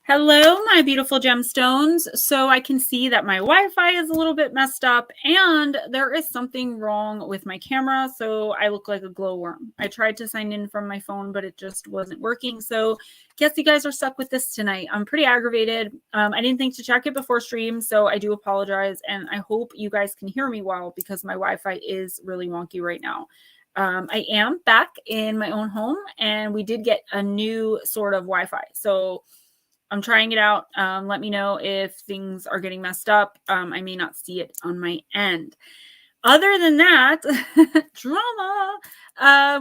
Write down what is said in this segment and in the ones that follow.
Hello, my beautiful gemstones. So I can see that my Wi-Fi is a little bit messed up and there is something wrong with my camera. So I look like a glowworm. I tried to sign in from my phone, but it just wasn't working. So guess you guys are stuck with this tonight. I'm pretty aggravated. I didn't think to check it before stream, so I do apologize. And I hope you guys can hear me well because my Wi-Fi is really wonky right now. I am back in my own home and we did get a new sort of Wi-Fi. So I'm trying it out. Let me know if things are getting messed up. I may not see it on my end. Other than that, drama.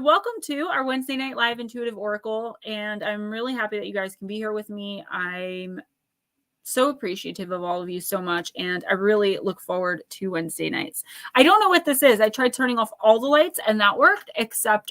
Welcome to our Wednesday night live intuitive oracle. And I'm really happy that you guys can be here with me. I'm so appreciative of all of you so much. And I really look forward to Wednesday nights. I don't know what this is. I tried turning off all the lights and that worked, except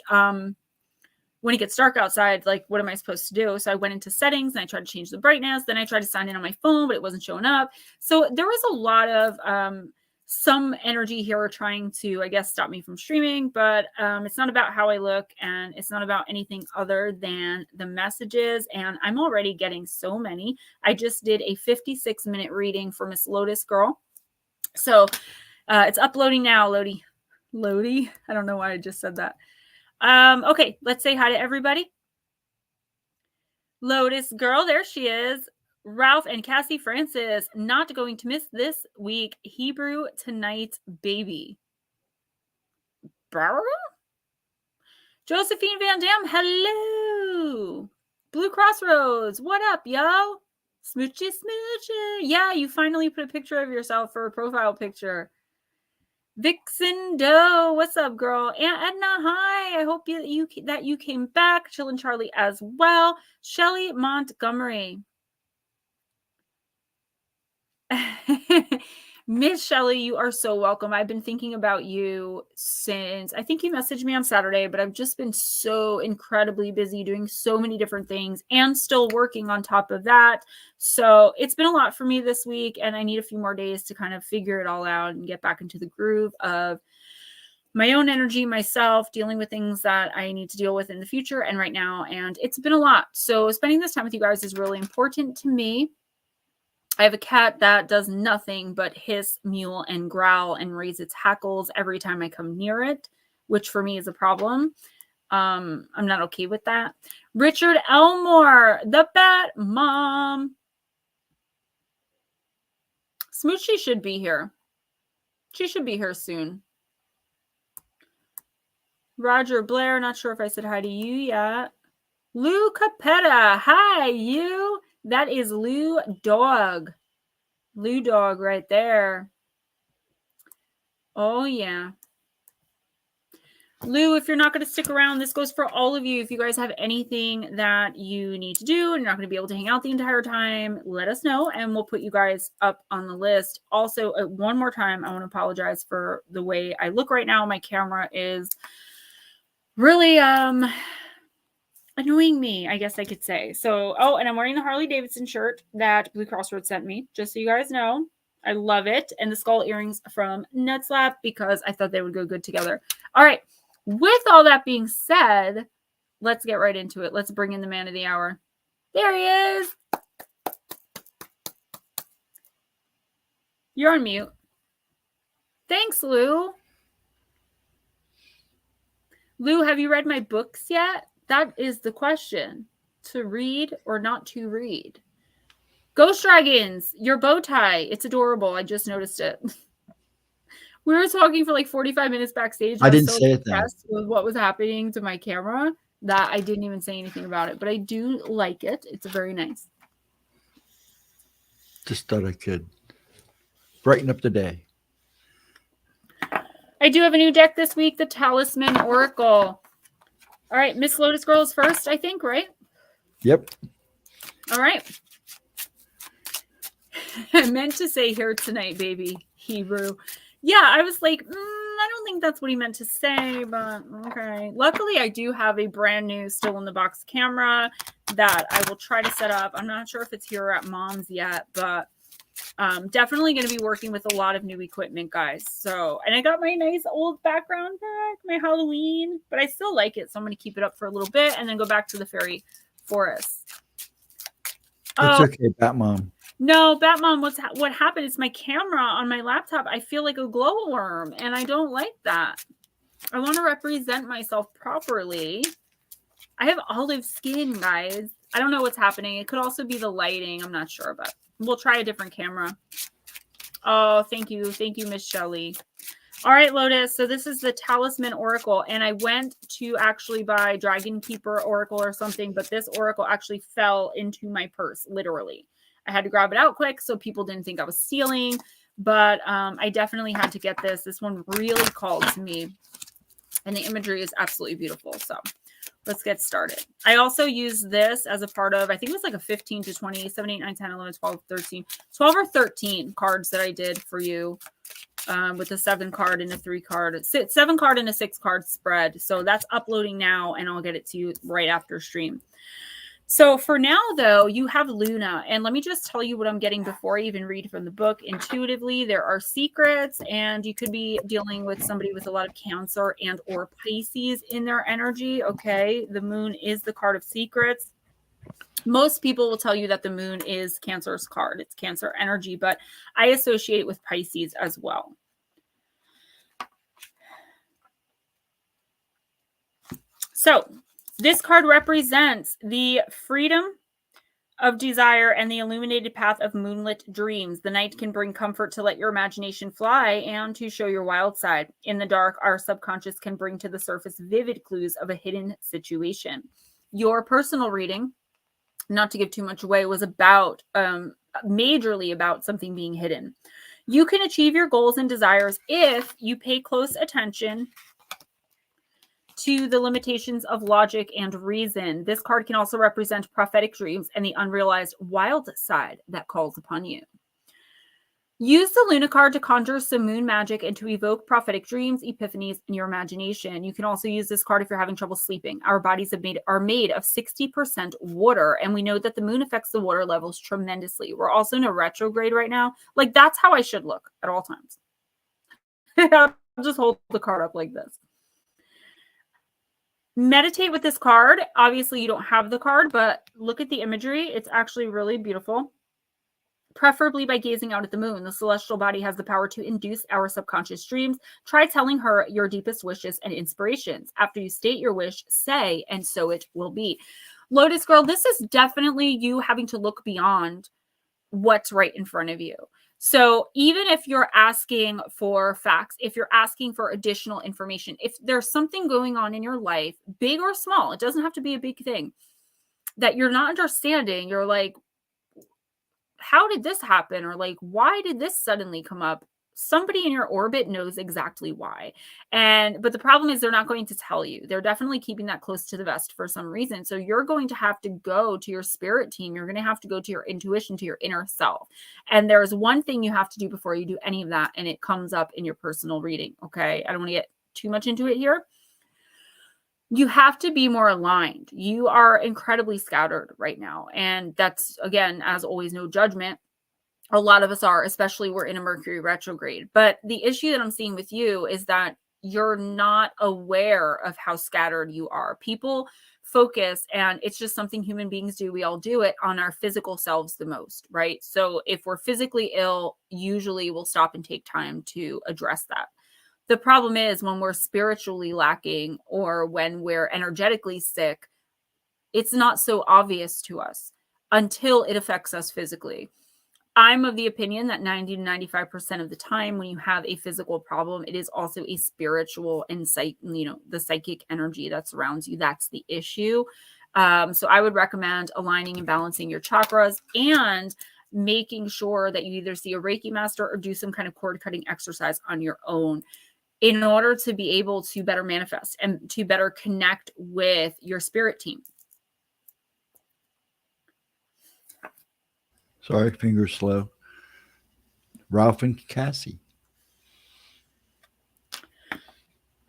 when it gets dark outside, like, what am I supposed to do? So I went into settings and I tried to change the brightness. Then I tried to sign in on my phone, but it wasn't showing up. So there was a lot of some energy here trying to, I guess, stop me from streaming. But it's not about how I look and it's not about anything other than the messages. And I'm already getting so many. I just did a 56-minute reading for Miss Lotus Girl. So it's uploading now, Lodi. I don't know why I just said that. Okay, let's say hi to everybody. Lotus Girl, there she is. Ralph and Cassie Francis, not going to miss this week. Hebrew Tonight Baby. Barbara? Josephine Van Dam, hello. Blue Crossroads, what up, yo? Smoochy. Yeah, you finally put a picture of yourself for a profile picture. Vixen Doe, what's up, girl? Aunt Edna, hi. I hope you came back. Chillin' Charlie as well. Shelly Montgomery. Miss Shelly, you are so welcome. I've been thinking about you since, I think you messaged me on Saturday, but I've just been so incredibly busy doing so many different things and still working on top of that. So it's been a lot for me this week and I need a few more days to kind of figure it all out and get back into the groove of my own energy, myself, dealing with things that I need to deal with in the future and right now. And it's been a lot. So spending this time with you guys is really important to me. I have a cat that does nothing but hiss, mewl, and growl and raise its hackles every time I come near it, which for me is a problem. I'm not okay with that. Richard Elmore, the Bat Mom. Smoochie should be here. She should be here soon. Roger Blair, not sure if I said hi to you yet. Lou Capetta, hi, you. That is Lou Dog. Lou Dog right there. Oh, yeah. Lou, if you're not going to stick around, this goes for all of you. If you guys have anything that you need to do and you're not going to be able to hang out the entire time, let us know and we'll put you guys up on the list. Also, one more time, I want to apologize for the way I look right now. My camera is really annoying me, I guess I could say. So, oh, and I'm wearing the Harley Davidson shirt that Blue Crossroads sent me, just so you guys know. I love it. And the skull earrings from Nutslap because I thought they would go good together. All right. With all that being said, let's get right into it. Let's bring in the man of the hour. There he is. You're on mute. Thanks, Lou. Lou, have you read my books yet? That is the question. To read or not to read? Ghost Dragons, your bow tie. It's adorable. I just noticed it. We were talking for like 45 minutes backstage. I didn't say it then. With what was happening to my camera that I didn't even say anything about it. But I do like it. It's very nice. Just thought I could brighten up the day. I do have a new deck this week, the Talisman Oracle. All right, Miss Lotus Girl is first, I think, right? Yep. All right. I meant to say here tonight, baby, Hebrew. Yeah, I was like, I don't think that's what he meant to say, but okay. Luckily, I do have a brand new still in the box camera that I will try to set up. I'm not sure if it's here at Mom's yet, but definitely going to be working with a lot of new equipment, guys. So, and I got my nice old background back, my Halloween, but I still like it. So I'm going to keep it up for a little bit and then go back to the fairy forest. It's Oh, okay, Batmom. no, Batmom, what happened is my camera on my laptop, I feel like a glowworm, and I don't like that. I want to represent myself properly. I have olive skin, guys. I don't know what's happening. It could also be the lighting. I'm not sure, but we'll try a different camera. Oh, thank you. Thank you, Miss Shelley. All right, Lotus. So this is the Talisman Oracle, and I went to actually buy Dragon Keeper Oracle or something, but this Oracle actually fell into my purse, literally. I had to grab it out quick so people didn't think I was stealing, but I definitely had to get this. This one really called to me, and the imagery is absolutely beautiful. So let's get started. I also use this as a part of, I think it was like a 15 to 20, 7, 8, 9, 10, 11, 12, 13, 12 or 13 cards that I did for you. With a 7 card and a 3 card, 7 card and a 6 card spread. So that's uploading now, and I'll get it to you right after stream. So for now, though, you have Luna, and let me just tell you what I'm getting before I even read from the book. Intuitively, there are secrets, and you could be dealing with somebody with a lot of Cancer and or Pisces in their energy. Okay, the moon is the card of secrets. Most people will tell you that the moon is Cancer's card. It's Cancer energy, but I associate it with Pisces as well. So this card represents the freedom of desire and the illuminated path of moonlit dreams. The night can bring comfort to let your imagination fly and to show your wild side. In the dark, our subconscious can bring to the surface vivid clues of a hidden situation. Your personal reading, not to give too much away, was about majorly about something being hidden. You can achieve your goals and desires if you pay close attention to the limitations of logic and reason. This card can also represent prophetic dreams and the unrealized wild side that calls upon you. Use the Luna card to conjure some moon magic and to evoke prophetic dreams, epiphanies in your imagination. You can also use this card if you're having trouble sleeping. Our bodies are made of 60% water, and we know that the moon affects the water levels tremendously. We're also in a retrograde right now. Like, that's how I should look at all times. I'll just hold the card up like this. Meditate with this card. Obviously, you don't have the card, but look at the imagery. It's actually really beautiful. Preferably by gazing out at the moon. The celestial body has the power to induce our subconscious dreams. Try telling her your deepest wishes and inspirations. After you state your wish, say, and so it will be. Lotus Girl, this is definitely you having to look beyond what's right in front of you. So even if you're asking for facts, if you're asking for additional information, if there's something going on in your life, big or small, it doesn't have to be a big thing, that you're not understanding, you're like, how did this happen? Or like, why did this suddenly come up? Somebody in your orbit knows exactly why. But the problem is they're not going to tell you. They're definitely keeping that close to the vest for some reason. So you're going to have to go to your spirit team. You're going to have to go to your intuition, to your inner self. And there's one thing you have to do before you do any of that. And it comes up in your personal reading. Okay. I don't want to get too much into it here. You have to be more aligned. You are incredibly scattered right now. And that's, again, as always, no judgment. A lot of us are, especially we're in a Mercury retrograde. But the issue that I'm seeing with you is that you're not aware of how scattered you are. People focus, and it's just something human beings do. We all do it on our physical selves the most, right? So if we're physically ill, usually we'll stop and take time to address that. The problem is when we're spiritually lacking or when we're energetically sick, it's not so obvious to us until it affects us physically. I'm of the opinion that 90 to 95% of the time when you have a physical problem, it is also a spiritual and the psychic energy that surrounds you. That's the issue. So I would recommend aligning and balancing your chakras and making sure that you either see a Reiki master or do some kind of cord cutting exercise on your own in order to be able to better manifest and to better connect with your spirit team. Sorry, fingers slow. Ralph and Cassie.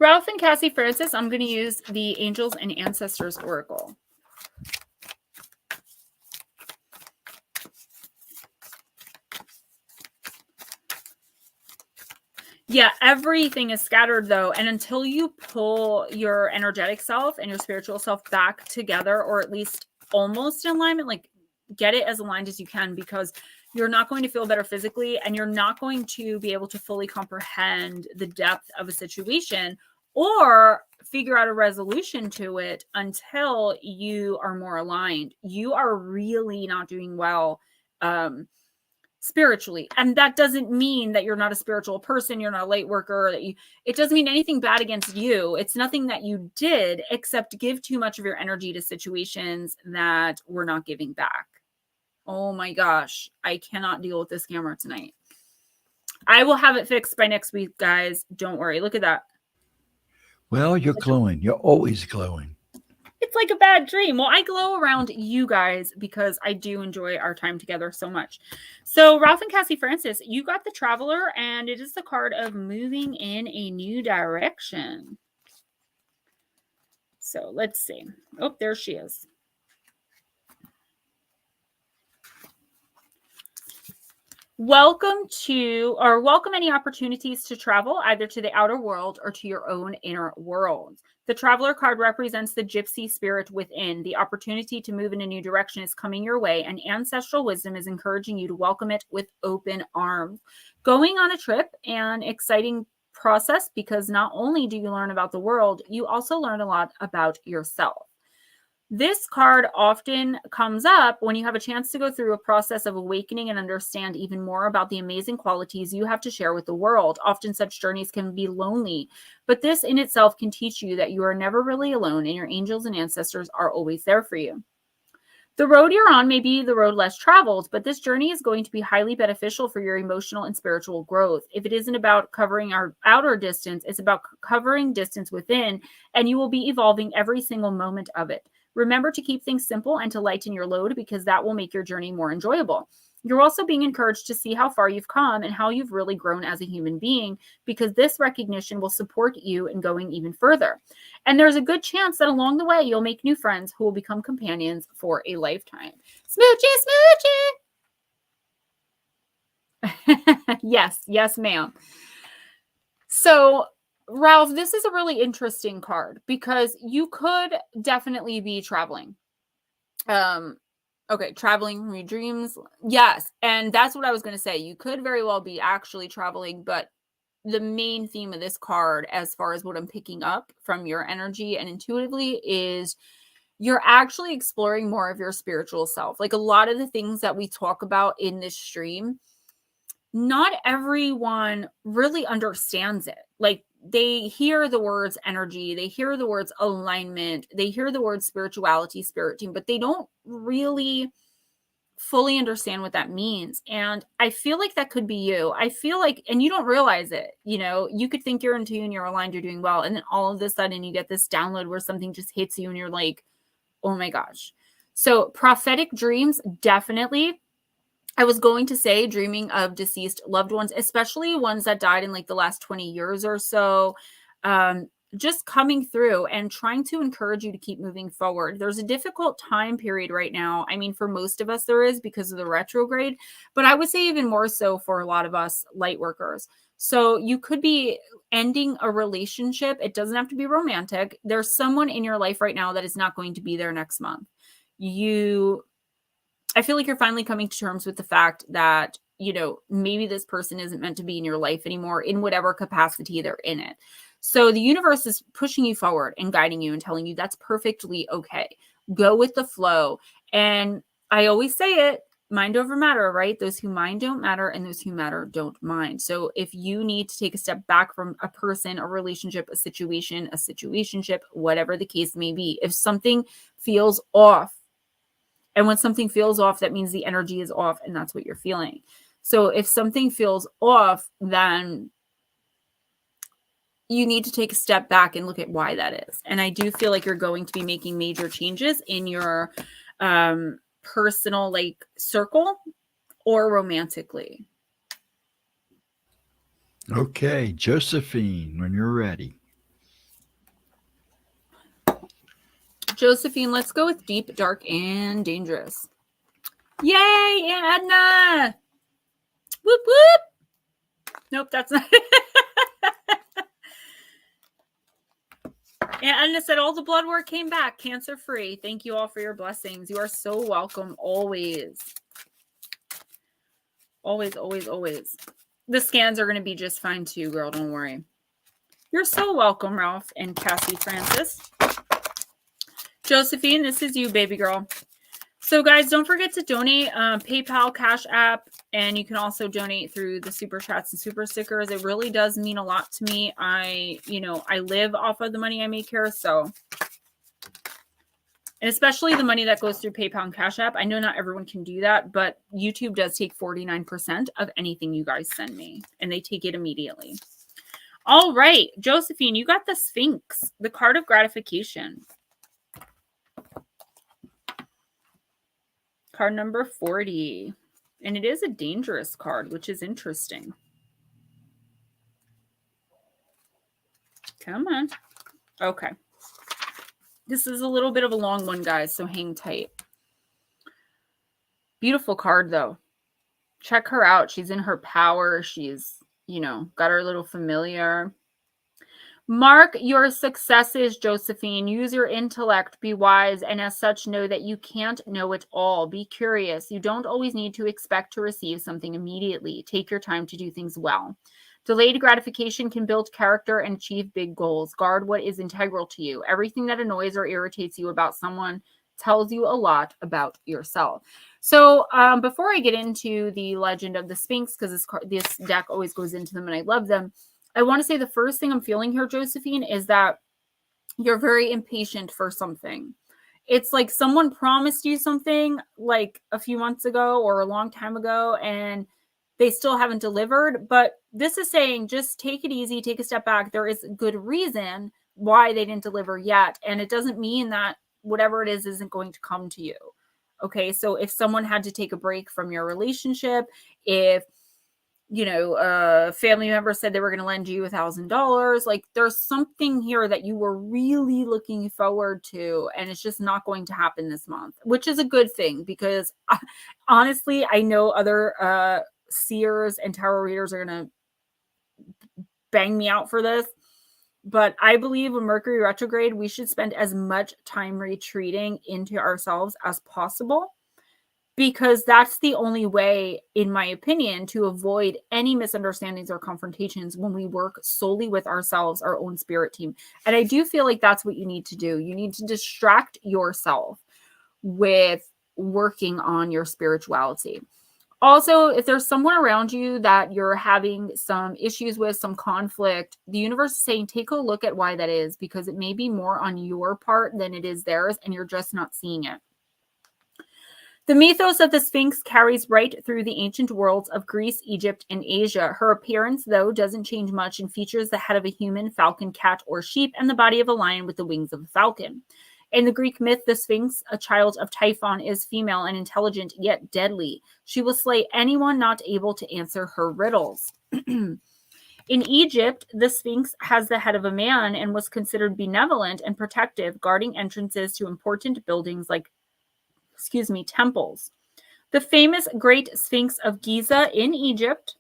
Ralph and Cassie Francis, I'm going to use the Angels and Ancestors Oracle. Yeah, everything is scattered though. And until you pull your energetic self and your spiritual self back together, or at least almost in alignment, like get it as aligned as you can, because you're not going to feel better physically, and you're not going to be able to fully comprehend the depth of a situation or figure out a resolution to it until you are more aligned. You are really not doing well spiritually. And that doesn't mean that you're not a spiritual person, you're not a light worker, it doesn't mean anything bad against you. It's nothing that you did except give too much of your energy to situations that we're not giving back. Oh my gosh, I cannot deal with this camera tonight. I will have it fixed by next week, guys. Don't worry. Look at that. Well, you're glowing. You're always glowing. It's like a bad dream. Well, I glow around you guys because I do enjoy our time together so much. So Ralph and Cassie Francis, you got the Traveler, and it is the card of moving in a new direction. So let's see. Oh, there she is. Welcome any opportunities to travel, either to the outer world or to your own inner world. The Traveler card represents the gypsy spirit within. The opportunity to move in a new direction is coming your way, and ancestral wisdom is encouraging you to welcome it with open arms. Going on a trip, an exciting process, because not only do you learn about the world, you also learn a lot about yourself. This card often comes up when you have a chance to go through a process of awakening and understand even more about the amazing qualities you have to share with the world. Often such journeys can be lonely, but this in itself can teach you that you are never really alone, and your angels and ancestors are always there for you. The road you're on may be the road less traveled, but this journey is going to be highly beneficial for your emotional and spiritual growth. If it isn't about covering our outer distance, it's about covering distance within, and you will be evolving every single moment of it. Remember to keep things simple and to lighten your load, because that will make your journey more enjoyable. You're also being encouraged to see how far you've come and how you've really grown as a human being, because this recognition will support you in going even further. And there's a good chance that along the way, you'll make new friends who will become companions for a lifetime. Smoochie, smoochie. Yes, ma'am. So Ralph, this is a really interesting card because you could definitely be traveling. Okay, traveling from your dreams. Yes, and that's what I was going to say. You could very well be actually traveling, but the main theme of this card, as far as what I'm picking up from your energy and intuitively, is you're actually exploring more of your spiritual self. Like a lot of the things that we talk about in this stream, not everyone really understands it. Like they hear the words energy, they hear the words alignment, they hear the words spirituality, spirit team, but they don't really fully understand what that means. And I feel like that could be you. I feel like, and you don't realize it, you know, you could think you're in tune, you're aligned, you're doing well. And then all of a sudden you get this download where something just hits you and you're like, oh my gosh. So prophetic dreams, definitely. I was going to say dreaming of deceased loved ones, especially ones that died in like the last 20 years or so, just coming through and trying to encourage you to keep moving forward. There's a difficult time period right now. I mean, for most of us there is because of the retrograde, but I would say even more so for a lot of us light workers. So you could be ending a relationship. It doesn't have to be romantic. There's someone in your life right now that is not going to be there next month. I feel like you're finally coming to terms with the fact that, you know, maybe this person isn't meant to be in your life anymore in whatever capacity they're in it. So the universe is pushing you forward and guiding you and telling you that's perfectly okay. Go with the flow. And I always say it, mind over matter, right? Those who mind don't matter, and those who matter don't mind. So if you need to take a step back from a person, a relationship, a situation, a situationship, whatever the case may be, if something feels off, and when something feels off, that means the energy is off, and that's what you're feeling. So if something feels off, then you need to take a step back and look at why that is. And I do feel like you're going to be making major changes in your personal like circle or romantically. Okay, Josephine, when you're ready. Josephine, let's go with deep, dark, and dangerous. Yay, Aunt Edna! Whoop, whoop! Nope, that's not it. Aunt Edna said all the blood work came back cancer free. Thank you all for your blessings. You are so welcome always. Always, always, always. The scans are going to be just fine too, girl. Don't worry. You're so welcome, Ralph and Cassie Francis. Josephine, this is you, baby girl. So, guys, don't forget to donate PayPal, Cash App, and you can also donate through the Super Chats and Super Stickers. It really does mean a lot to me. I live off of the money I make here, so. And especially the money that goes through PayPal and Cash App. I know not everyone can do that, but YouTube does take 49% of anything you guys send me, and they take it immediately. All right, Josephine, you got the Sphinx, the card of gratification. Card number 40. And it is a dangerous card, which is interesting. Come on. Okay. This is a little bit of a long one, guys, so hang tight. Beautiful card, though. Check her out. She's in her power. She's, got her little familiar. Mark your successes, Josephine. Use your intellect, be wise, and as such know that you can't know it all. Be curious. You don't always need to expect to receive something immediately. Take your time to do things well. Delayed gratification can build character and achieve big goals. Guard what is integral to you. Everything that annoys or irritates you about someone tells you a lot about yourself. So before I get into the legend of the Sphinx, because this deck always goes into them and I love them, I want to say the first thing I'm feeling here, Josephine, is that you're very impatient for something. It's like someone promised you something like a few months ago or a long time ago, and they still haven't delivered. But this is saying just take it easy, take a step back. There is a good reason why they didn't deliver yet. And it doesn't mean that whatever it is isn't going to come to you. Okay, so if someone had to take a break from your relationship, if a family member said they were going to lend you $1,000, like there's something here that you were really looking forward to, and it's just not going to happen this month, which is a good thing because honestly, I know other seers and tarot readers are going to bang me out for this, but I believe when Mercury retrograde, we should spend as much time retreating into ourselves as possible. Because that's the only way, in my opinion, to avoid any misunderstandings or confrontations when we work solely with ourselves, our own spirit team. And I do feel like that's what you need to do. You need to distract yourself with working on your spirituality. Also, if there's someone around you that you're having some issues with, some conflict, the universe is saying, take a look at why that is, because it may be more on your part than it is theirs, and you're just not seeing it. The mythos of the Sphinx carries right through the ancient worlds of Greece, Egypt, and Asia. Her appearance, though, doesn't change much and features the head of a human, falcon, cat, or sheep, and the body of a lion with the wings of a falcon. In the Greek myth, the Sphinx, a child of Typhon, is female and intelligent, yet deadly. She will slay anyone not able to answer her riddles. In Egypt, the Sphinx has the head of a man and was considered benevolent and protective, guarding entrances to important buildings like temples. The famous Great Sphinx of Giza in Egypt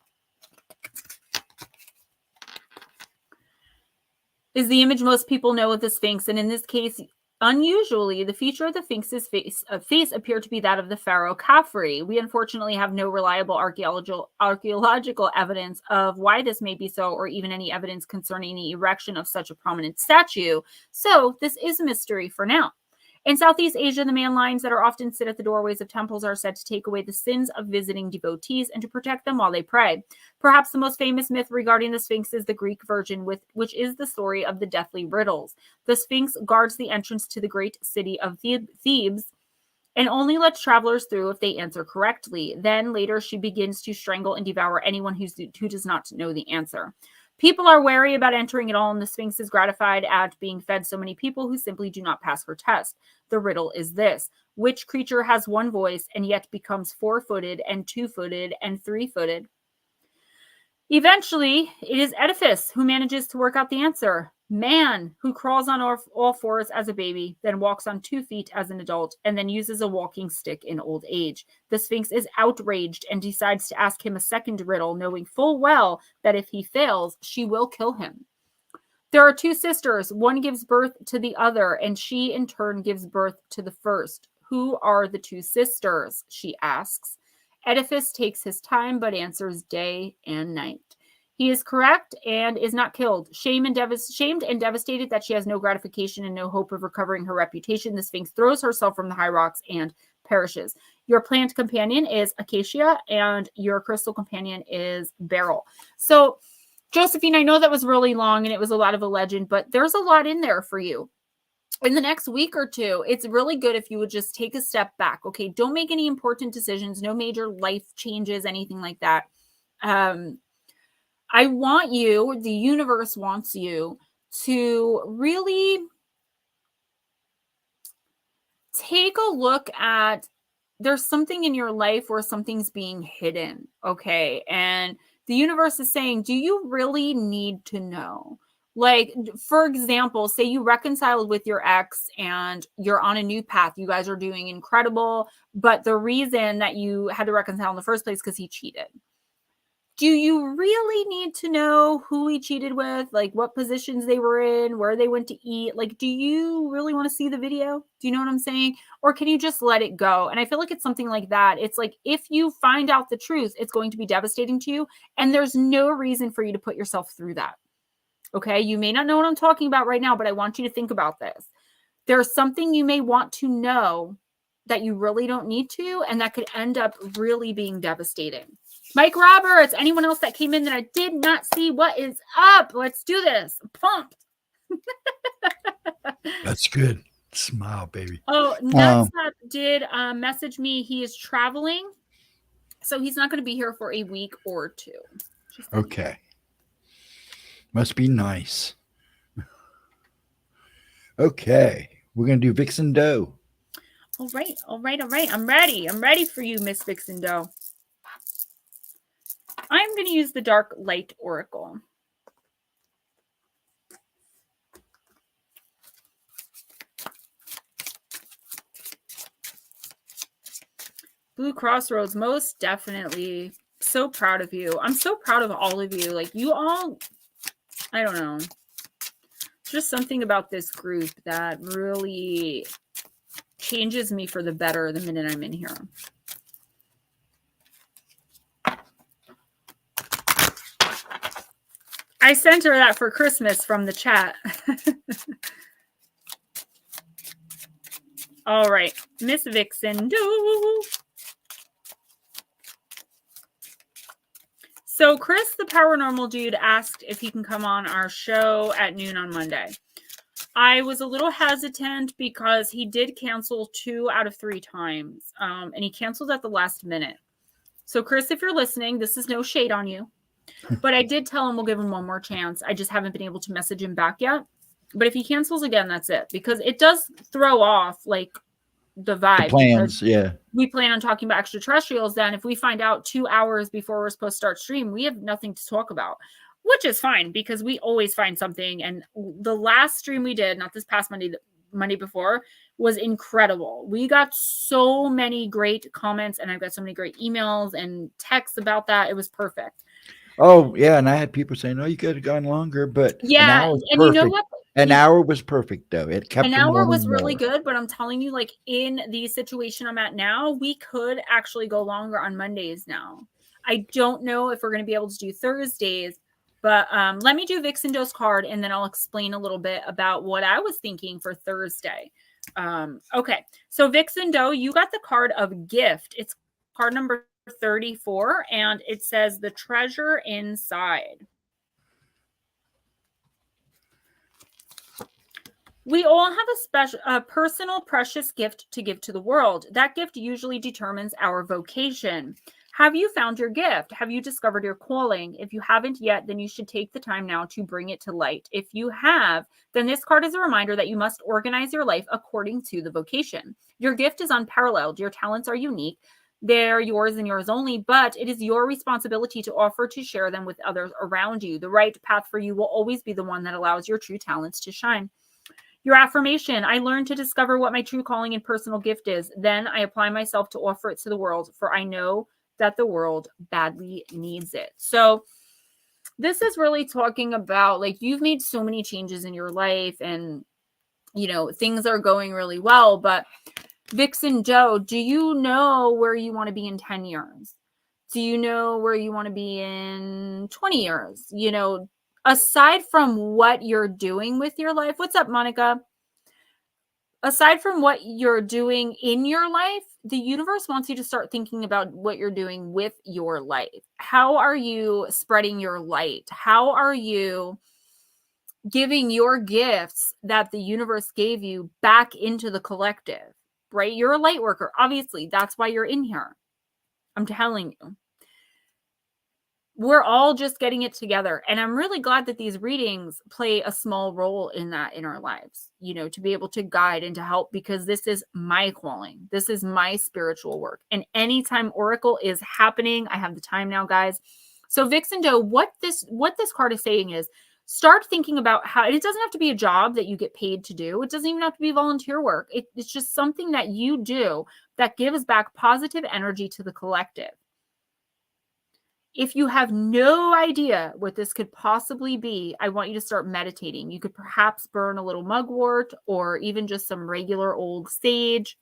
is the image most people know of the Sphinx, and in this case, unusually, the feature of the Sphinx's face appeared to be that of the pharaoh Khafre. We unfortunately have no reliable archaeological evidence of why this may be so, or even any evidence concerning the erection of such a prominent statue, so this is a mystery for now. In Southeast Asia, the man lions that are often sit at the doorways of temples are said to take away the sins of visiting devotees and to protect them while they pray. Perhaps the most famous myth regarding the Sphinx is the Greek version, which is the story of the deathly riddles. The Sphinx guards the entrance to the great city of Thebes and only lets travelers through if they answer correctly. Then later she begins to strangle and devour anyone who does not know the answer. People are wary about entering at all, and the Sphinx is gratified at being fed so many people who simply do not pass her test. The riddle is this: which creature has one voice and yet becomes 4-footed and 2-footed and 3-footed? Eventually, it is Oedipus who manages to work out the answer. Man, who crawls on all fours as a baby, then walks on 2 feet as an adult, and then uses a walking stick in old age. The Sphinx is outraged and decides to ask him a second riddle, knowing full well that if he fails, she will kill him. There are two sisters. One gives birth to the other, and she in turn gives birth to the first. Who are the two sisters? She asks. Oedipus takes his time, but answers day and night. He is correct and is not killed. Shamed and devastated that she has no gratification and no hope of recovering her reputation, the Sphinx throws herself from the high rocks and perishes. Your plant companion is Acacia, and your crystal companion is Beryl. So, Josephine, I know that was really long and it was a lot of a legend, but there's a lot in there for you. In the next week or two, it's really good if you would just take a step back. Okay, don't make any important decisions, no major life changes, anything like that. I want you, the universe wants you to really take a look at, there's something in your life where something's being hidden, okay? And the universe is saying, do you really need to know? Like, for example, say you reconciled with your ex and you're on a new path. You guys are doing incredible, but the reason that you had to reconcile in the first place because he cheated. Do you really need to know who he cheated with, like what positions they were in, where they went to eat? Like, do you really want to see the video? Do you know what I'm saying? Or can you just let it go? And I feel like it's something like that. It's like, if you find out the truth, it's going to be devastating to you. And there's no reason for you to put yourself through that. Okay. You may not know what I'm talking about right now, but I want you to think about this. There's something you may want to know that you really don't need to, and that could end up really being devastating. Mike Roberts, anyone else that came in that I did not see, what is up? Let's do this. I'm pumped. That's good. Smile, baby. Oh, Nuts did message me. He is traveling, so he's not going to be here for a week or two. Okay. Must be nice. Okay. We're going to do Vixen Doe. All right. I'm ready for you, Miss Vixen Doe. I'm going to use the Dark Light Oracle. Blue Crossroads, most definitely. So proud of you. I'm so proud of all of you. Like, you all, I don't know. Just something about this group that really changes me for the better the minute I'm in here. I sent her that for Christmas from the chat. All right, Miss Vixen Doe. So Chris, the paranormal dude, asked if he can come on our show at noon on Monday. I was a little hesitant because he did cancel 2 out of 3 times, and he canceled at the last minute. So Chris, if you're listening, this is no shade on you. But I did tell him we'll give him one more chance. I just haven't been able to message him back yet. But if he cancels again, that's it. Because it does throw off, like, the vibe. The plans, yeah. We plan on talking about extraterrestrials. Then if we find out 2 hours before we're supposed to start stream, we have nothing to talk about. Which is fine, because we always find something. And the last stream we did, not this past Monday, the Monday before, was incredible. We got so many great comments, and I've got so many great emails and texts about that. It was perfect. Oh, yeah, and I had people saying, "Oh, you could have gone longer," but yeah, and you know what? An hour was perfect, though. It kept an hour was really good, but I'm telling you, like, in the situation I'm at now, we could actually go longer on Mondays now. I don't know if we're going to be able to do Thursdays, but let me do Vixen Doe's card, and then I'll explain a little bit about what I was thinking for Thursday. Okay, so Vixen Doe, you got the card of gift. It's card number 34, and it says the treasure inside. We all have a personal, precious gift to give to the world. That gift usually determines our vocation. Have you found your gift? Have you discovered your calling? If you haven't yet, then you should take the time now to bring it to light. If you have, then this card is a reminder that you must organize your life according to the vocation. Your gift is unparalleled. Your talents are unique. They're yours and yours only, but it is your responsibility to offer to share them with others around you. The right path for you will always be the one that allows your true talents to shine. Your affirmation: I learned to discover what my true calling and personal gift is. Then I apply myself to offer it to the world, for I know that the world badly needs it. So this is really talking about, like, you've made so many changes in your life and, you know, things are going really well. But Vixen Joe, do you know where you want to be in 10 years? Do you know where you want to be in 20 years? You know, aside from what you're doing with your life, what's up, Monica? Aside from what you're doing in your life, the universe wants you to start thinking about what you're doing with your life. How are you spreading your light? How are you giving your gifts that the universe gave you back into the collective, right? You're a light worker. Obviously, that's why you're in here. I'm telling you. We're all just getting it together. And I'm really glad that these readings play a small role in that in our lives, you know, to be able to guide and to help, because this is my calling. This is my spiritual work. And anytime Oracle is happening, I have the time now, guys. So Vixen Doe, what this card is saying is, start thinking about how, and it doesn't have to be a job that you get paid to do. It doesn't even have to be volunteer work. It's just something that you do that gives back positive energy to the collective. If you have no idea what this could possibly be, I want you to start meditating. You could perhaps burn a little mugwort or even just some regular old sage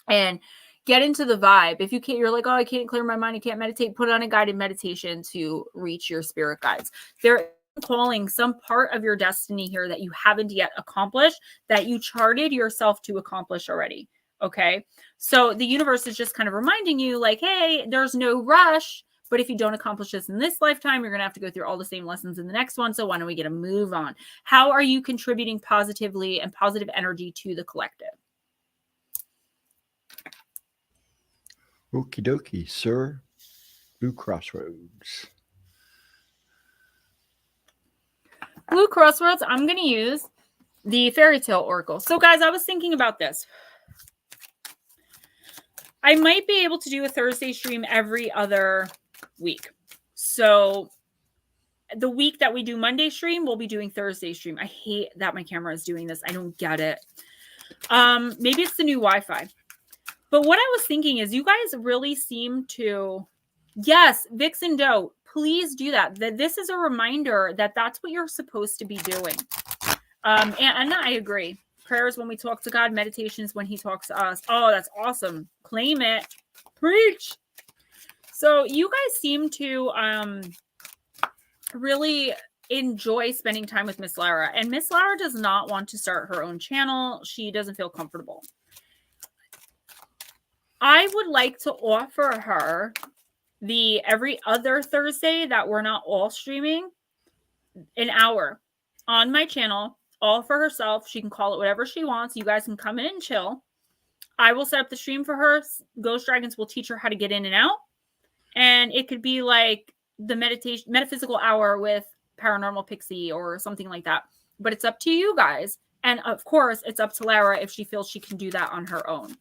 and get into the vibe. If you can't, you're like, oh, I can't clear my mind, I can't meditate, put on a guided meditation to reach your spirit guides. They're calling some part of your destiny here that you haven't yet accomplished, that you charted yourself to accomplish already. Okay. So the universe is just kind of reminding you, like, hey, there's no rush. But if you don't accomplish this in this lifetime, you're going to have to go through all the same lessons in the next one. So why don't we get a move on? How are you contributing positively and positive energy to the collective? Okie dokie, sir. Blue Crossroads. Blue Crossroads, I'm going to use the Fairy Tale Oracle. So guys, I was thinking about this. I might be able to do a Thursday stream every other week. So the week that we do Monday stream, we'll be doing Thursday stream. I hate that my camera is doing this. I don't get it. Maybe it's the new Wi-Fi. But what I was thinking is, you guys really seem to, yes, Vixen Doe, please do that. That this is a reminder that that's what you're supposed to be doing. And I agree. Prayers when we talk to God, meditations when he talks to us. Oh, that's awesome. Claim it. Preach. So you guys seem to really enjoy spending time with Miss Lara. And Miss Lara does not want to start her own channel. She doesn't feel comfortable. I would like to offer her the every other Thursday that we're not all streaming, an hour on my channel, all for herself. She can call it whatever she wants. You guys can come in and chill. I will set up the stream for her. Ghost Dragons will teach her how to get in and out. And it could be like the metaphysical hour with Paranormal Pixie or something like that. But it's up to you guys. And of course, it's up to Lara if she feels she can do that on her own.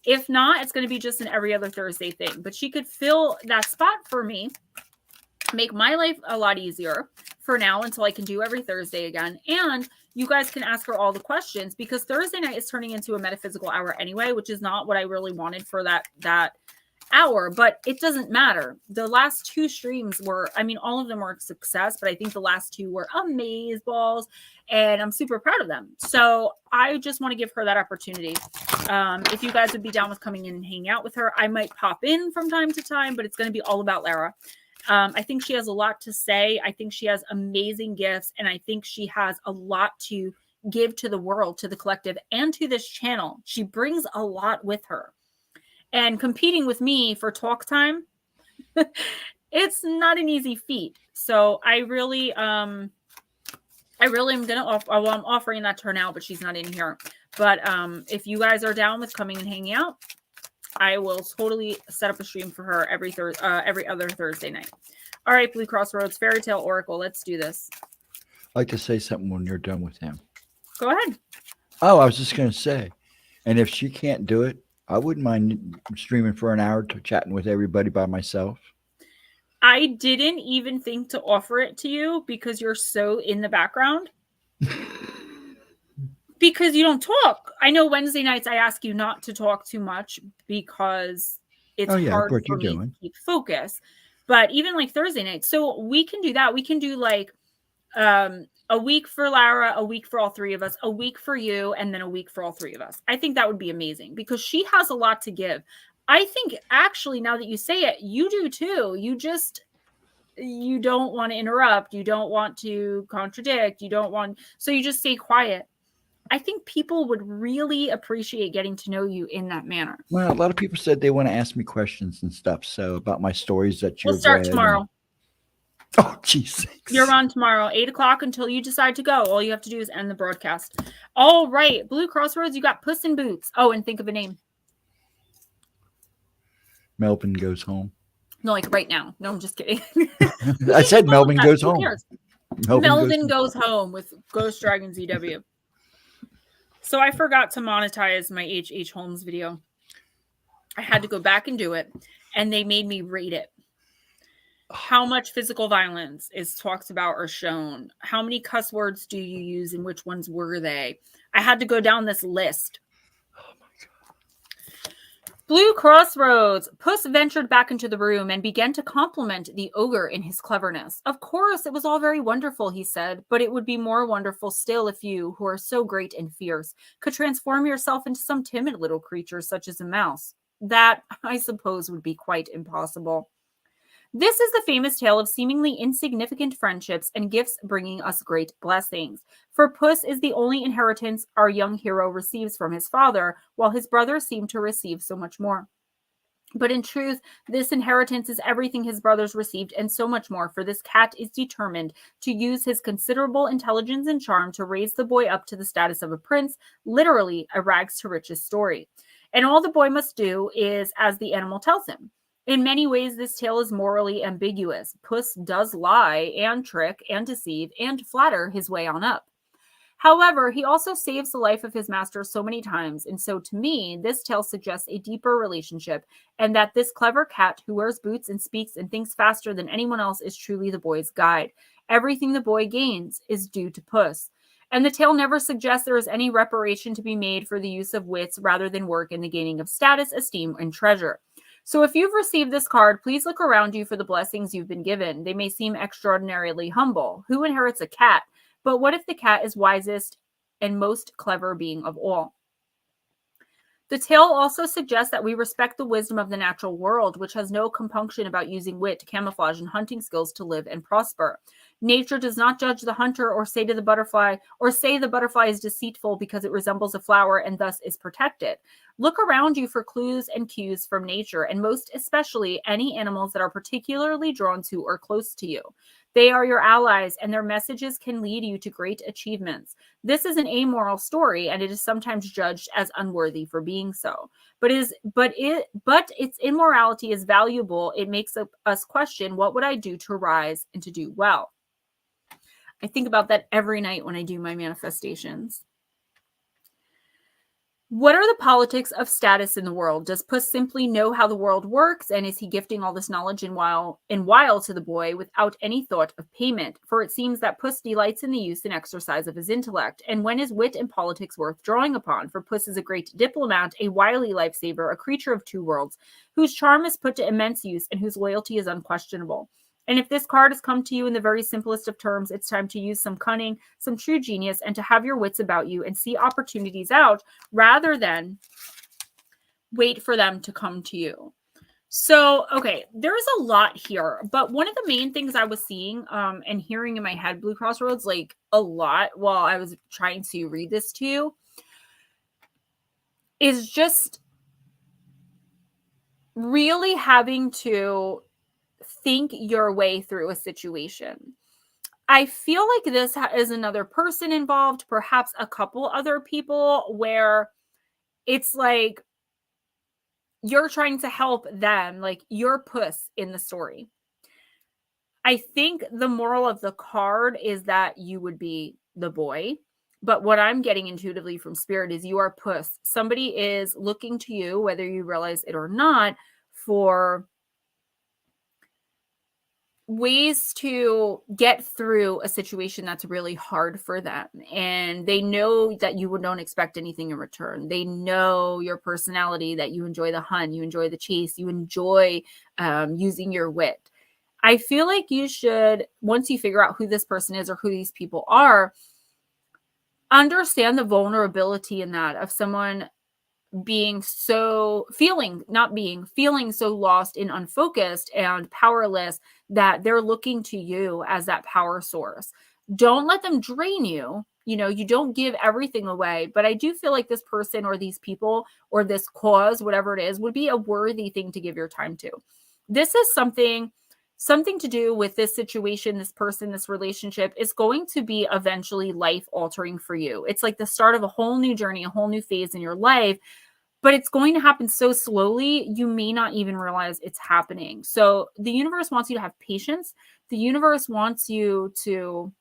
If not, it's going to be just an every other Thursday thing. But she could fill that spot for me, make my life a lot easier for now until I can do every Thursday again. And you guys can ask her all the questions, because Thursday night is turning into a metaphysical hour anyway, which is not what I really wanted for that hour, but it doesn't matter. The last two streams were, I mean, all of them were a success, but I think the last two were amazeballs, and I'm super proud of them. So I just want to give her that opportunity. If you guys would be down with coming in and hanging out with her, I might pop in from time to time, but it's going to be all about Lara. I think she has a lot to say. I think she has amazing gifts, and I think she has a lot to give to the world, to the collective, and to this channel. She brings a lot with her. And competing with me for talk time, it's not an easy feat. So I really am going to offer, well, I'm offering that to her now, but she's not in here. But if you guys are down with coming and hanging out, I will totally set up a stream for her every other Thursday night. All right, Blue Crossroads, Fairy Tale Oracle, let's do this. I'd like to say something when you're done with him. Go ahead. Oh, I was just going to say, and if she can't do it, I wouldn't mind streaming for an hour to chatting with everybody by myself. I didn't even think to offer it to you because you're so in the background. Because you don't talk. I know Wednesday nights I ask you not to talk too much because it's hard for me to keep focus. But even like Thursday night. So we can do that. We can do like a week for Lara, a week for all three of us, a week for you, and then a week for all three of us. I think that would be amazing because she has a lot to give. I think actually, now that you say it, you do too. You don't want to interrupt. You don't want to contradict. So you just stay quiet. I think people would really appreciate getting to know you in that manner. Well, a lot of people said they want to ask me questions and stuff. So about my stories that you've We'll start read. tomorrow. Oh, jeez. You're on tomorrow, 8 o'clock until you decide to go. All you have to do is end the broadcast. All right. Blue Crossroads, you got Puss in Boots. Oh, and think of a name. Melvin Goes Home. No, like right now. No, I'm just kidding. I said Melvin Goes Who Home. cares? Melvin goes home with Ghostdragonzw. So I forgot to monetize my H.H. Holmes video. I had to go back and do it, and they made me rate it. How much physical violence is talked about or shown? How many cuss words do you use, and which ones were they? I had to go down this list. Oh my God. Blue Crossroads. Puss ventured back into the room and began to compliment the ogre in his cleverness. Of course, it was all very wonderful, he said, but it would be more wonderful still if you, who are so great and fierce, could transform yourself into some timid little creature such as a mouse. That, I suppose, would be quite impossible. This is the famous tale of seemingly insignificant friendships and gifts bringing us great blessings. For Puss is the only inheritance our young hero receives from his father, while his brothers seem to receive so much more. But in truth, this inheritance is everything his brothers received and so much more, for this cat is determined to use his considerable intelligence and charm to raise the boy up to the status of a prince, literally a rags to riches story. And all the boy must do is as the animal tells him. In many ways, this tale is morally ambiguous. Puss does lie and trick and deceive and flatter his way on up. However, he also saves the life of his master so many times, and so to me, this tale suggests a deeper relationship, and that this clever cat who wears boots and speaks and thinks faster than anyone else is truly the boy's guide. Everything the boy gains is due to Puss. And the tale never suggests there is any reparation to be made for the use of wits rather than work in the gaining of status, esteem, and treasure. So if you've received this card, please look around you for the blessings you've been given. They may seem extraordinarily humble. Who inherits a cat? But what if the cat is wisest and most clever being of all? The tale also suggests that we respect the wisdom of the natural world, which has no compunction about using wit, camouflage, and hunting skills to live and prosper. Nature does not judge the hunter or say the butterfly is deceitful because it resembles a flower and thus is protected. Look around you for clues and cues from nature, and most especially any animals that are particularly drawn to or close to you. They are your allies, and their messages can lead you to great achievements. This is an amoral story, and it is sometimes judged as unworthy for being so. But its immorality is valuable. It makes us question, what would I do to rise and to do well? I think about that every night when I do my manifestations. What are the politics of status in the world? Does Puss simply know how the world works, and is he gifting all this knowledge and wile to the boy without any thought of payment? For it seems that Puss delights in the use and exercise of his intellect. And when is wit and politics worth drawing upon? For Puss is a great diplomat, a wily lifesaver, a creature of two worlds, whose charm is put to immense use and whose loyalty is unquestionable. And if this card has come to you in the very simplest of terms, it's time to use some cunning, some true genius, and to have your wits about you and see opportunities out rather than wait for them to come to you. So, okay, there's a lot here, but one of the main things I was seeing and hearing in my head, Blue Crossroads, like a lot while I was trying to read this to you, is just really having to think your way through a situation. I feel like this is another person involved, perhaps a couple other people, where it's like you're trying to help them, like you're Puss in the story. I think the moral of the card is that you would be the boy, but what I'm getting intuitively from Spirit is you are Puss. Somebody is looking to you, whether you realize it or not, for ways to get through a situation that's really hard for them. And they know that you don't expect anything in return. They know your personality, that you enjoy the hunt, you enjoy the chase, you enjoy using your wit. I feel like you should, once you figure out who this person is or who these people are, understand the vulnerability in that of someone feeling so lost and unfocused and powerless that they're looking to you as that power source. Don't let them drain you. You don't give everything away, but I do feel like this person or these people or this cause, whatever it is, would be a worthy thing to give your time to. This is something to do with this situation, this person, this relationship is going to be eventually life altering for you. It's like the start of a whole new journey, a whole new phase in your life, but it's going to happen so slowly, you may not even realize it's happening. So the universe wants you to have patience. The universe wants you to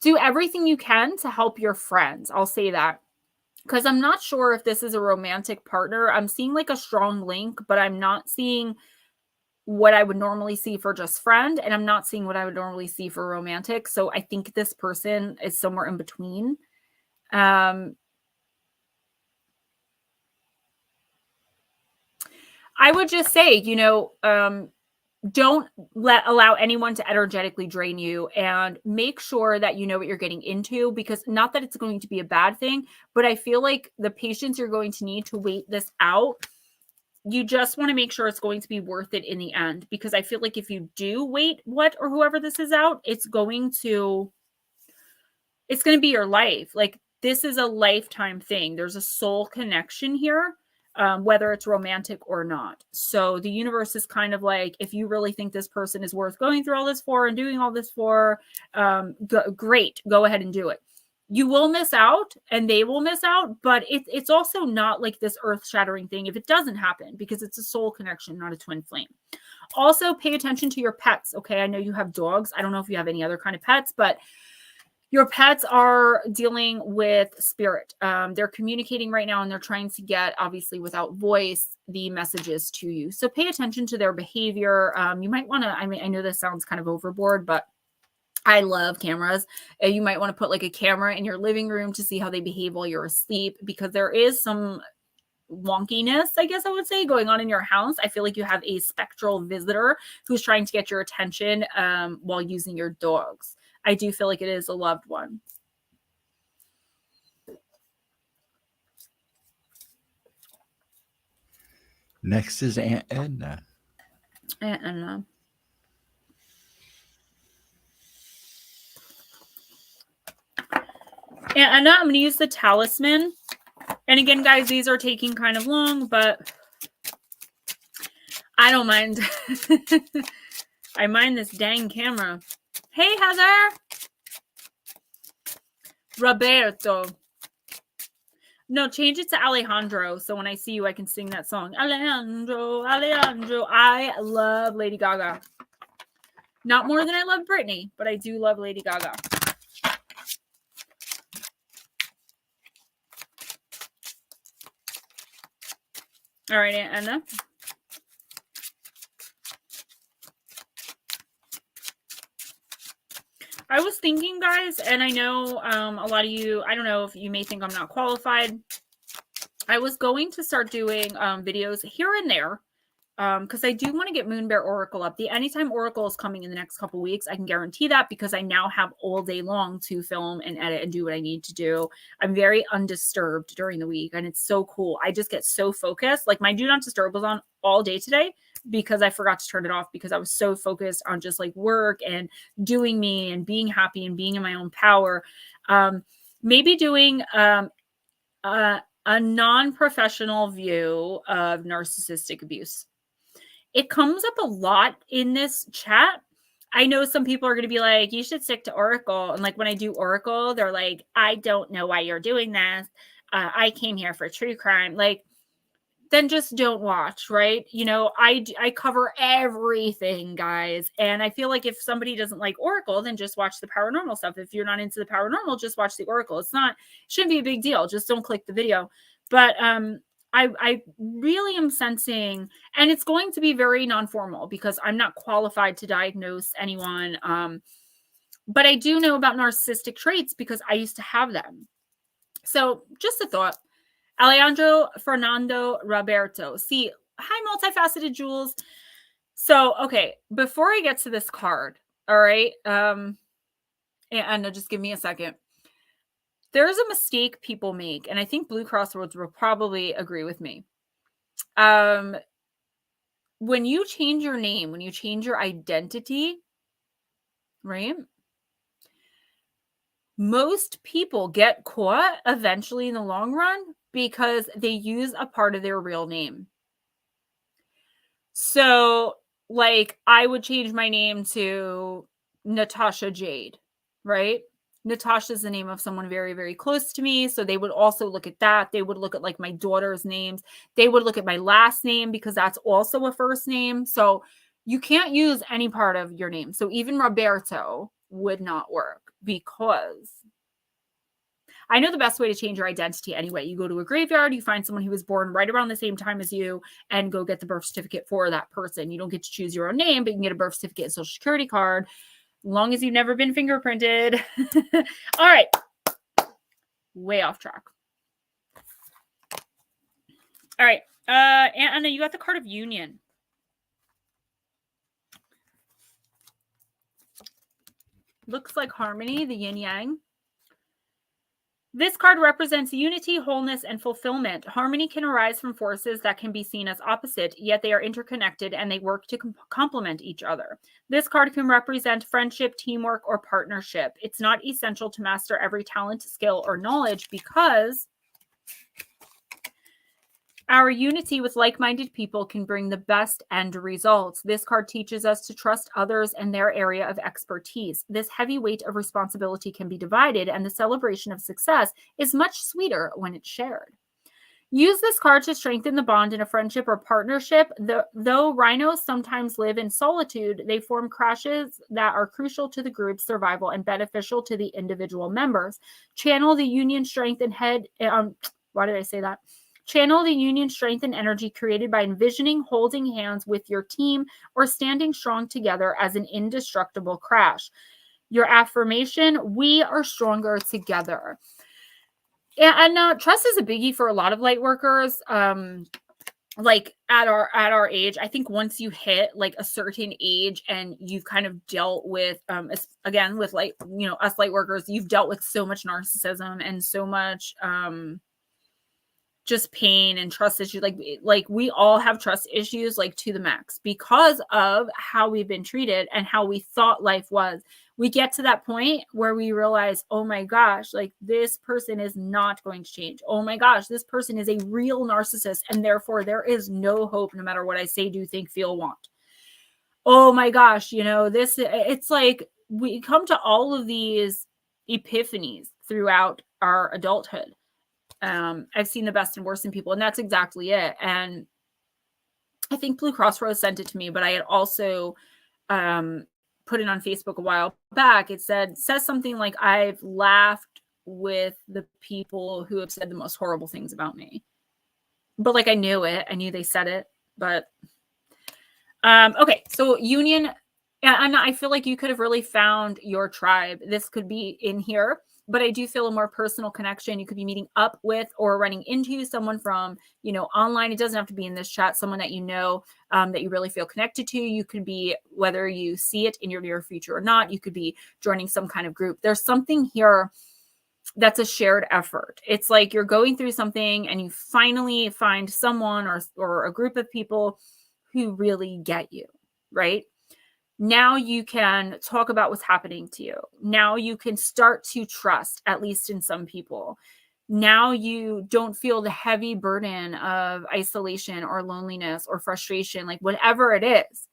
do everything you can to help your friends. I'll say that. Because I'm not sure if this is a romantic partner. I'm seeing like a strong link, but I'm not seeing what I would normally see for just friend, and I'm not seeing what I would normally see for romantic. So I think this person is somewhere in between. I would just say, don't allow anyone to energetically drain you, and make sure that you know what you're getting into, because not that it's going to be a bad thing, but I feel like the patience you're going to need to wait this out, you just want to make sure it's going to be worth it in the end, because I feel like if you do wait whoever this is out, it's going to be your life. Like, this is a lifetime thing. There's a soul connection here, whether it's romantic or not. So the universe is kind of like, if you really think this person is worth going through all this for and doing all this for, great, go ahead and do it. You will miss out and they will miss out, but it's also not like this earth-shattering thing if it doesn't happen, because it's a soul connection, not a twin flame. Also, pay attention to your pets, okay? I know you have dogs. I don't know if you have any other kind of pets, but your pets are dealing with spirit. They're communicating right now, and they're trying to get, obviously without voice, the messages to you. So pay attention to their behavior. You might want to, I know this sounds kind of overboard, but I love cameras. You might want to put like a camera in your living room to see how they behave while you're asleep, because there is some wonkiness, I guess I would say, going on in your house. I feel like you have a spectral visitor who's trying to get your attention while using your dogs. I do feel like it is a loved one. Next is Aunt Edna. Aunt Edna. Aunt Edna, I'm going to use the Talisman. And again, guys, these are taking kind of long, but I don't mind. I mind this dang camera. Hey, Heather. Roberto. No, change it to Alejandro. So when I see you, I can sing that song. Alejandro, Alejandro. I love Lady Gaga. Not more than I love Britney, but I do love Lady Gaga. All right, Aunt Edna. I was thinking, guys, and I know a lot of you, I don't know if you may think I'm not qualified. I was going to start doing videos here and there, because I do want to get Moon Bear Oracle up. The Anytime Oracle is coming in the next couple weeks. I can guarantee that, because I now have all day long to film and edit and do what I need to do. I'm very undisturbed during the week, and it's so cool. I just get so focused. Like, my Do Not Disturb was on all day today, because I forgot to turn it off, because I was so focused on just like work and doing me and being happy and being in my own power. Maybe doing a non-professional view of narcissistic abuse. It comes up a lot in this chat. I know some people are going to be like, you should stick to Oracle. And like, when I do Oracle, they're like, I don't know why you're doing this. I came here for true crime. Like, then just don't watch, right? I cover everything, guys. And I feel like if somebody doesn't like Oracle, then just watch the paranormal stuff. If you're not into the paranormal, just watch the Oracle. It shouldn't be a big deal. Just don't click the video. But I really am sensing, and it's going to be very non-formal, because I'm not qualified to diagnose anyone. But I do know about narcissistic traits, because I used to have them. So just a thought. Alejandro Fernando Roberto. See, hi, multifaceted Jules. So, okay, before I get to this card, all right, and just give me a second. There's a mistake people make, and I think Blue Crossroads will probably agree with me. When you change your name, when you change your identity, right? Most people get caught eventually in the long run because they use a part of their real name. So, like, I would change my name to Natasha Jade, right? Natasha is the name of someone very, very close to me. So they would also look at that. They would look at like my daughter's names. They would look at my last name because that's also a first name. So you can't use any part of your name. So even Roberto would not work because I know the best way to change your identity anyway. You go to a graveyard, you find someone who was born right around the same time as you, and go get the birth certificate for that person. You don't get to choose your own name, but you can get a birth certificate and social security card, as long as you've never been fingerprinted. All right. Way off track. All right. Anna, you got the card of union. Looks like harmony, the yin yang. This card represents unity, wholeness, and fulfillment. Harmony can arise from forces that can be seen as opposite, yet they are interconnected and they work to complement each other. This card can represent friendship, teamwork, or partnership. It's not essential to master every talent, skill, or knowledge because our unity with like-minded people can bring the best end results. This card teaches us to trust others and their area of expertise. This heavy weight of responsibility can be divided, and the celebration of success is much sweeter when it's shared. Use this card to strengthen the bond in a friendship or partnership. Though rhinos sometimes live in solitude, they form crashes that are crucial to the group's survival and beneficial to the individual members. Channel the union strength and why did I say that? Channel the union strength and energy created by envisioning holding hands with your team or standing strong together as an indestructible crash. Your affirmation, we are stronger together. And trust is a biggie for a lot of light workers. Like at our age, I think once you hit like a certain age and you've kind of dealt with again with like, you know, us light workers, you've dealt with so much narcissism and so much just pain and trust issues. Like we all have trust issues like to the max because of how we've been treated and how we thought life was. We get to that point where we realize, oh my gosh, like this person is not going to change. Oh my gosh, this person is a real narcissist, and therefore there is no hope no matter what I say, do, think, feel, want. Oh my gosh, you know, it's like we come to all of these epiphanies throughout our adulthood. I've seen the best and worst in people, and that's exactly it. And I think Blue Crossroads sent it to me, but I had also put it on Facebook a while back. It says something like, I've laughed with the people who have said the most horrible things about me. But like I knew it. I knew they said it. But okay, so union. And I feel like you could have really found your tribe. This could be in here. But I do feel a more personal connection. You could be meeting up with or running into someone from, you know, online. It doesn't have to be in this chat, someone that you know, that you really feel connected to. You could be, whether you see it in your near future or not, you could be joining some kind of group. There's something here that's a shared effort. It's like you're going through something and you finally find someone or a group of people who really get you, right? Now you can talk about what's happening to you. Now you can start to trust, at least in some people. Now you don't feel the heavy burden of isolation or loneliness or frustration, like whatever it is.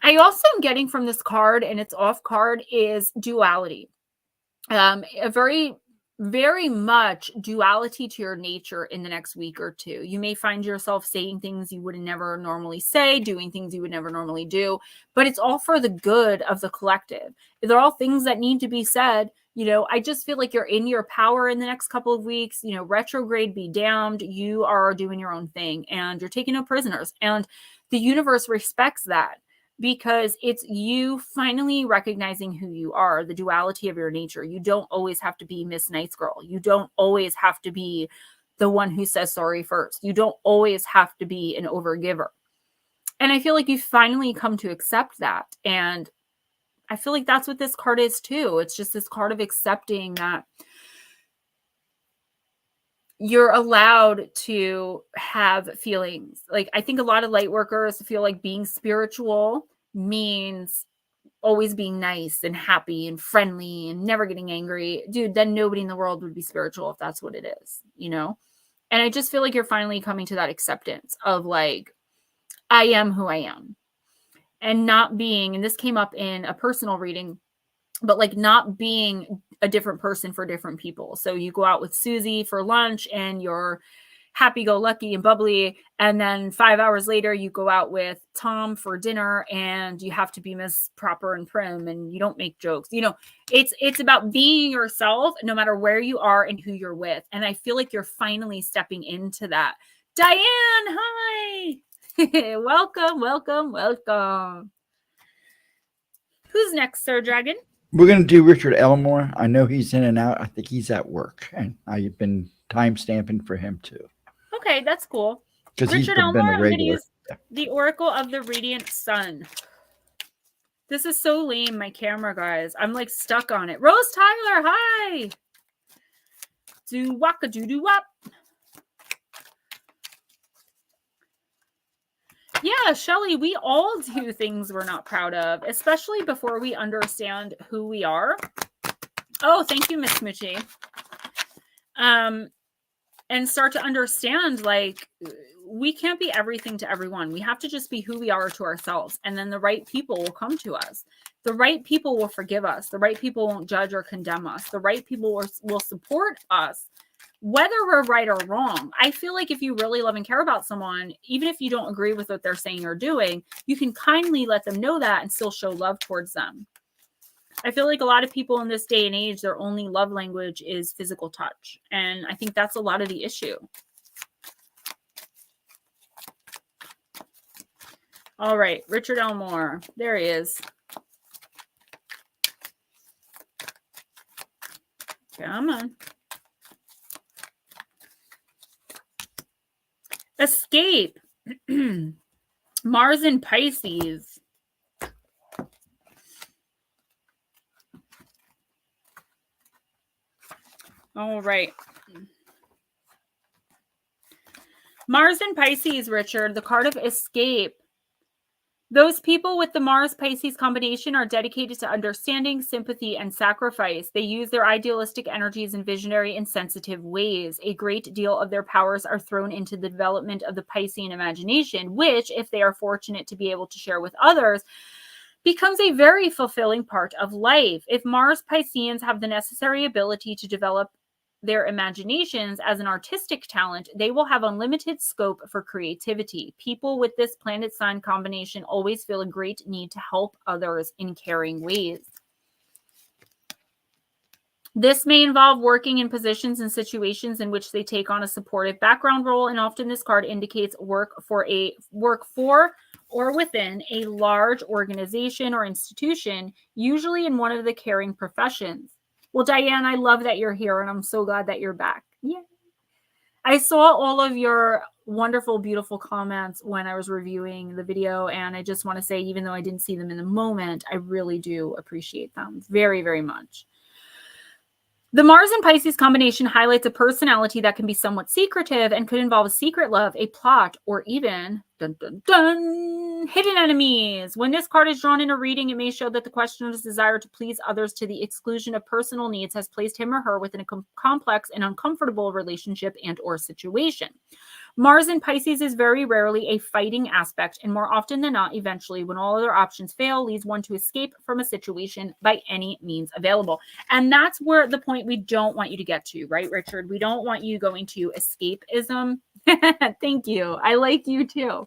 I also am getting from this card, and it's off card, is duality. A very much duality to your nature in the next week or two. You may find yourself saying things you would never normally say, doing things you would never normally do, but it's all for the good of the collective. They're all things that need to be said. You know, I just feel like you're in your power in the next couple of weeks. You know, retrograde be damned. You are doing your own thing and you're taking no prisoners. And the universe respects that, because it's you finally recognizing who you are, the duality of your nature. You don't always have to be Miss Nice Girl. You don't always have to be the one who says sorry first. You don't always have to be an overgiver. And I feel like you finally come to accept that. And I feel like that's what this card is too. It's just this card of accepting that you're allowed to have feelings. Like, I think a lot of light workers feel like being spiritual means always being nice and happy and friendly and never getting angry. Dude, then nobody in the world would be spiritual if that's what it is, you know? And I just feel like you're finally coming to that acceptance of like, I am who I am. And not being, and this came up in a personal reading, but like not being a different person for different people. So you go out with Susie for lunch and you're happy-go-lucky and bubbly, and then 5 hours later you go out with Tom for dinner and you have to be Miss Proper and Prim and you don't make jokes. You know, it's about being yourself no matter where you are and who you're with. And I feel like you're finally stepping into that. Diane, hi. Welcome, welcome, welcome. Who's next, Sir Dragon? We're going to do Richard Elmore. I know he's in and out. I think he's at work, and I've been time stamping for him too. Okay, that's cool. Because he's Richard been Elmore, a I'm going to regular. use the Oracle of the Radiant Sun. This is so lame, my camera, guys. I'm like stuck on it. Rose Tyler, hi. Do waka doo doo wop. Yeah, Shelly, we all do things we're not proud of, especially before we understand who we are. Oh, thank you, Miss Smoochie. And start to understand, like, we can't be everything to everyone. We have to just be who we are to ourselves. And then the right people will come to us. The right people will forgive us. The right people won't judge or condemn us. The right people will support us, whether we're right or wrong. I feel like if you really love and care about someone, even if you don't agree with what they're saying or doing, you can kindly let them know that and still show love towards them. I feel like a lot of people in this day and age, their only love language is physical touch. And I think that's a lot of the issue. All right, Richard Elmore. There he is. Come on. Escape. Mars in Pisces. All right. Mars in Pisces, Richard, the card of escape. Those people with the Mars-Pisces combination are dedicated to understanding, sympathy, and sacrifice. They use their idealistic energies in visionary and sensitive ways. A great deal of their powers are thrown into the development of the Piscean imagination, which, if they are fortunate to be able to share with others, becomes a very fulfilling part of life. If Mars-Pisceans have the necessary ability to develop their imaginations as an artistic talent, they will have unlimited scope for creativity. People with this planet sign combination always feel a great need to help others in caring ways. This may involve working in positions and situations in which they take on a supportive background role, and often this card indicates work for or within a large organization or institution, usually in one of the caring professions. Well, Diane, I love that you're here, and I'm so glad that you're back. Yeah. I saw all of your wonderful, beautiful comments when I was reviewing the video, and I just want to say, even though I didn't see them in the moment, I really do appreciate them very, very much. The Mars and Pisces combination highlights a personality that can be somewhat secretive and could involve a secret love, a plot, or even dun, dun, dun, hidden enemies. When this card is drawn in a reading, it may show that the questioner's desire to please others to the exclusion of personal needs has placed him or her within a complex and uncomfortable relationship and or situation. Mars in Pisces is very rarely a fighting aspect, and more often than not, eventually, when all other options fail, leads one to escape from a situation by any means available. And that's where the point we don't want you to get to, right, Richard? We don't want you going to escapism. Thank you. I like you too.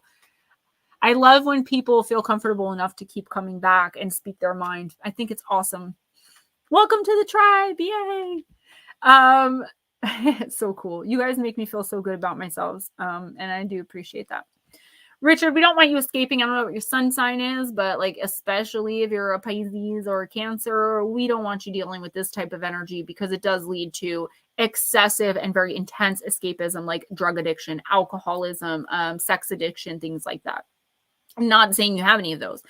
I love when people feel comfortable enough to keep coming back and speak their mind. I think it's awesome. Welcome to the tribe. Yay. It's so cool. You guys make me feel so good about myself. And I do appreciate that. Richard, we don't want you escaping. I don't know what your sun sign is, but like, especially if you're a Pisces or a Cancer, we don't want you dealing with this type of energy because it does lead to excessive and very intense escapism, like drug addiction, alcoholism, sex addiction, things like that. I'm not saying you have any of those.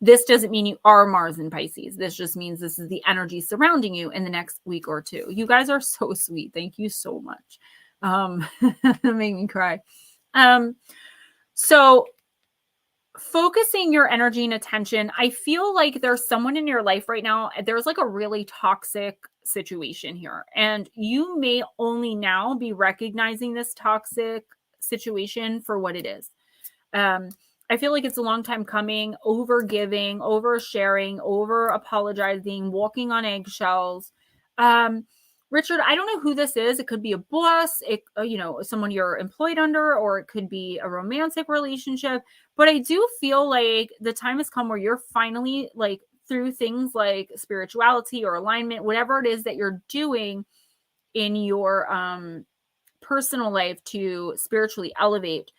This doesn't mean you are Mars in Pisces. This just means this is the energy surrounding you in the next week or two. You guys are so sweet. Thank you so much. Make me cry. So focusing your energy and attention, I feel like there's someone in your life right now. There's like a really toxic situation here. And you may only now be recognizing this toxic situation for what it is. I feel like it's a long time coming, over giving, over sharing, over apologizing, walking on eggshells. Richard, I don't know who this is. It could be a boss, someone you're employed under, or it could be a romantic relationship. But I do feel like the time has come where you're finally like through things like spirituality or alignment, whatever it is that you're doing in your personal life to spiritually elevate,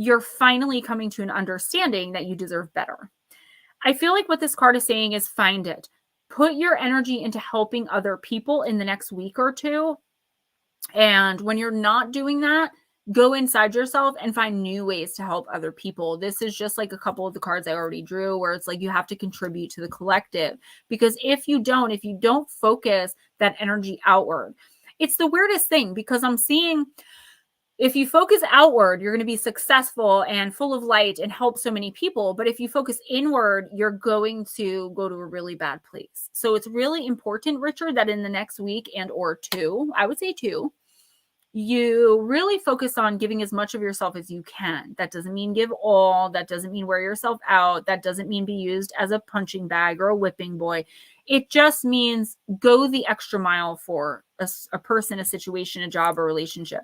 you're finally coming to an understanding that you deserve better. I feel like what this card is saying is find it. Put your energy into helping other people in the next week or two. And when you're not doing that, go inside yourself and find new ways to help other people. This is just like a couple of the cards I already drew where it's like you have to contribute to the collective. Because if you don't focus that energy outward, it's the weirdest thing because I'm seeing if you focus outward, you're going to be successful and full of light and help so many people. But if you focus inward, you're going to go to a really bad place. So it's really important, Richard, that in the next week and or two, I would say two, you really focus on giving as much of yourself as you can. That doesn't mean give all. That doesn't mean wear yourself out. That doesn't mean be used as a punching bag or a whipping boy. It just means go the extra mile for a person, a situation, a job, or relationship.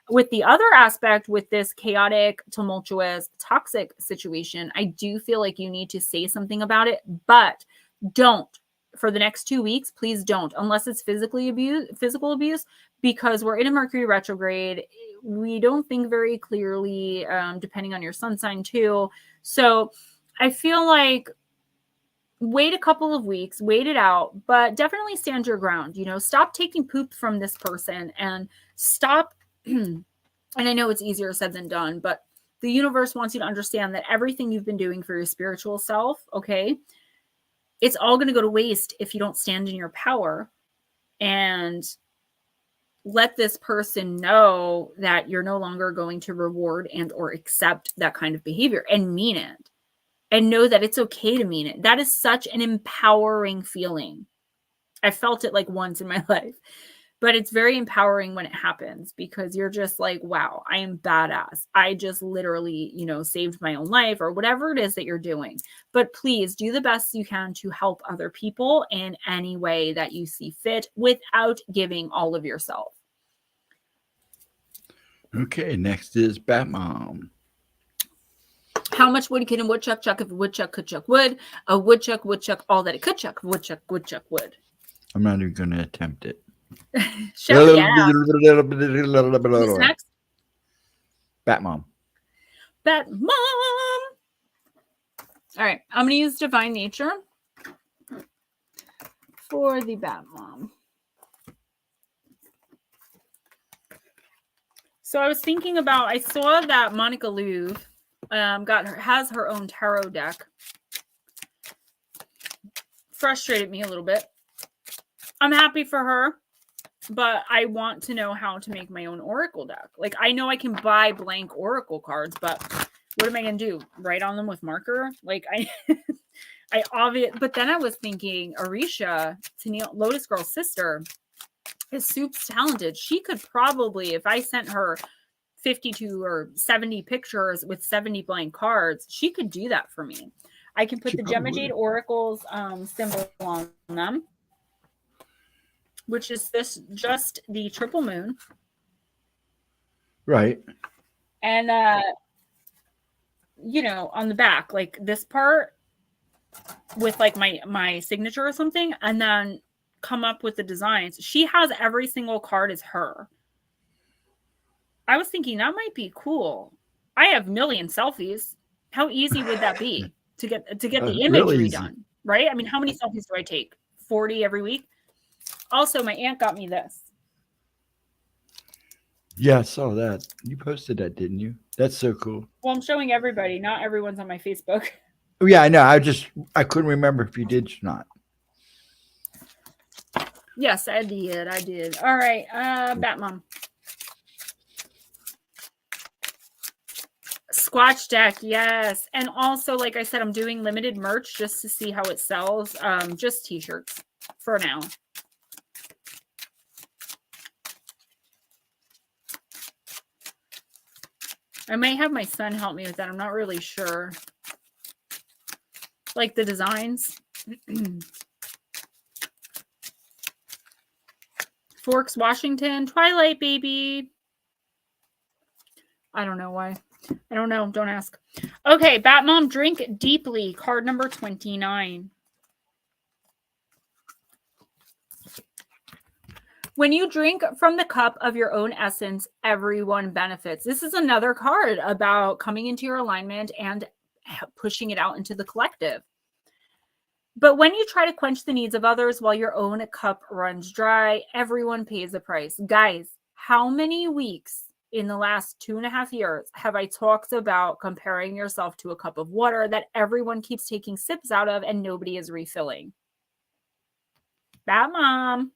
With the other aspect, with this chaotic, tumultuous, toxic situation, I do feel like you need to say something about it, but don't. For the next 2 weeks, please don't, unless it's physical abuse, because we're in a Mercury retrograde. We don't think very clearly, depending on your sun sign too. So I feel like wait a couple of weeks, wait it out, but definitely stand your ground. Stop taking poop from this person and stop. And I know it's easier said than done, but the universe wants you to understand that everything you've been doing for your spiritual self, okay, it's all going to go to waste if you don't stand in your power and let this person know that you're no longer going to reward and or accept that kind of behavior and mean it. And know that it's okay to mean it. That is such an empowering feeling. I felt it like once in my life. But it's very empowering when it happens because you're just like, wow, I am badass. I just literally, saved my own life or whatever it is that you're doing. But please do the best you can to help other people in any way that you see fit without giving all of yourself. Okay, next is Batmom. How much wood can a woodchuck chuck if a woodchuck could chuck wood? A woodchuck would chuck all that it could chuck. Woodchuck would chuck wood. I'm not even going to attempt it. Shelly, Who's next? Batmom. Batmom. All right, I'm going to use Divine Nature for the Batmom. So I was thinking about, I saw that Monica Louvre has her own tarot deck. Frustrated me a little bit. I'm happy for her, but I want to know how to make my own oracle deck. Like, I know I can buy blank oracle cards, but what am I going to do? Write on them with marker? Like, but then I was thinking, Arisha, Lotus Girl's sister, is super talented. She could probably, if I sent her 52 or 70 pictures with 70 blank cards, she could do that for me. I can put the Gemma Jade Oracle's symbol on them, which is just the triple moon. Right. And, on the back, like this part with like my signature or something, and then come up with the designs. She has every single card is her. I was thinking that might be cool. I have a million selfies. How easy would that be to get the image really redone? Right? I mean, how many selfies do I take? 40 every week? Also, my aunt got me this. Yeah, I saw that. You posted that, didn't you? That's so cool. Well, I'm showing everybody. Not everyone's on my Facebook. Oh, yeah, I know. I couldn't remember if you did or not. Yes, I did. I did. All right. Batmom. Squatch deck, yes. And also, like I said, I'm doing limited merch just to see how it sells. Just t-shirts for now. I may have my son help me with that. I'm not really sure. Like the designs. Forks, Washington. Twilight, baby. I don't know why. I don't know. Don't ask. Okay, Batmom, drink deeply. Card number 29. When you drink from the cup of your own essence, everyone benefits. This is another card about coming into your alignment and pushing it out into the collective. But when you try to quench the needs of others while your own cup runs dry, everyone pays the price. Guys, how many weeks in the last 2.5 years have I talked about comparing yourself to a cup of water that everyone keeps taking sips out of and nobody is refilling? Batmom.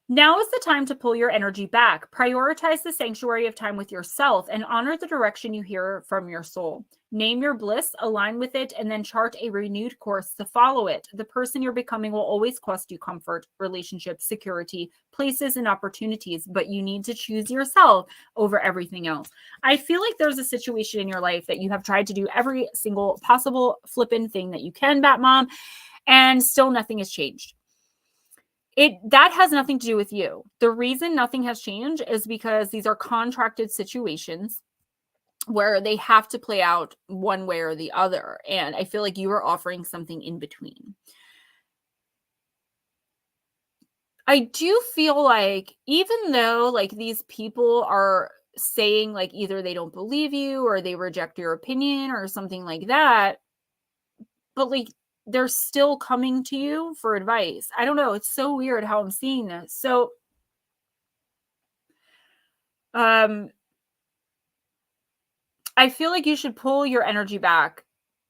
Now is the time to pull your energy back. Prioritize the sanctuary of time with yourself and honor the direction you hear from your soul. Name your bliss, align with it, and then chart a renewed course to follow it. The person you're becoming will always cost you comfort, relationships, security, places, and opportunities, but you need to choose yourself over everything else. I feel like there's a situation in your life that you have tried to do every single possible flippin' thing that you can, Batmom, and still nothing has changed. That has nothing to do with you. The reason nothing has changed is because these are contracted situations where they have to play out one way or the other. And I feel like you are offering something in between. I do feel like even though like these people are saying like either they don't believe you or they reject your opinion or something like that, but like they're still coming to you for advice. I don't know. It's so weird how I'm seeing this. So, I feel like you should pull your energy back.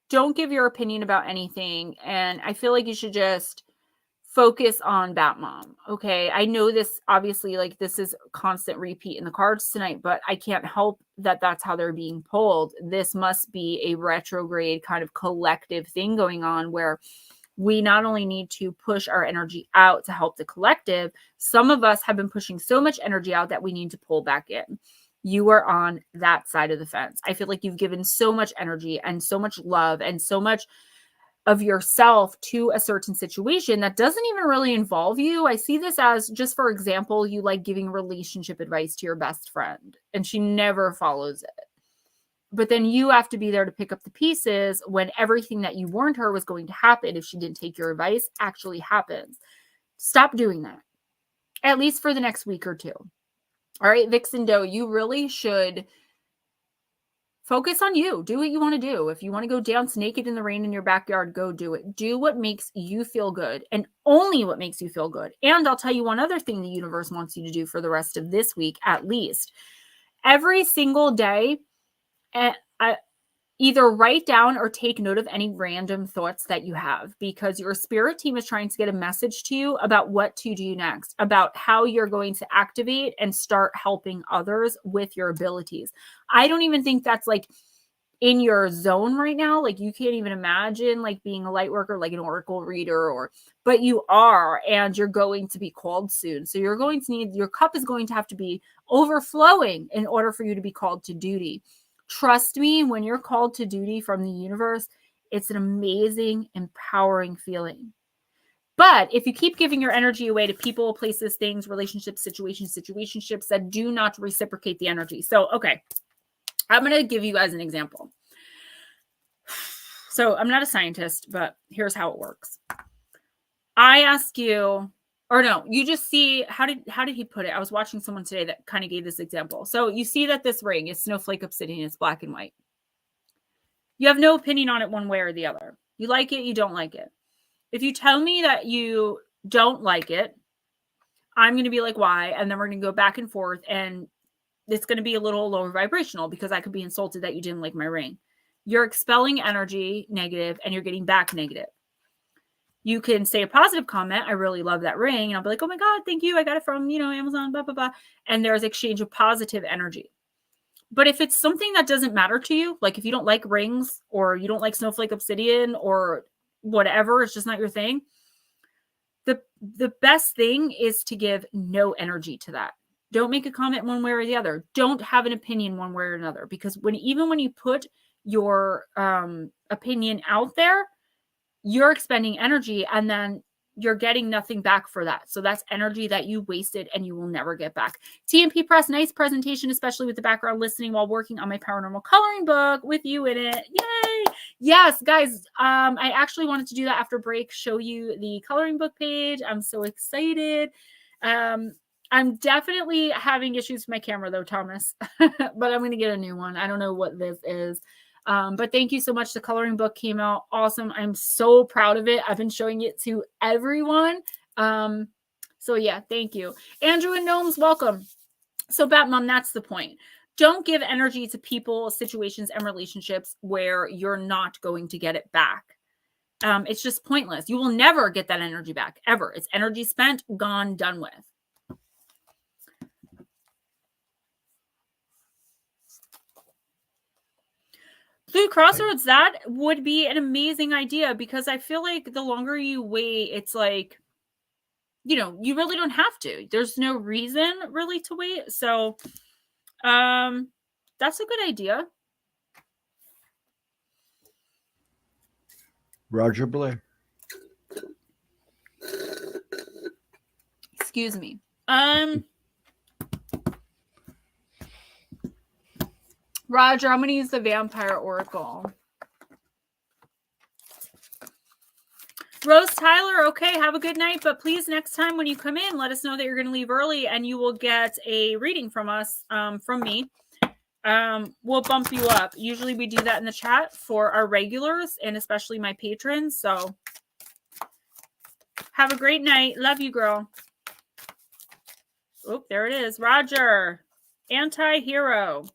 Don't give your opinion about anything. And I feel like you should just focus on Batmom. Okay. I know this obviously like this is constant repeat in the cards tonight, but I can't help that that's how they're being pulled. This must be a retrograde kind of collective thing going on where we not only need to push our energy out to help the collective, some of us have been pushing so much energy out that we need to pull back in. You are on that side of the fence. I feel like you've given so much energy and so much love and so much of yourself to a certain situation that doesn't even really involve you. I see this as just, for example, you like giving relationship advice to your best friend and she never follows it. But then you have to be there to pick up the pieces when everything that you warned her was going to happen if she didn't take your advice actually happens. Stop doing that, at least for the next week or two. All right, Vixen Doe, you really should focus on you. Do what you want to do. If you want to go dance naked in the rain in your backyard, go do it. Do what makes you feel good and only what makes you feel good. And I'll tell you one other thing the universe wants you to do for the rest of this week, at least. Every single day, either write down or take note of any random thoughts that you have because your spirit team is trying to get a message to you about what to do next, about how you're going to activate and start helping others with your abilities. I don't even think that's like in your zone right now. Like you can't even imagine like being a light worker, like an oracle reader but you are, and you're going to be called soon. So you're going to need, your cup is going to have to be overflowing in order for you to be called to duty. Trust me, when you're called to duty from the universe, it's an amazing, empowering feeling. But if you keep giving your energy away to people, places, things, relationships, situationships that do not reciprocate the energy. So, okay, I'm going to give you guys an example. So I'm not a scientist, but here's how it works. I ask you, or no, you just see, how did he put it? I was watching someone today that kind of gave this example. So you see that this ring is snowflake obsidian, it's black and white. You have no opinion on it one way or the other. You like it, you don't like it. If you tell me that you don't like it, I'm going to be like, why? And then we're going to go back and forth. And it's going to be a little lower vibrational because I could be insulted that you didn't like my ring. You're expelling energy negative and you're getting back negative. You can say a positive comment. I really love that ring. And I'll be like, oh my God, thank you. I got it from, Amazon, blah, blah, blah. And there's exchange of positive energy. But if it's something that doesn't matter to you, like if you don't like rings or you don't like snowflake obsidian or whatever, it's just not your thing. The best thing is to give no energy to that. Don't make a comment one way or the other. Don't have an opinion one way or another, because even when you put your opinion out there, you're expending energy and then you're getting nothing back for that. So that's energy that you wasted and you will never get back. TMP Press, nice presentation, especially with the background listening while working on my paranormal coloring book with you in it. Yay! Yes, guys, I actually wanted to do that after break, show you the coloring book page. I'm so excited. I'm definitely having issues with my camera though, Thomas, but I'm going to get a new one. I don't know what this is. But thank you so much. The coloring book came out awesome. I'm so proud of it. I've been showing it to everyone. So yeah, thank you. Andrew and Gnomes, welcome. So Bat Mom, that's the point. Don't give energy to people, situations, and relationships where you're not going to get it back. It's just pointless. You will never get that energy back, ever. It's energy spent, gone, done with. Blue Crossroads, that would be an amazing idea, because I feel like the longer you wait, it's like, you really don't have to. There's no reason really to wait. So that's a good idea. Roger Blair. Excuse me. Roger, I'm going to use the Vampire Oracle. Rose Tyler, okay, have a good night. But please, next time when you come in, let us know that you're going to leave early and you will get a reading from us, from me. We'll bump you up. Usually we do that in the chat for our regulars and especially my patrons. So have a great night. Love you, girl. Oh, there it is. Roger. Anti-hero.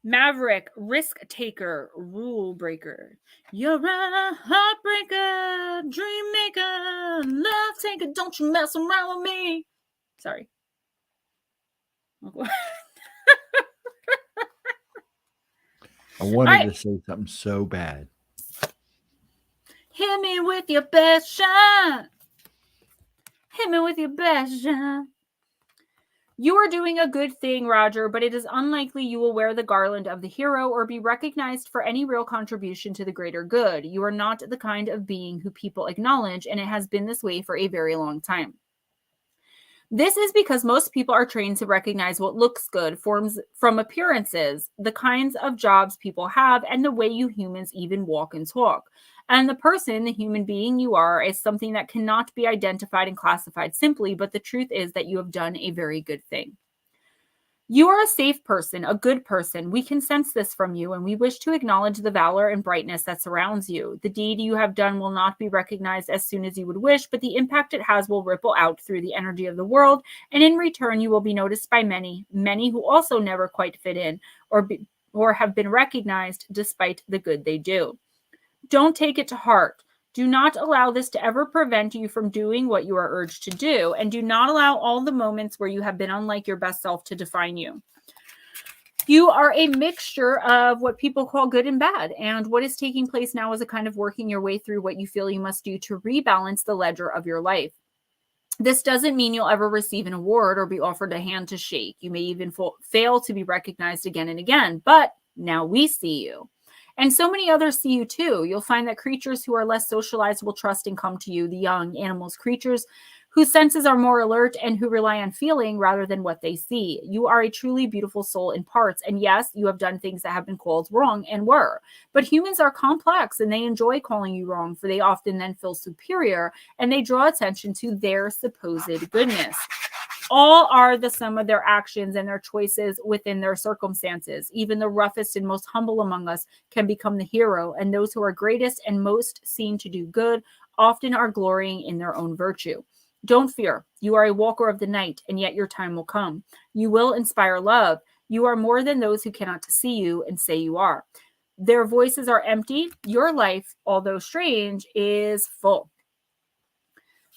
Maverick, risk taker, rule breaker. You're a heartbreaker, dream maker, love taker. Don't you mess around with me. Sorry. I wanted to say something so bad. Hit me with your best shot. Hit me with your best shot. You are doing a good thing, Roger, but it is unlikely you will wear the garland of the hero or be recognized for any real contribution to the greater good. You are not the kind of being who people acknowledge, and it has been this way for a very long time. This is because most people are trained to recognize what looks good from appearances, the kinds of jobs people have, and the way you humans even walk and talk. And the person, the human being you are, is something that cannot be identified and classified simply, but the truth is that you have done a very good thing. You are a safe person, a good person. We can sense this from you, and we wish to acknowledge the valor and brightness that surrounds you. The deed you have done will not be recognized as soon as you would wish, but the impact it has will ripple out through the energy of the world, and in return, you will be noticed by many, many who also never quite fit in or have been recognized despite the good they do. Don't take it to heart. Do not allow this to ever prevent you from doing what you are urged to do, and do not allow all the moments where you have been unlike your best self to define you. You are a mixture of what people call good and bad, and what is taking place now is a kind of working your way through what you feel you must do to rebalance the ledger of your life. This doesn't mean you'll ever receive an award or be offered a hand to shake. You may even fail to be recognized again and again, but now we see you. And so many others see you too. You'll find that creatures who are less socialized will trust and come to you. The young animals, creatures whose senses are more alert and who rely on feeling rather than what they see. You are a truly beautiful soul in parts. And yes, you have done things that have been called wrong and were. But humans are complex and they enjoy calling you wrong, for they often then feel superior and they draw attention to their supposed goodness. All are the sum of their actions and their choices within their circumstances. Even the roughest and most humble among us can become the hero, and those who are greatest and most seen to do good often are glorying in their own virtue. Don't fear. You are a walker of the night, and yet your time will come. You will inspire love. You are more than those who cannot see you and say you are. Their voices are empty. Your life, although strange, is full.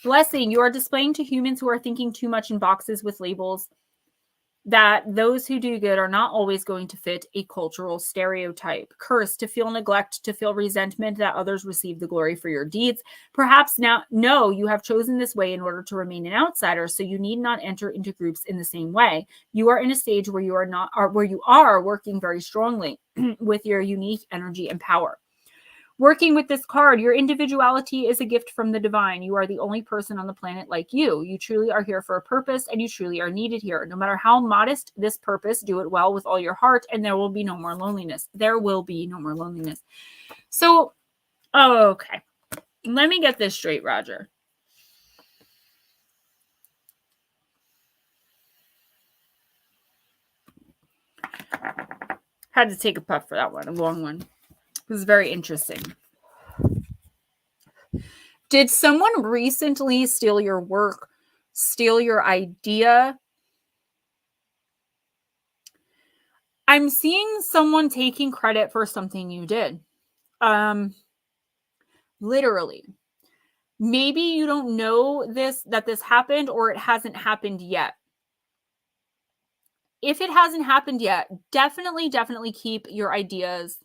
Blessing, you are displaying to humans who are thinking too much in boxes with labels that those who do good are not always going to fit a cultural stereotype. Curse, to feel neglect, to feel resentment that others receive the glory for your deeds. Perhaps now, no, you have chosen this way in order to remain an outsider, so you need not enter into groups in the same way. You are in a stage where you are working very strongly with your unique energy and power. Working with this card, your individuality is a gift from the divine. You are the only person on the planet like you. You truly are here for a purpose, and you truly are needed here. No matter how modest this purpose, do it well with all your heart, and there will be no more loneliness. There will be no more loneliness. So, okay. Let me get this straight, Roger. Had to take a puff for that one, a long one. It was very interesting. Did someone recently steal your work, steal your idea? I'm seeing someone taking credit for something you did. Literally. Maybe you don't know that this happened, or it hasn't happened yet. If it hasn't happened yet, definitely keep your ideas.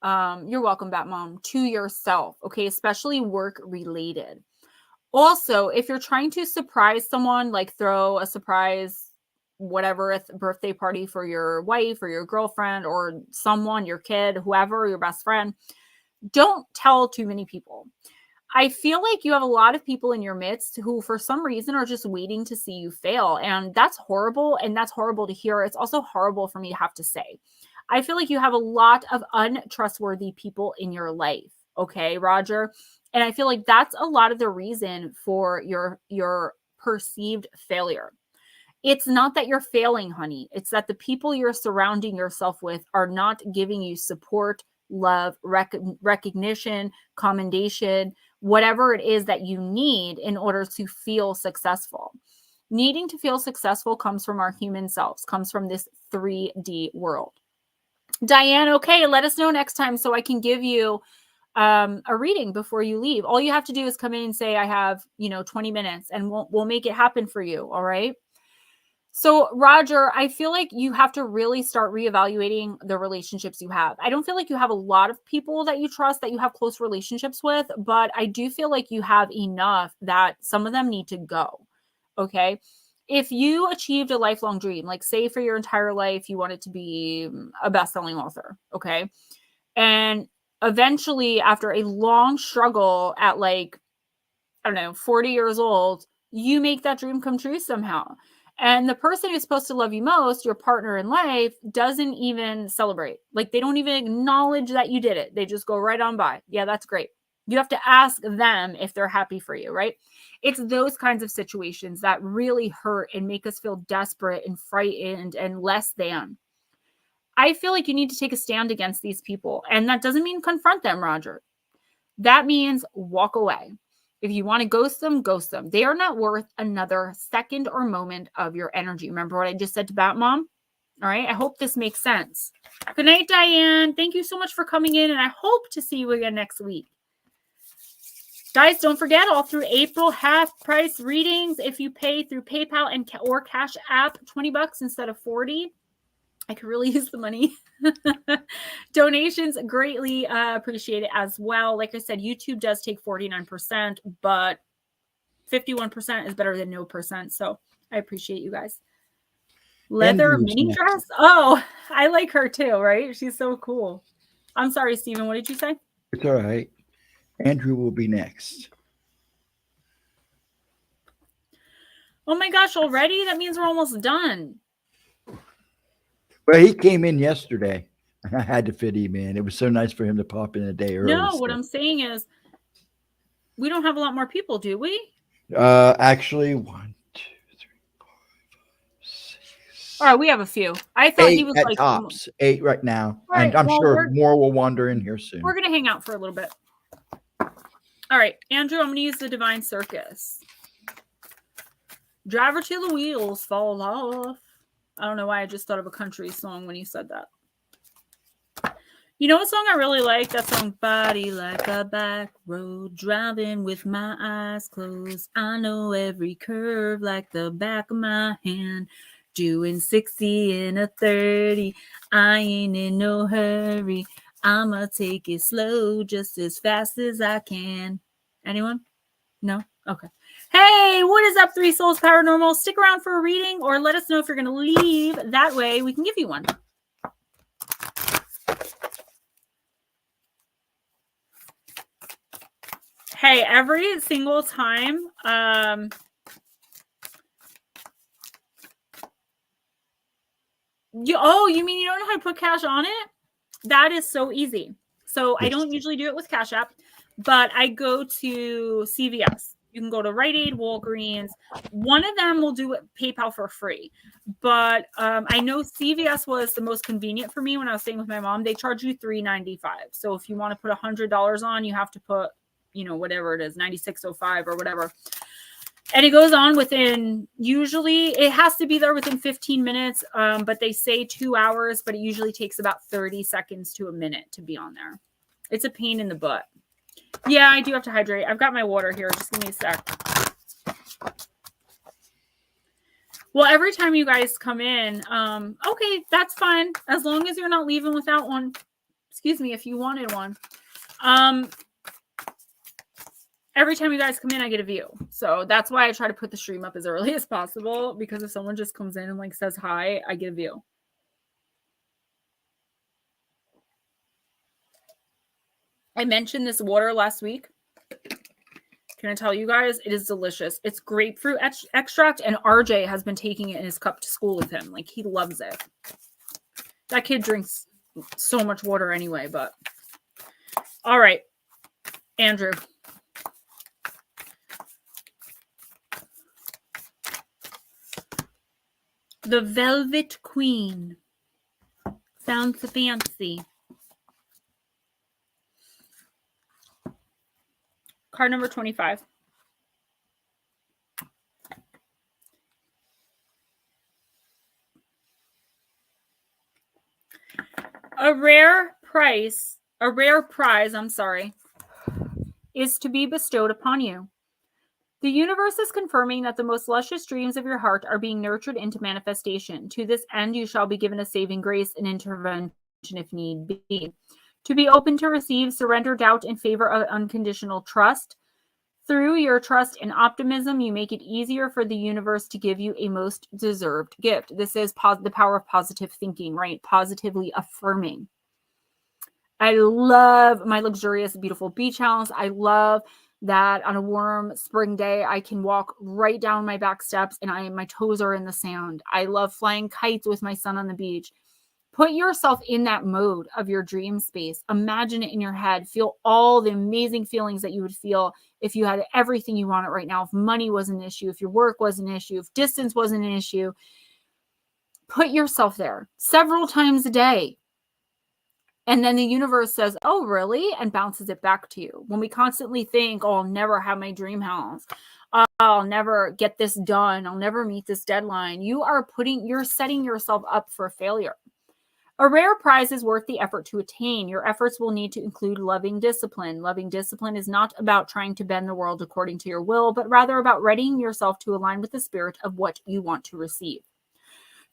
You're welcome back, Mom, to yourself. Okay. Especially work related. Also, if you're trying to surprise someone, like throw a surprise, whatever, a birthday party for your wife or your girlfriend or someone, your kid, whoever, your best friend, don't tell too many people. I feel like you have a lot of people in your midst who, for some reason, are just waiting to see you fail. And that's horrible. And that's horrible to hear. It's also horrible for me to have to say. I feel like you have a lot of untrustworthy people in your life. Okay, Roger? And I feel like that's a lot of the reason for your perceived failure. It's not that you're failing, honey. It's that the people you're surrounding yourself with are not giving you support, love, recognition, commendation, whatever it is that you need in order to feel successful. Needing to feel successful comes from our human selves, comes from this 3D world. Diane, okay, let us know next time so I can give you a reading before you leave. All you have to do is come in and say, I have, 20 minutes, and we'll make it happen for you. All right. So, Roger, I feel like you have to really start reevaluating the relationships you have. I don't feel like you have a lot of people that you trust, that you have close relationships with, but I do feel like you have enough that some of them need to go. Okay. If you achieved a lifelong dream, like say for your entire life, you wanted to be a best-selling author. Okay. And eventually, after a long struggle at 40 years old, you make that dream come true somehow. And the person who's supposed to love you most, your partner in life, doesn't even celebrate. Like, they don't even acknowledge that you did it. They just go right on by. Yeah, that's great. You have to ask them if they're happy for you, right? It's those kinds of situations that really hurt and make us feel desperate and frightened and less than. I feel like you need to take a stand against these people. And that doesn't mean confront them, Roger. That means walk away. If you want to ghost them, ghost them. They are not worth another second or moment of your energy. Remember what I just said to Bat Mom? All right. I hope this makes sense. Good night, Diane. Thank you so much for coming in, and I hope to see you again next week. Guys, don't forget, all through April, half price readings. If you pay through PayPal or Cash App, $20 instead of $40. I could really use the money. Donations greatly appreciate it as well. Like I said, YouTube does take 49%, but 51% is better than no percent. So I appreciate you guys. Leather mini dress. Oh, I like her too, right? She's so cool. I'm sorry, Stephen. What did you say? It's all right. Andrew will be next. Oh my gosh, already? That means we're almost done. Well, he came in yesterday. I had to fit him in. It was so nice for him to pop in a day early. No, what I'm saying is we don't have a lot more people, do we? Actually, 1, 2, 3, 4, 5, 6. All right, we have a few. I thought he was at like tops. 8 right now. Right, and I'm sure more will wander in here soon. We're going to hang out for a little bit. All right, Andrew, I'm going to use the Divine Circus. Drive her till the wheels fall off. I don't know why I just thought of a country song when you said that. You know what song I really like? That song, Body Like a Back Road, driving with my eyes closed. I know every curve like the back of my hand. Doing 60 in a 30. I ain't in no hurry. I'ma take it slow just as fast as I can. Anyone? No? Okay. Hey, what is up, Three Souls Paranormal? Stick around for a reading or let us know if you're going to leave. That way we can give you one. Hey, every single time, you mean you don't know how to put cash on it? That is so easy. So I don't usually do it with CashApp, but I go to CVS. You can go to Rite Aid, Walgreens. One of them will do PayPal for free. But I know CVS was the most convenient for me when I was staying with my mom. They charge you $3.95. So if you want to put $100 on, you have to put, whatever it is, $96.05 or whatever. And it goes on within, usually it has to be there within 15 minutes, but they say 2 hours, but it usually takes about 30 seconds to a minute to be on there. It's a pain in the butt. Yeah, I do have to hydrate. I've got my water here. Just give me a sec. Well, every time you guys come in, okay, that's fine. As long as you're not leaving without one. Excuse me, if you wanted one. Every time you guys come in, I get a view. So that's why I try to put the stream up as early as possible, because if someone just comes in and says hi, I get a view. I mentioned this water last week. Can I tell you guys? It is delicious. It's grapefruit extract, and RJ has been taking it in his cup to school with him. He loves it. That kid drinks so much water anyway, but all right, Andrew. The Velvet Queen. Sounds fancy. Card number 25. A rare prize, is to be bestowed upon you. The universe is confirming that the most luscious dreams of your heart are being nurtured into manifestation. To this end, you shall be given a saving grace and intervention if need be. To be open to receive, surrender doubt in favor of unconditional trust. Through your trust and optimism, you make it easier for the universe to give you a most deserved gift. This is the power of positive thinking, right? Positively affirming. I love my luxurious, beautiful beach house. I love that on a warm spring day, I can walk right down my back steps and my toes are in the sand. I love flying kites with my son on the beach. Put yourself in that mode of your dream space. Imagine it in your head. Feel all the amazing feelings that you would feel if you had everything you wanted right now. If money was an issue, if your work was an issue, if distance wasn't an issue. Put yourself there several times a day. And then the universe says, oh, really? And bounces it back to you. When we constantly think, oh, I'll never have my dream house. I'll never get this done. I'll never meet this deadline. You're setting yourself up for failure. A rare prize is worth the effort to attain. Your efforts will need to include loving discipline. Loving discipline is not about trying to bend the world according to your will, but rather about readying yourself to align with the spirit of what you want to receive.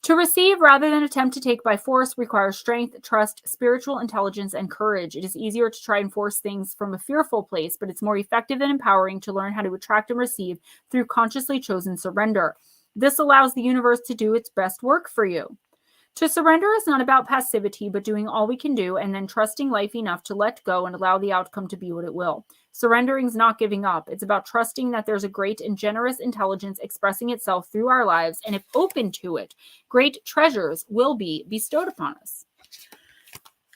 To receive rather than attempt to take by force requires strength, trust, spiritual intelligence, and courage. It is easier to try and force things from a fearful place, but it's more effective and empowering to learn how to attract and receive through consciously chosen surrender. This allows the universe to do its best work for you. To surrender is not about passivity, but doing all we can do and then trusting life enough to let go and allow the outcome to be what it will. Surrendering is not giving up. It's about trusting that there's a great and generous intelligence expressing itself through our lives, and if open to it, great treasures will be bestowed upon us.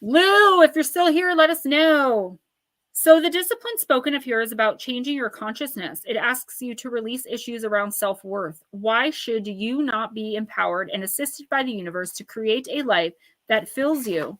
Lou, if you're still here, let us know. So the discipline spoken of here is about changing your consciousness. It asks you to release issues around self-worth. Why should you not be empowered and assisted by the universe to create a life that fills you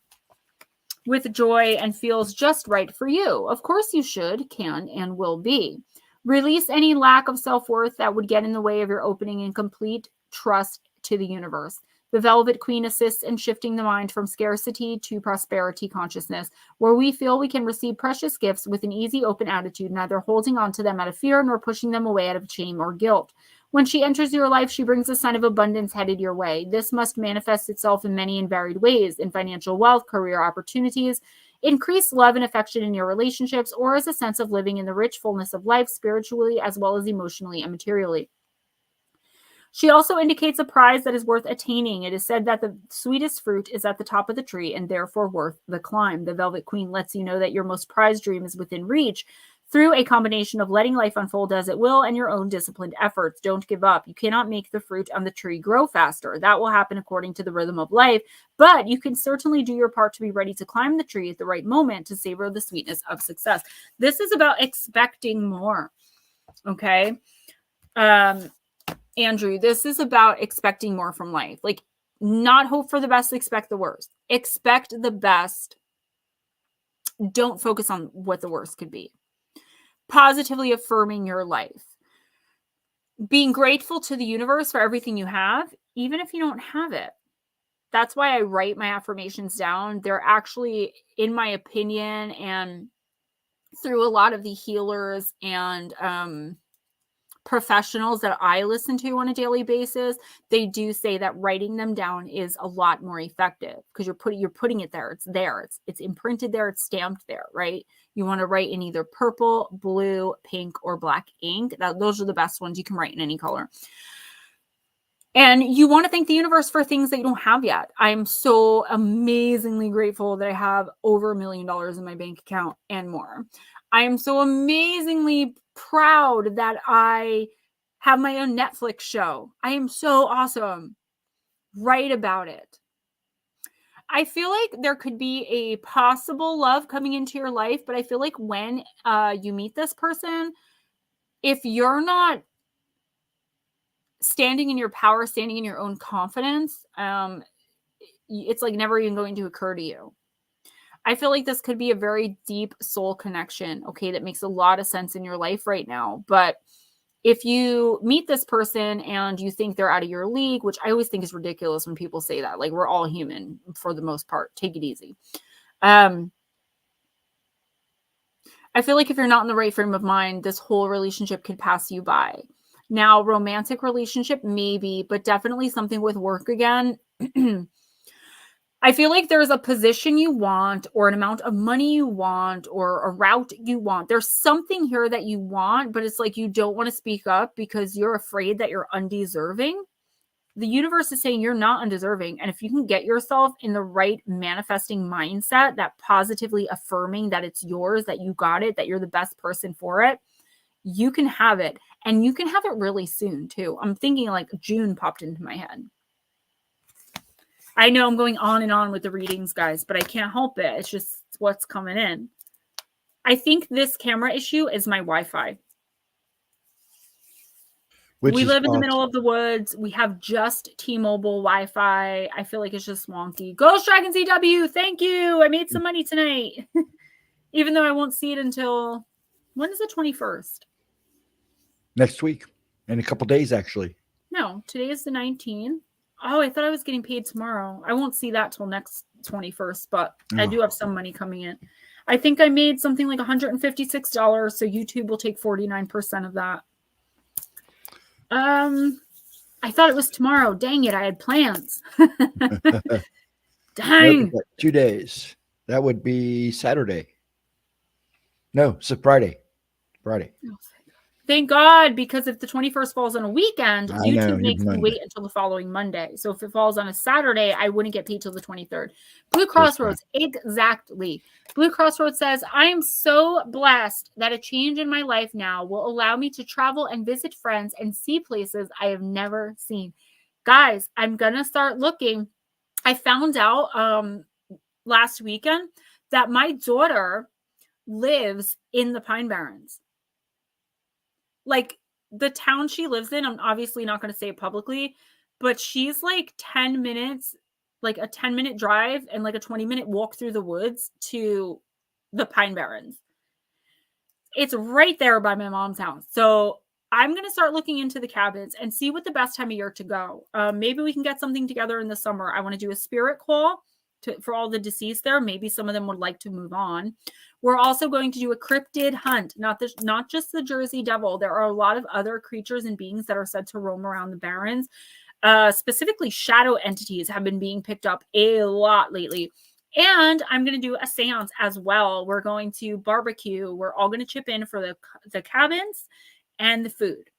with joy and feels just right for you? Of course you should, can, and will be. Release any lack of self-worth that would get in the way of your opening and complete trust to the universe. The Velvet Queen assists in shifting the mind from scarcity to prosperity consciousness, where we feel we can receive precious gifts with an easy, open attitude, neither holding on to them out of fear nor pushing them away out of shame or guilt. When she enters your life, she brings a sign of abundance headed your way. This must manifest itself in many and varied ways, in financial wealth, career opportunities, increased love and affection in your relationships, or as a sense of living in the rich fullness of life, spiritually as well as emotionally and materially. She also indicates a prize that is worth attaining. It is said that the sweetest fruit is at the top of the tree and therefore worth the climb. The Velvet Queen lets you know that your most prized dream is within reach through a combination of letting life unfold as it will and your own disciplined efforts. Don't give up. You cannot make the fruit on the tree grow faster. That will happen according to the rhythm of life, but you can certainly do your part to be ready to climb the tree at the right moment to savor the sweetness of success. This is about expecting more. Okay. Andrew, this is about expecting more from life. Like, not hope for the best, expect the worst. Expect the best. Don't focus on what the worst could be. Positively affirming your life. Being grateful to the universe for everything you have, even if you don't have it. That's why I write my affirmations down. They're actually, in my opinion, and through a lot of the healers and professionals that I listen to on a daily basis, they do say that writing them down is a lot more effective because you're putting it there. It's there. It's imprinted there. It's stamped there, right? You want to write in either purple, blue, pink, or black ink. Those are the best ones. You can write in any color. And you want to thank the universe for things that you don't have yet. I'm so amazingly grateful that I have over $1 million in my bank account and more. I am so amazingly proud that I have my own Netflix show. I am so awesome. Write about it. I feel like there could be a possible love coming into your life, but I feel like when you meet this person, if you're not standing in your power, standing in your own confidence, it's like never even going to occur to you. I feel like this could be a very deep soul connection, okay, that makes a lot of sense in your life right now. But if you meet this person and you think they're out of your league, which I always think is ridiculous when people say that, like, we're all human for the most part. Take it easy. I feel like if you're not in the right frame of mind, this whole relationship could pass you by. Now, romantic relationship, maybe, but definitely something with work again. I feel like there's a position you want or an amount of money you want or a route you want. There's something here that you want, but it's like you don't want to speak up because you're afraid that you're undeserving. The universe is saying you're not undeserving. And if you can get yourself in the right manifesting mindset, that positively affirming that it's yours, that you got it, that you're the best person for it, you can have it. And you can have it really soon too. I'm thinking like June popped into my head. I know I'm going on and on with the readings, guys, but I can't help it. It's just what's coming in. I think this camera issue is my Wi-Fi. We live in the middle of the woods. We have just T-Mobile Wi-Fi. I feel like it's just wonky. Ghostdragonzw, thank you. I made some money tonight. Even though I won't see it until, when is the 21st? Next week. In a couple days, actually. No, today is the 19th. Oh, I thought I was getting paid tomorrow. I won't see that till next 21st, but I do have some money coming in. I think I made something like $156, so YouTube will take 49% of that. I thought it was tomorrow. Dang it, I had plans. Dang. 2 days. That would be Saturday. No, it's a Friday. Friday. Thank God, because if the 21st falls on a weekend, YouTube makes me wait until the following Monday. So if it falls on a Saturday, I wouldn't get paid till the 23rd. Blue Crossroads, exactly. Blue Crossroads says, I am so blessed that a change in my life now will allow me to travel and visit friends and see places I have never seen. Guys, I'm going to start looking. I found out last weekend that my daughter lives in the Pine Barrens. Like, the town she lives in, I'm obviously not going to say it publicly, but she's like 10 minutes, like a 10-minute drive and like a 20-minute walk through the woods to the Pine Barrens. it's right there by my mom's house. So I'm going to start looking into the cabins and see what the best time of year to go. Maybe we can get something together in the summer. I want to do a spirit call for all the deceased there. Maybe some of them would like to move on. We're also going to do a cryptid hunt, not just the Jersey Devil. There are a lot of other creatures and beings that are said to roam around the Barrens. Specifically, shadow entities have been being picked up a lot lately. And I'm going to do a seance as well. We're going to barbecue. We're all going to chip in for the cabins and the food.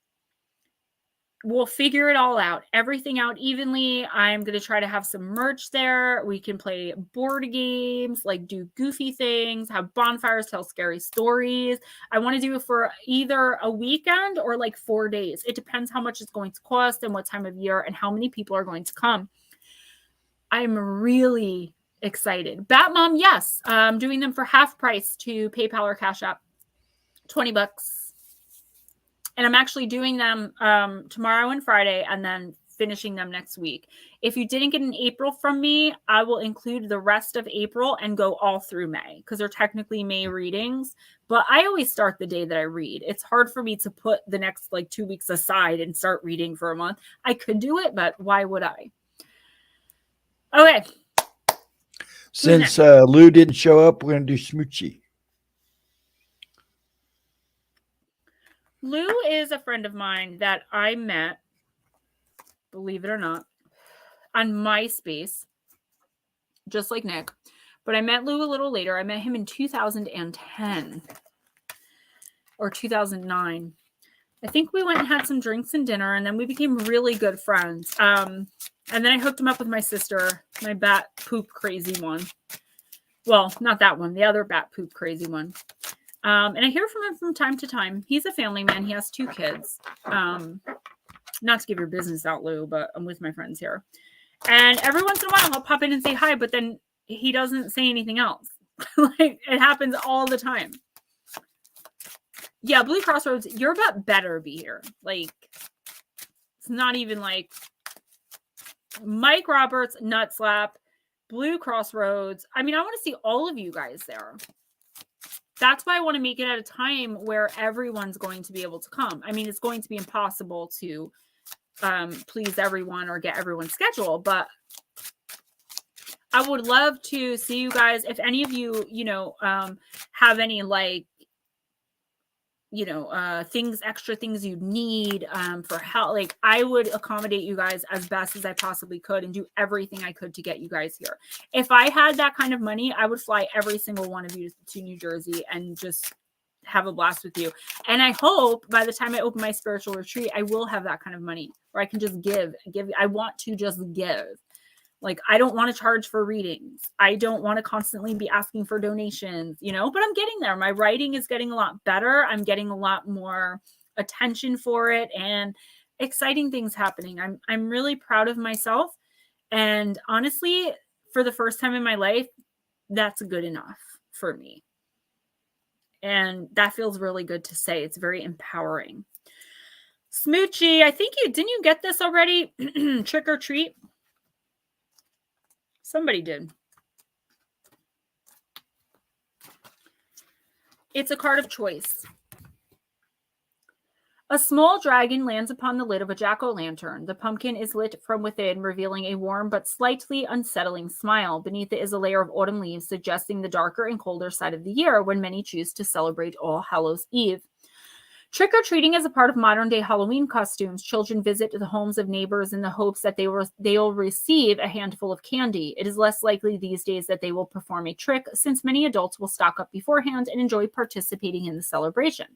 We'll figure it all out, everything out evenly. I'm going to try to have some merch there. We can play board games, like do goofy things, have bonfires, tell scary stories. I want to do it for either a weekend or like 4 days. It depends how much it's going to cost and what time of year and how many people are going to come. I'm really excited. Bat Mom, yes. I'm doing them for half price to PayPal or Cash App. $20. And I'm actually doing them tomorrow and Friday and then finishing them next week. If you didn't get an April from me, I will include the rest of April and go all through May because they're technically May readings. But I always start the day that I read. It's hard for me to put the next like 2 weeks aside and start reading for a month. I could do it, but why would I? Okay. Since Lou didn't show up, we're going to do Smoochie. Lou is a friend of mine that I met, believe it or not, on MySpace, just like Nick. But I met Lou a little later. I met him in 2010 or 2009. I think we went and had some drinks and dinner, and then we became really good friends. And then I hooked him up with my sister, my bat poop crazy one. Well, not that one, the other bat poop crazy one. And I hear from him from time to time. He's a family man. He has 2 kids. Not to give your business out, Lou, but I'm with my friends here. And every once in a while, I'll pop in and say hi, but then he doesn't say anything else. Like, it happens all the time. Yeah, Blue Crossroads, your butt better be here. Like, it's not even like Mike Roberts, Nut Slap, Blue Crossroads. I mean, I want to see all of you guys there. That's why I want to make it at a time where everyone's going to be able to come. I mean, it's going to be impossible to please everyone or get everyone's schedule, but I would love to see you guys. If any of you, have any like, extra things you need for help, like I would accommodate you guys as best as I possibly could and do everything I could to get you guys here. If I had that kind of money, I would fly every single one of you to New Jersey and just have a blast with you. And I hope by the time I open my spiritual retreat, I will have that kind of money where I can just give. I want to just give. Like, I don't want to charge for readings. I don't want to constantly be asking for donations, but I'm getting there. My writing is getting a lot better. I'm getting a lot more attention for it and exciting things happening. I'm really proud of myself. And honestly, for the first time in my life, that's good enough for me. And that feels really good to say. It's very empowering. Smoochie, I think didn't you get this already? Trick or treat? Somebody did. It's a card of choice. A small dragon lands upon the lid of a jack-o'-lantern. The pumpkin is lit from within, revealing a warm but slightly unsettling smile. Beneath it is a layer of autumn leaves, suggesting the darker and colder side of the year when many choose to celebrate All Hallows Eve. Trick-or-treating is a part of modern-day Halloween costumes. Children visit the homes of neighbors in the hopes that they will receive a handful of candy. It is less likely these days that they will perform a trick, since many adults will stock up beforehand and enjoy participating in the celebration.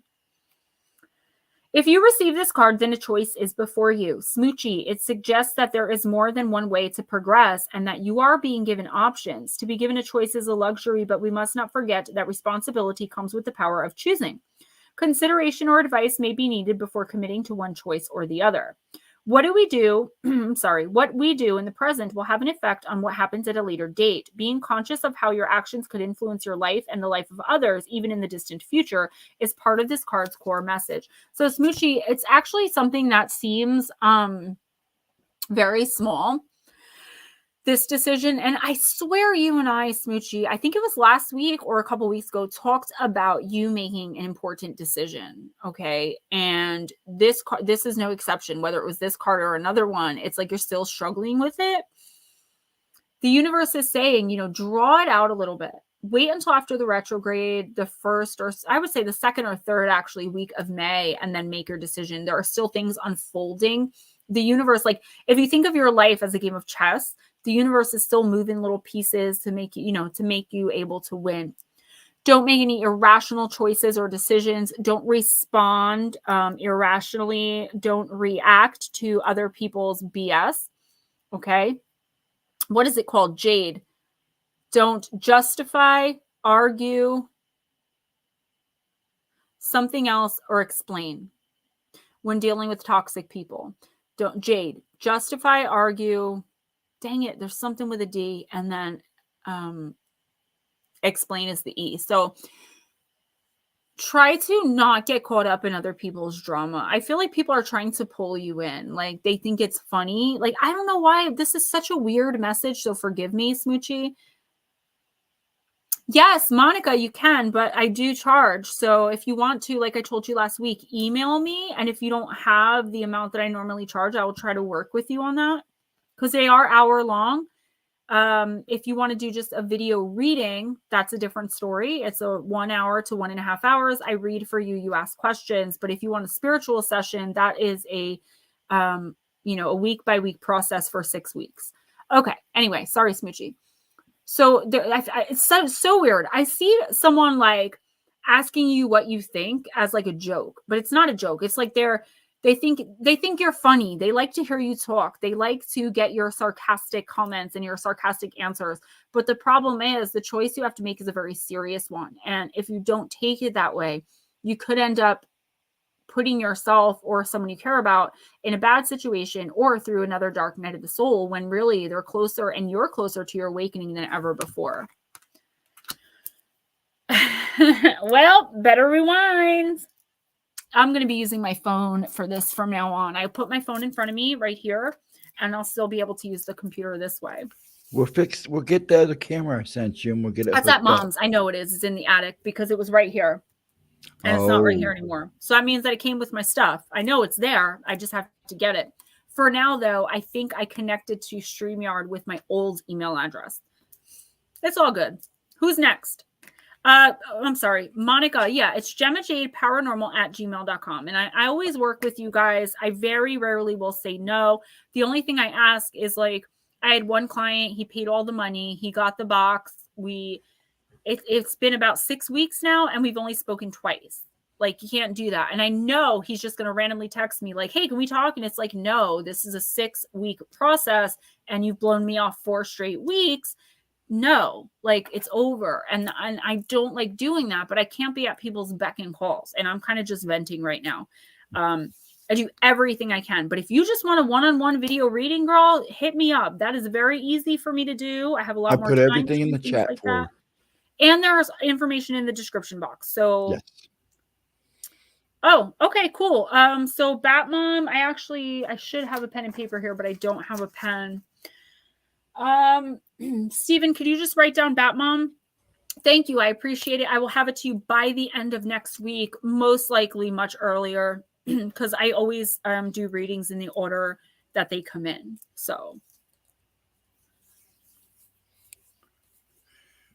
If you receive this card, then a choice is before you. Smoochie, it suggests that there is more than one way to progress and that you are being given options. To be given a choice is a luxury, but we must not forget that responsibility comes with the power of choosing. Consideration or advice may be needed before committing to one choice or the other. What we do in the present will have an effect on what happens at a later date. Being conscious of how your actions could influence your life and the life of others, even in the distant future, is part of this card's core message. So, Smoochie, it's actually something that seems very small. this decision. And I swear you and I, Smoochie, I think it was last week or a couple weeks ago, talked about you making an important decision. Okay. And this is no exception, whether it was this card or another one. It's like you're still struggling with it. The universe is saying, draw it out a little bit. Wait until after the retrograde, the first, or I would say the second or third actually week of May, and then make your decision. There are still things unfolding. The universe, like if you think of your life as a game of chess, the universe is still moving little pieces to make you, to make you able to win. Don't make any irrational choices or decisions. Don't respond irrationally. Don't react to other people's BS. Okay. What is it called? Jade. Don't justify, argue, something else, or explain when dealing with toxic people. Don't, Jade, justify, argue. Dang it, there's something with a D, and then explain is the E. So try to not get caught up in other people's drama. I feel like people are trying to pull you in. Like they think it's funny. Like, I don't know why this is such a weird message. So forgive me, Smoochie. Yes, Monica, you can, but I do charge. So if you want to, like I told you last week, email me. And if you don't have the amount that I normally charge, I will try to work with you on that because they are hour long. If you want to do just a video reading, that's a different story. It's a 1 hour to 1.5 hours. I read for you, you ask questions. But if you want a spiritual session, that is a week by week process for 6 weeks. Okay. Anyway, sorry, Smoochie. So it's so weird. I see someone like asking you what you think as like a joke, but it's not a joke. It's like they think you're funny. They like to hear you talk. They like to get your sarcastic comments and your sarcastic answers. But the problem is the choice you have to make is a very serious one. And if you don't take it that way, you could end up putting yourself or someone you care about in a bad situation or through another dark night of the soul when really they're closer and you're closer to your awakening than ever before. Well, better rewind. I'm going to be using my phone for this from now on. I put my phone in front of me right here and I'll still be able to use the computer this way. We'll get the other camera I sent you and we'll get it. That's at Mom's. I know it is. It's in the attic because it was right here. And it's not right here anymore. So that means that it came with my stuff. I know it's there. I just have to get it. For now, though, I think I connected to StreamYard with my old email address. It's all good. Who's next? I'm sorry. Monica. Yeah, it's GemmaJadeParanormal@gmail.com. And I always work with you guys. I very rarely will say no. The only thing I ask is like, I had one client. He paid all the money. He got the box. It's been about 6 weeks now, and we've only spoken twice. Like, you can't do that. And I know he's just going to randomly text me like, hey, can we talk? And it's like, no, this is a 6-week process, and you've blown me off 4 straight weeks. No, like, it's over. And I don't like doing that, but I can't be at people's beck and calls. And I'm kind of just venting right now. I do everything I can. But if you just want a one-on-one video reading, girl, hit me up. That is very easy for me to do. I have a lot more time. I put everything in the chat like for you. And there's information in the description box. So, yes. Oh, okay, cool. So Batmom, I should have a pen and paper here, but I don't have a pen. Stephen, could you just write down Batmom? Thank you. I appreciate it. I will have it to you by the end of next week, most likely much earlier, because I always do readings in the order that they come in. So.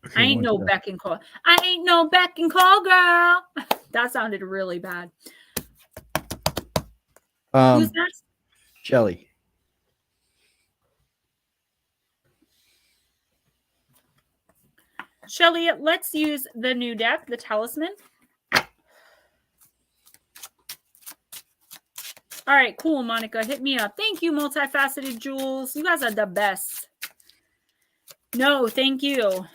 Okay, I ain't no beck and call. I ain't no beck and call, girl. That sounded really bad. Who's next? Shelly. Shelly, let's use the new deck, the Talisman. All right, cool, Monica. Hit me up. Thank you, Multifaceted Jules. You guys are the best. No, thank you.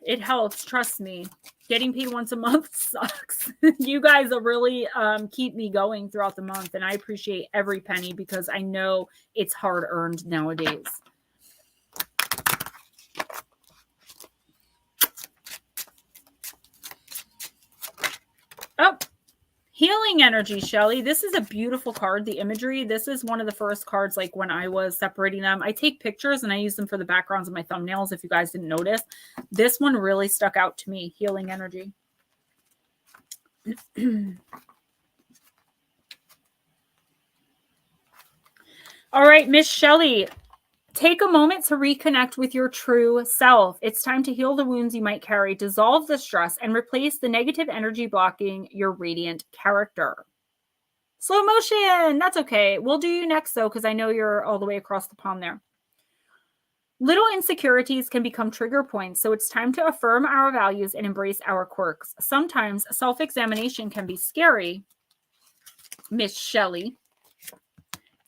It helps. Trust me. Getting paid once a month sucks. You guys are really keep me going throughout the month. And I appreciate every penny because I know it's hard earned nowadays. Oh, Healing energy, Shelly. This is a beautiful card, the imagery. This is one of the first cards, like when I was separating them. I take pictures and I use them for the backgrounds of my thumbnails, if you guys didn't notice. This one really stuck out to me, healing energy. All right, Miss Shelly. Take a moment to reconnect with your true self. It's time to heal the wounds you might carry, dissolve the stress, and replace the negative energy blocking your radiant character. Slow motion. That's okay. We'll do you next, though, because I know you're all the way across the pond there. Little insecurities can become trigger points, so it's time to affirm our values and embrace our quirks. Sometimes self-examination can be scary, Miss Shelley,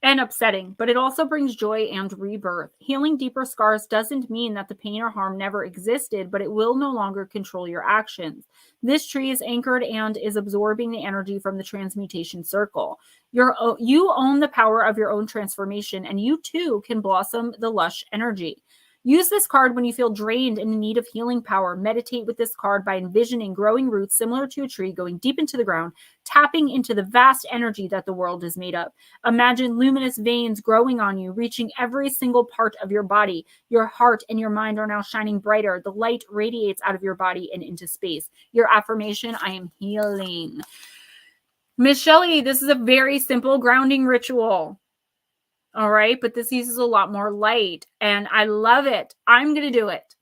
and upsetting, but it also brings joy and rebirth. Healing deeper scars doesn't mean that the pain or harm never existed, but it will no longer control your actions. This tree is anchored and is absorbing the energy from the transmutation circle. You own the power of your own transformation, and you too can blossom the lush energy. Use this card when you feel drained and in need of healing power. Meditate with this card by envisioning growing roots similar to a tree going deep into the ground, tapping into the vast energy that the world is made of. Imagine luminous veins growing on you, reaching every single part of your body. Your heart and your mind are now shining brighter. The light radiates out of your body and into space. Your affirmation, I am healing. Miss Shelley, this is a very simple grounding ritual. All right, but this uses a lot more light, and I love it. I'm going to do it.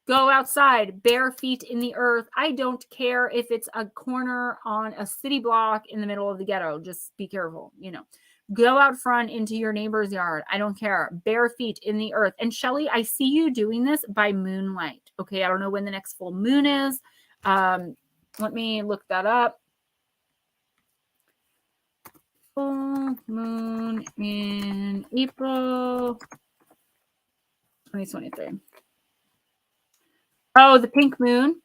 Go outside, bare feet in the earth. I don't care if it's a corner on a city block in the middle of the ghetto. Just be careful, you know. Go out front into your neighbor's yard. I don't care. Bare feet in the earth. And Shelly, I see you doing this by moonlight. Okay, I don't know when the next full moon is. Let me look that up. Full moon in April 2023. Oh, the pink moon.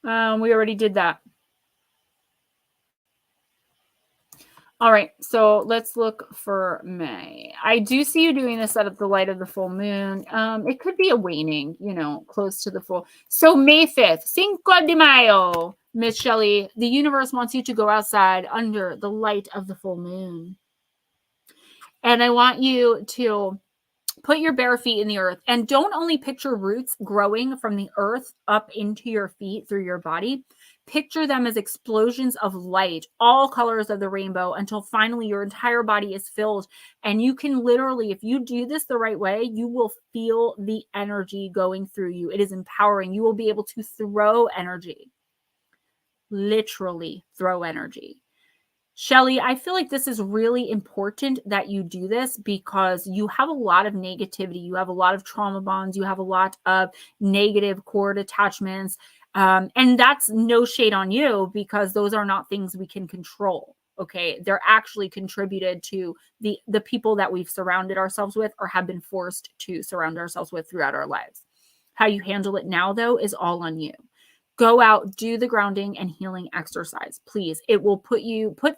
We already did that. All right, so let's look for May. I do see you doing this out of the light of the full moon. It could be a waning, you know, close to the full. So May 5th, Cinco de Mayo, Miss Shelley, the universe wants you to go outside under the light of the full moon. And I want you to put your bare feet in the earth, and don't only picture roots growing from the earth up into your feet through your body. Picture them as explosions of light, all colors of the rainbow, until finally your entire body is filled. And you can literally, if you do this the right way, you will feel the energy going through you. It is empowering. You will be able to throw energy, literally throw energy. Shelly, I feel like this is really important that you do this because you have a lot of negativity. You have a lot of trauma bonds. You have a lot of negative cord attachments. And that's no shade on you because those are not things we can control. Okay. They're actually contributed to the people that we've surrounded ourselves with or have been forced to surround ourselves with throughout our lives. How you handle it now, though, is all on you. Go out, do the grounding and healing exercise, please. It will put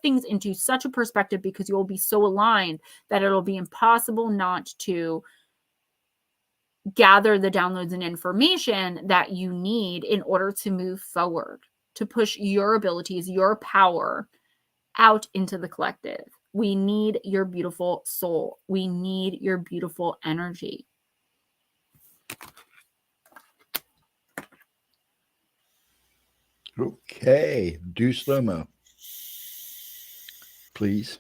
things into such a perspective because you will be so aligned that it'll be impossible not to gather the downloads and information that you need in order to move forward, to push your abilities, your power out into the collective. We need your beautiful soul. We need your beautiful energy. Okay, do slow-mo, please.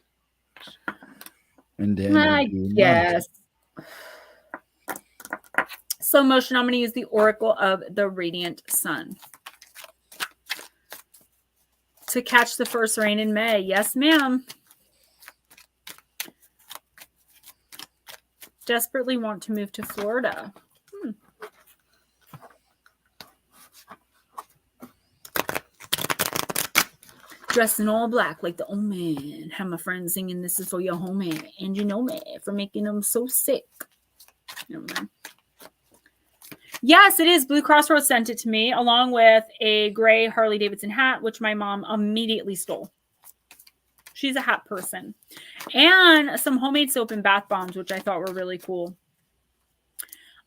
And then I guess. Slow motion, I'm going to use the Oracle of the Radiant Sun. To catch the first rain in May. Yes, ma'am. Desperately want to move to Florida. Dressed in all black like the old man. Have my friends singing "This is for your homie," and you know me for making them so sick. Never mind. Yes, it is. Blue Cross Road sent it to me along with a gray Harley Davidson hat, which my mom immediately stole. She's a hat person. And some homemade soap and bath bombs, which I thought were really cool.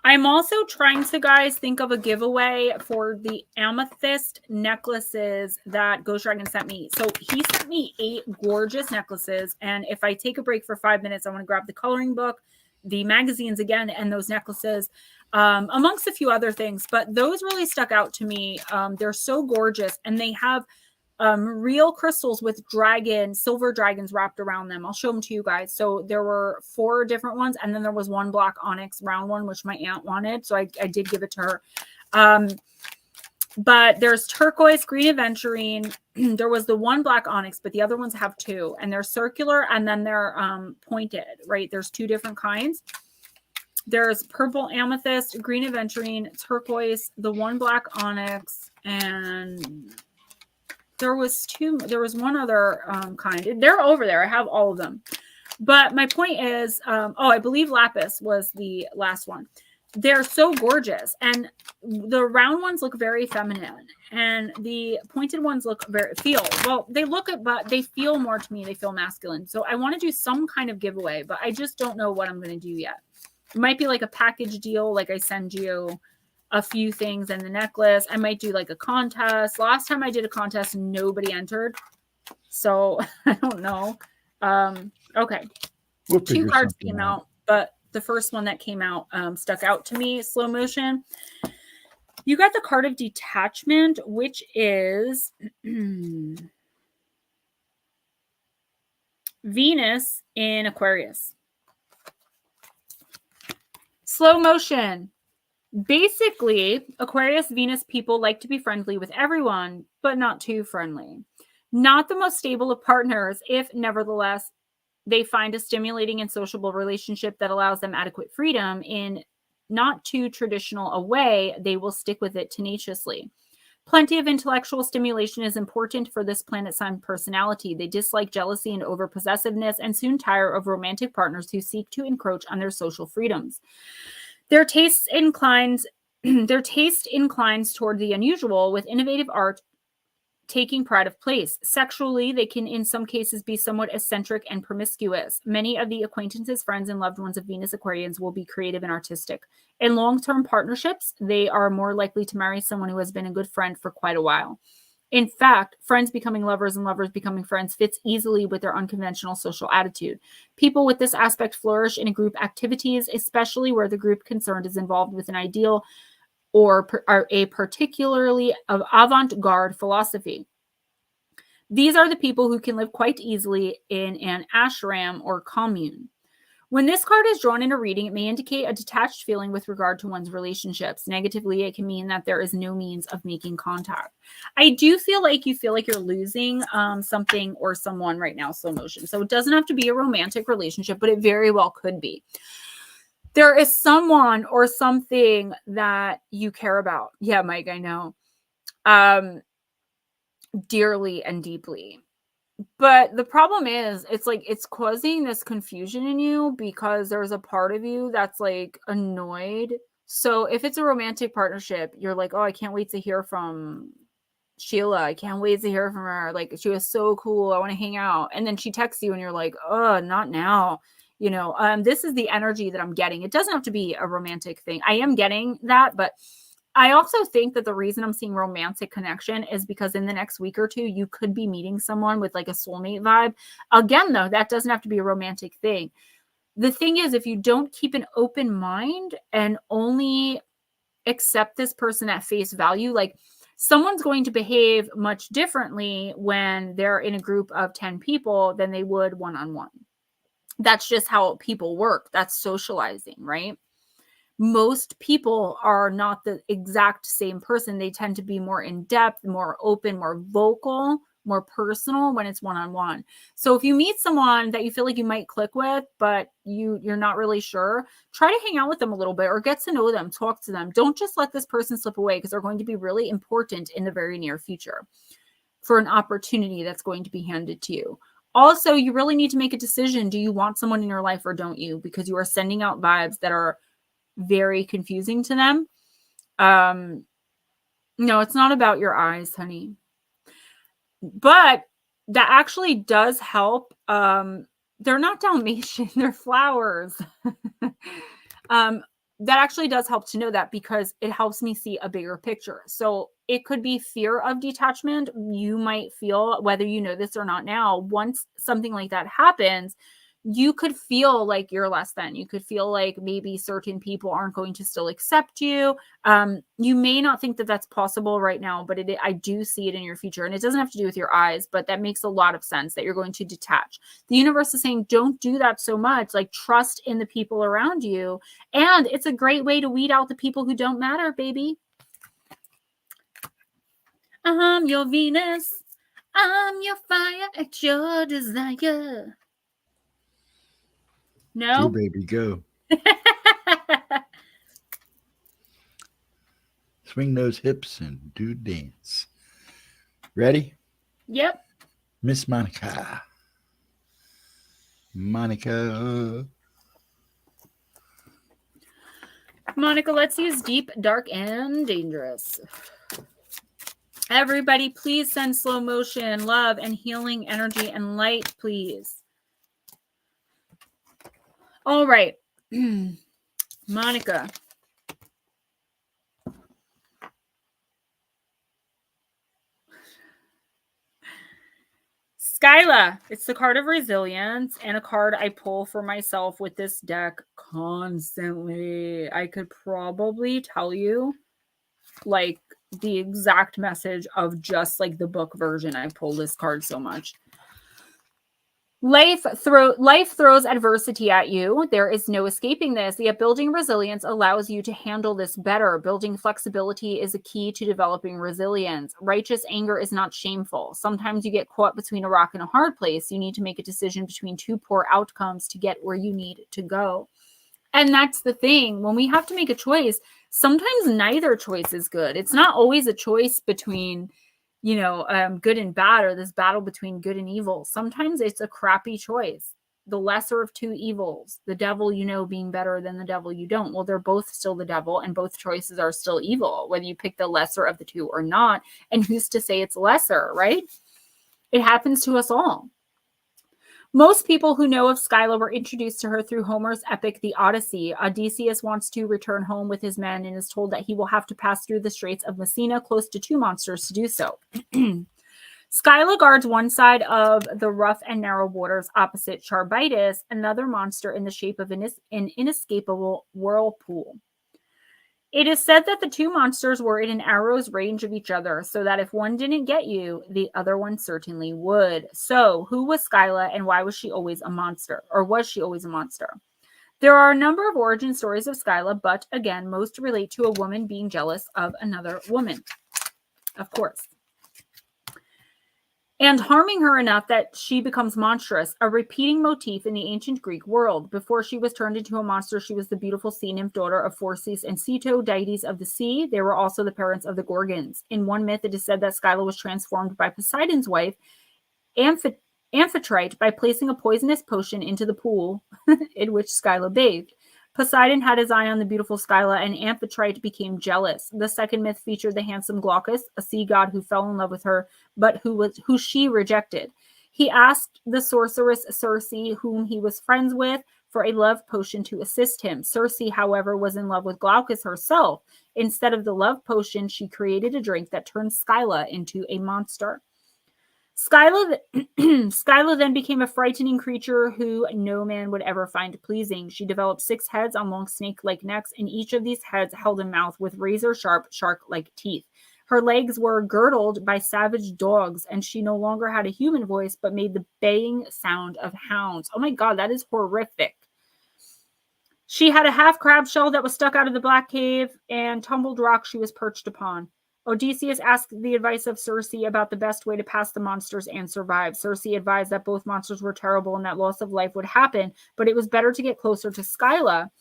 I'm also trying to, guys, think of a giveaway for the amethyst necklaces that Ghost Dragon sent me. So he sent me 8 gorgeous necklaces. And if I take a break for 5 minutes, I want to grab the coloring book, the magazines again, and those necklaces, amongst a few other things. But those really stuck out to me. They're so gorgeous. And they have real crystals with silver dragons wrapped around them. I'll show them to you guys. So there were 4 different ones, and then there was one black onyx round one, which my aunt wanted, so I did give it to her. But there's turquoise, green aventurine. There was the one black onyx, but the other ones have 2, and they're circular, and then they're pointed, right? There's 2 different kinds. There's purple amethyst, green aventurine, turquoise, the one black onyx, and there was one other kind. They're over there. I have all of them. But my point is, I believe lapis was the last one. They're so gorgeous. And the round ones look very feminine. And the pointed ones but they feel more to me. They feel masculine. So I want to do some kind of giveaway, but I just don't know what I'm going to do yet. It might be like a package deal. Like I send you a few things and the necklace. I might do like a contest. Last time I did a contest, nobody entered. So I don't know. Okay. 2 cards came out, but the first one that came out stuck out to me. Slow motion. You got the card of detachment, which is Venus in Aquarius. Slow motion. Basically, Aquarius Venus people like to be friendly with everyone, but not too friendly. Not the most stable of partners, if nevertheless they find a stimulating and sociable relationship that allows them adequate freedom in not too traditional a way, they will stick with it tenaciously. Plenty of intellectual stimulation is important for this planet sign personality. They dislike jealousy and overpossessiveness and soon tire of romantic partners who seek to encroach on their social freedoms. Their taste inclines toward the unusual, with innovative art taking pride of place. Sexually, they can in some cases be somewhat eccentric and promiscuous. Many of the acquaintances, friends, and loved ones of Venus Aquarians will be creative and artistic. In long-term partnerships, they are more likely to marry someone who has been a good friend for quite a while. In fact, friends becoming lovers and lovers becoming friends fits easily with their unconventional social attitude. People with this aspect flourish in group activities, especially where the group concerned is involved with an ideal or a particularly avant-garde philosophy. These are the people who can live quite easily in an ashram or commune. When this card is drawn in a reading, it may indicate a detached feeling with regard to one's relationships. Negatively, it can mean that there is no means of making contact. I do feel like you feel like you're losing something or someone right now, slow motion. So it doesn't have to be a romantic relationship, but it very well could be. There is someone or something that you care about. Yeah, Mike, I know. Dearly and deeply. But the problem is, it's like it's causing this confusion in you because there's a part of you that's like annoyed. So if it's a romantic partnership, you're like, oh, I can't wait to hear from Sheila. I can't wait to hear from her. Like, she was so cool. I want to hang out. And then she texts you and you're like, oh, not now. You know, this is the energy that I'm getting. It doesn't have to be a romantic thing. I am getting that, but I also think that the reason I'm seeing romantic connection is because in the next week or two, you could be meeting someone with like a soulmate vibe. Again, though, that doesn't have to be a romantic thing. The thing is, if you don't keep an open mind and only accept this person at face value, like someone's going to behave much differently when they're in a group of 10 people than they would one-on-one. That's just how people work. That's socializing, right? Most people are not the exact same person. They tend to be more in depth, more open, more vocal, more personal when it's one-on-one. So if you meet someone that you feel like you might click with, but you're not really sure, try to hang out with them a little bit or get to know them, talk to them. Don't just let this person slip away because they're going to be really important in the very near future for an opportunity that's going to be handed to you. Also, you really need to make a decision. Do you want someone in your life or don't you? Because you are sending out vibes that are very confusing to them. No, it's not about your eyes, honey. But that actually does help. They're not Dalmatian, they're flowers. that actually does help to know that, because it helps me see a bigger picture. So it could be fear of detachment. You might feel, whether you know this or not now, once something like that happens, you could feel like you're less than. You could feel like maybe certain people aren't going to still accept you. You may not think that that's possible right now, but I do see it in your future. And it doesn't have to do with your eyes, but that makes a lot of sense that you're going to detach. The universe is saying, don't do that so much. Like, trust in the people around you. And it's a great way to weed out the people who don't matter, baby. I'm your Venus. I'm your fire at your desire. No? Go, baby, go. Swing those hips and do dance. Ready? Yep. Miss Monica. Monica. Monica, let's use deep, dark, and dangerous. Everybody, please send slow motion, love, and healing energy and light, please. All right. Monica. Skyla. It's the card of resilience and a card I pull for myself with this deck constantly. I could probably tell you like the exact message of just like the book version. I pull this card so much. Life throws adversity at you. There is no escaping this. Yet building resilience allows you to handle this better. Building flexibility is a key to developing resilience. Righteous anger is not shameful. Sometimes you get caught between a rock and a hard place. You need to make a decision between two poor outcomes to get where you need to go. And that's the thing. When we have to make a choice, sometimes neither choice is good. It's not always a choice between good and bad, or this battle between good and evil. Sometimes it's a crappy choice. The lesser of two evils, the devil being better than the devil you don't. Well, they're both still the devil, and both choices are still evil, whether you pick the lesser of the two or not. And who's to say it's lesser, right? It happens to us all. Most people who know of Skyla were introduced to her through Homer's epic, The Odyssey. Odysseus wants to return home with his men and is told that he will have to pass through the Straits of Messina, close to two monsters, to do so. Skyla guards one side of the rough and narrow waters opposite Charybdis, another monster in the shape of an inescapable whirlpool. It is said that the two monsters were in an arrow's range of each other, so that if one didn't get you, the other one certainly would. So, who was Skyla, and why was she always a monster? Or was she always a monster? There are a number of origin stories of Skyla, but again, most relate to a woman being jealous of another woman. Of course. And harming her enough that she becomes monstrous, a repeating motif in the ancient Greek world. Before she was turned into a monster, she was the beautiful sea nymph, daughter of Phorcys and Ceto, deities of the sea. They were also the parents of the Gorgons. In one myth, it is said that Skyla was transformed by Poseidon's wife, Amphitrite, by placing a poisonous potion into the pool in which Skyla bathed. Poseidon had his eye on the beautiful Skyla, and Amphitrite became jealous. The second myth featured the handsome Glaucus, a sea god who fell in love with her, but who she rejected. He asked the sorceress Circe, whom he was friends with, for a love potion to assist him. Circe, however, was in love with Glaucus herself. Instead of the love potion, she created a drink that turned Skyla into a monster. Skyla then became a frightening creature who no man would ever find pleasing. She developed 6 heads on long snake-like necks, and each of these heads held a mouth with razor-sharp, shark-like teeth. Her legs were girdled by savage dogs, and she no longer had a human voice, but made the baying sound of hounds. Oh my God, that is horrific. She had a half-crab shell that was stuck out of the black cave, and tumbled rock she was perched upon. Odysseus asked the advice of Circe about the best way to pass the monsters and survive. Circe advised that both monsters were terrible and that loss of life would happen, but it was better to get closer to Skyla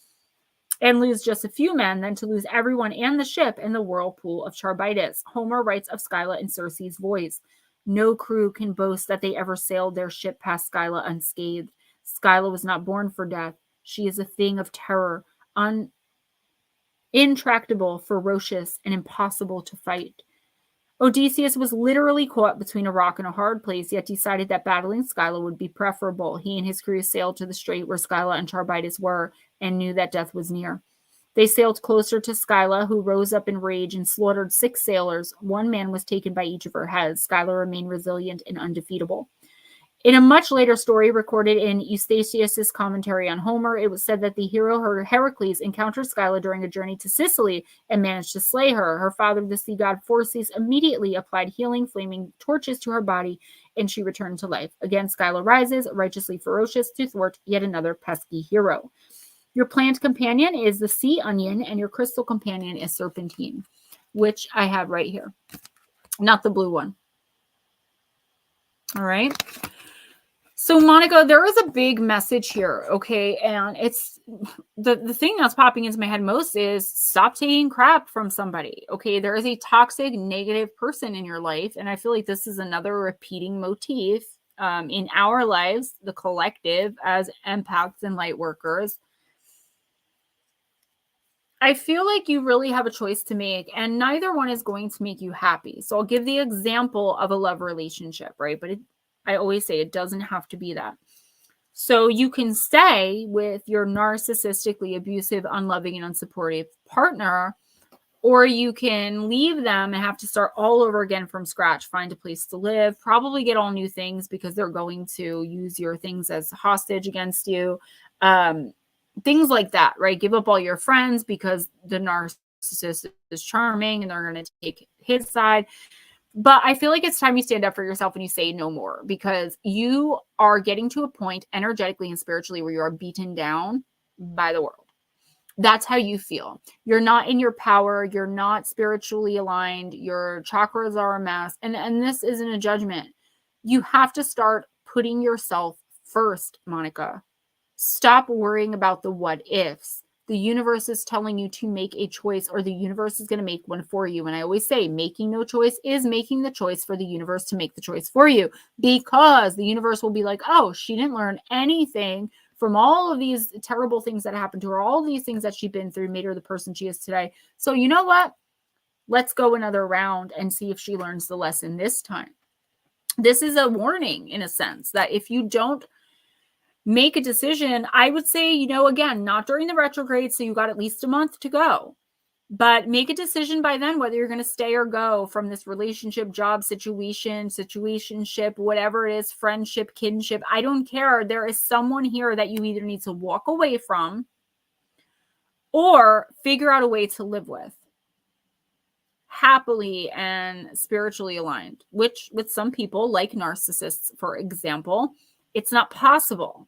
and lose just a few men than to lose everyone and the ship in the whirlpool of Charybdis. Homer writes of Skyla in Circe's voice. No crew can boast that they ever sailed their ship past Skyla unscathed. Skyla was not born for death. She is a thing of terror, intractable, ferocious, and impossible to fight. Odysseus was literally caught between a rock and a hard place, yet decided that battling Skyla would be preferable. He and his crew sailed to the strait where Skyla and Charybdis were, and knew that death was near. They sailed closer to Skyla, who rose up in rage and slaughtered 6 sailors. 1 man was taken by each of her heads. Skyla remained resilient and undefeatable. In a much later story recorded in Eustathius's commentary on Homer, it was said that the hero Heracles encountered Scylla during a journey to Sicily and managed to slay her. Her father, the sea god Phorcys, immediately applied healing flaming torches to her body, and she returned to life. Again, Scylla rises, righteously ferocious, to thwart yet another pesky hero. Your plant companion is the sea onion, and your crystal companion is serpentine, which I have right here. Not the blue one. All right. So, Monica, there is a big message here, okay? And it's the thing that's popping into my head most is stop taking crap from somebody, okay? There is a toxic, negative person in your life, and I feel like this is another repeating motif in our lives, the collective, as empaths and light workers. I feel like you really have a choice to make, and neither one is going to make you happy. So I'll give the example of a love relationship, right? But I always say it doesn't have to be that. So you can stay with your narcissistically abusive, unloving, and unsupportive partner, or you can leave them and have to start all over again from scratch, find a place to live, probably get all new things because they're going to use your things as hostage against you. Things like that, right? Give up all your friends because the narcissist is charming and they're going to take his side. But I feel like it's time you stand up for yourself and you say no more, because you are getting to a point energetically and spiritually where you are beaten down by the world. That's how you feel. You're not in your power. You're not spiritually aligned. Your chakras are a mess. And this isn't a judgment. You have to start putting yourself first, Monica. Stop worrying about the what ifs. The universe is telling you to make a choice, or the universe is going to make one for you. And I always say making no choice is making the choice for the universe to make the choice for you, because the universe will be like, oh, she didn't learn anything from all of these terrible things that happened to her, all these things that she's been through made her the person she is today. So you know what? Let's go another round and see if she learns the lesson this time. This is a warning in a sense that if you don't make a decision, I would say, again, not during the retrograde, so you got at least a month to go. But make a decision by then whether you're going to stay or go from this relationship, job, situationship, whatever it is, friendship, kinship. I don't care. There is someone here that you either need to walk away from or figure out a way to live with happily and spiritually aligned, which with some people, like narcissists, for example, it's not possible.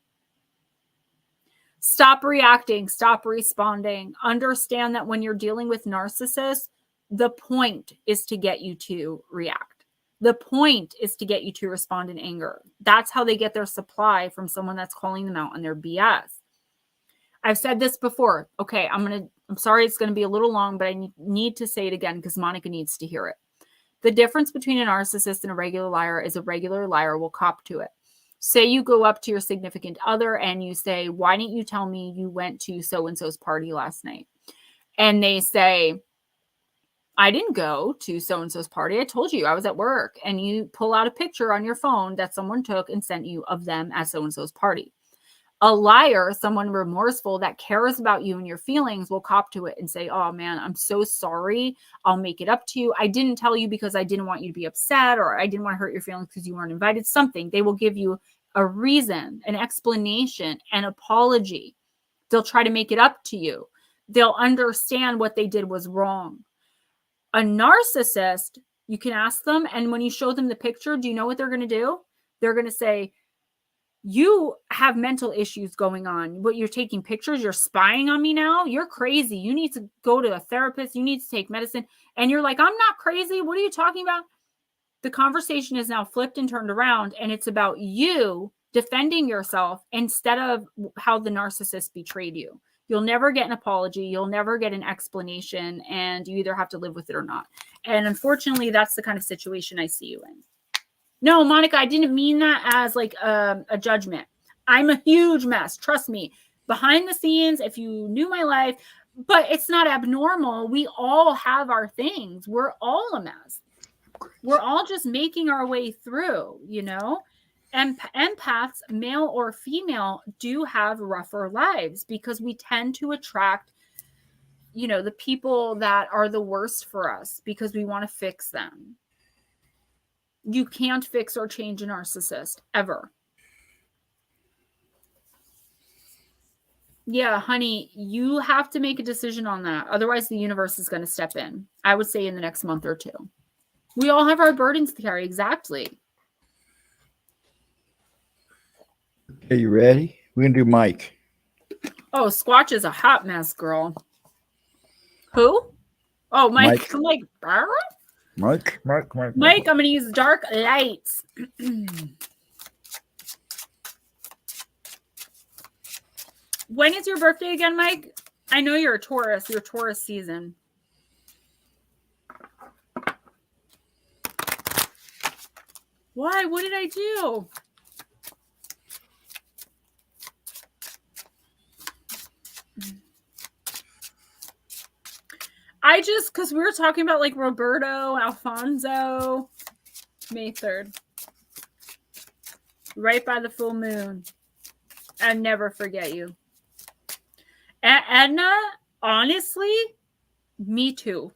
Stop reacting. Stop responding. Understand that when you're dealing with narcissists, the point is to get you to react. The point is to get you to respond in anger. That's how they get their supply from someone that's calling them out on their BS. I've said this before. Okay, I'm sorry it's going to be a little long, but I need to say it again because Monica needs to hear it. The difference between a narcissist and a regular liar is a regular liar will cop to it. Say you go up to your significant other and you say, why didn't you tell me you went to so-and-so's party last night? And they say, I didn't go to so-and-so's party. I told you I was at work. And you pull out a picture on your phone that someone took and sent you of them at so-and-so's party. A liar, someone remorseful that cares about you and your feelings, will cop to it and say, oh man, I'm so sorry. I'll make it up to you. I didn't tell you because I didn't want you to be upset, or I didn't want to hurt your feelings because you weren't invited. Something. They will give you a reason, an explanation, an apology. They'll try to make it up to you. They'll understand what they did was wrong. A narcissist, you can ask them, and when you show them the picture, do you know what they're going to do? They're going to say, you have mental issues going on. What, you're taking pictures? You're spying on me now? You're crazy. You need to go to a therapist. You need to take medicine. And you're like, I'm not crazy. What are you talking about? The conversation is now flipped and turned around, and it's about you defending yourself instead of how the narcissist betrayed you. You'll never get an apology. You'll never get an explanation, and you either have to live with it or not. And unfortunately, that's the kind of situation I see you in. No, Monica, I didn't mean that as like a judgment. I'm a huge mess. Trust me. Behind the scenes, if you knew my life, but it's not abnormal. We all have our things. We're all a mess. We're all just making our way through, And empaths, male or female, do have rougher lives because we tend to attract you know, the people that are the worst for us because we want to fix them. You can't fix or change a narcissist ever. Yeah, honey, you have to make a decision on that. Otherwise, the universe is going to step in. I would say in the next month or 2. We all have our burdens to carry. Exactly. Okay, you ready? We're going to do Mike. Oh, Squatch is a hot mess, girl. Who? Oh, Mike. I'm like, Mike, I'm going to use dark lights. When is your birthday again, Mike? I know you're a Taurus. You're Taurus season. Why? What did I do? Because we were talking about like Roberto, Alfonso, May 3rd. Right by the full moon. I'll never forget you. Edna, honestly, me too.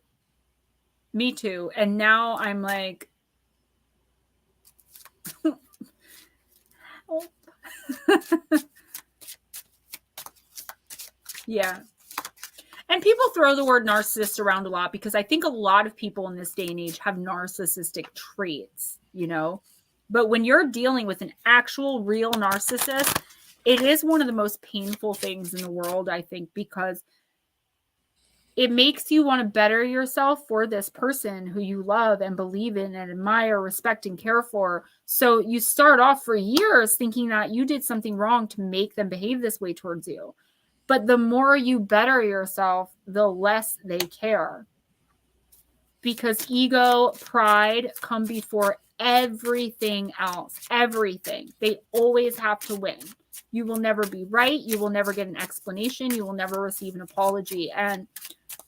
Me too. And now I'm like, oh. Yeah. And people throw the word narcissist around a lot because I think a lot of people in this day and age have narcissistic traits, you know. But when you're dealing with an actual real narcissist, it is one of the most painful things in the world, I think, because it makes you want to better yourself for this person who you love and believe in and admire, respect, and care for. So you start off for years thinking that you did something wrong to make them behave this way towards you. But the more you better yourself, the less they care. Because ego, pride come before everything else. Everything. They always have to win. You will never be right. You will never get an explanation. You will never receive an apology. And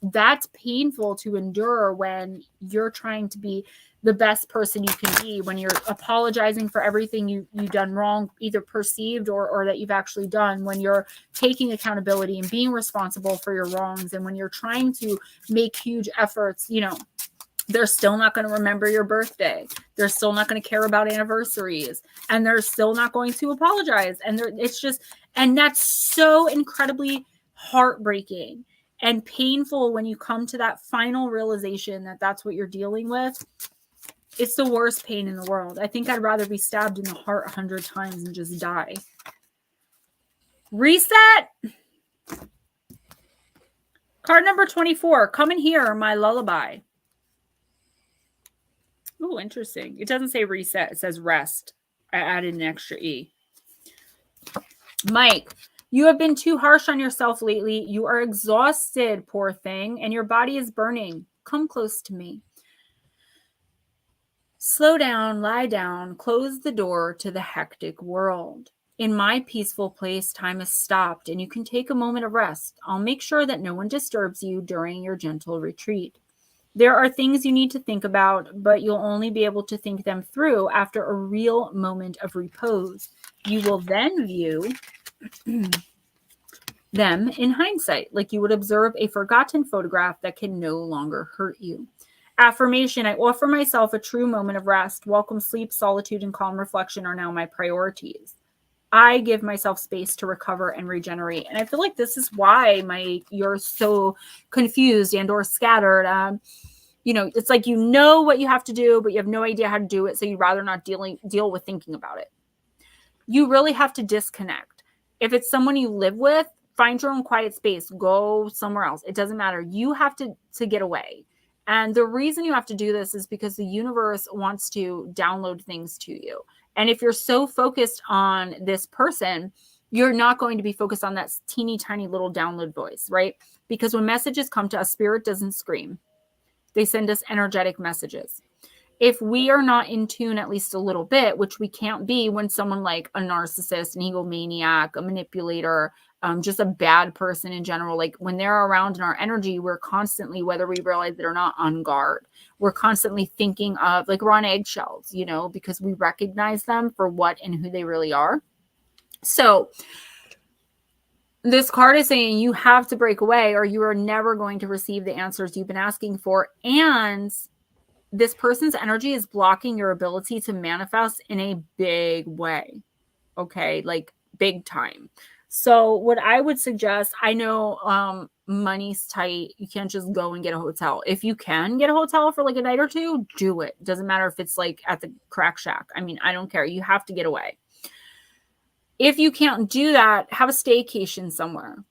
that's painful to endure when you're trying to be the best person you can be, when you're apologizing for everything you've done wrong, either perceived or that you've actually done, when you're taking accountability and being responsible for your wrongs, and when you're trying to make huge efforts. You know, they're still not going to remember your birthday. They're still not going to care about anniversaries, and they're still not going to apologize. And and that's so incredibly heartbreaking and painful when you come to that final realization that that's what you're dealing with. It's the worst pain in the world. I think I'd rather be stabbed in the heart 100 times and just die. Reset. Card number 24. Come and hear my lullaby. Oh, interesting. It doesn't say reset. It says rest. I added an extra E. Mike, you have been too harsh on yourself lately. You are exhausted, poor thing, and your body is burning. Come close to me. Slow down, lie down, close the door to the hectic world. In my peaceful place, time has stopped, and you can take a moment of rest. I'll make sure that no one disturbs you during your gentle retreat. There are things you need to think about, but you'll only be able to think them through after a real moment of repose. You will then view them in hindsight, like you would observe a forgotten photograph that can no longer hurt you. Affirmation, I offer myself a true moment of rest. Welcome sleep, solitude, and calm reflection are now my priorities. I give myself space to recover and regenerate. And I feel like this is why you're so confused and or scattered. You know, it's like you know what you have to do, but you have no idea how to do it. So you'd rather not deal with thinking about it. You really have to disconnect. If it's someone you live with, find your own quiet space. Go somewhere else. It doesn't matter. You have to get away. And the reason you have to do this is because the universe wants to download things to you. And if you're so focused on this person, you're not going to be focused on that teeny tiny little download voice, right? Because when messages come to us, spirit doesn't scream. They send us energetic messages. If we are not in tune at least a little bit, which we can't be when someone like a narcissist, an egomaniac, a manipulator, just a bad person in general, like when they're around in our energy, we're constantly, whether we realize it or not, on guard. We're constantly thinking of, like, we're on eggshells, you know, because we recognize them for what and who they really are. So This card is saying you have to break away or you are never going to receive the answers you've been asking for. And this person's energy is blocking your ability to manifest in a big way. Okay, like big time. So what I would suggest, I know money's tight. You can't just go and get a hotel. If you can get a hotel for like a night or two, do it. Doesn't matter if it's like at the crack shack. I mean, I don't care. You have to get away. If you can't do that, have a staycation somewhere.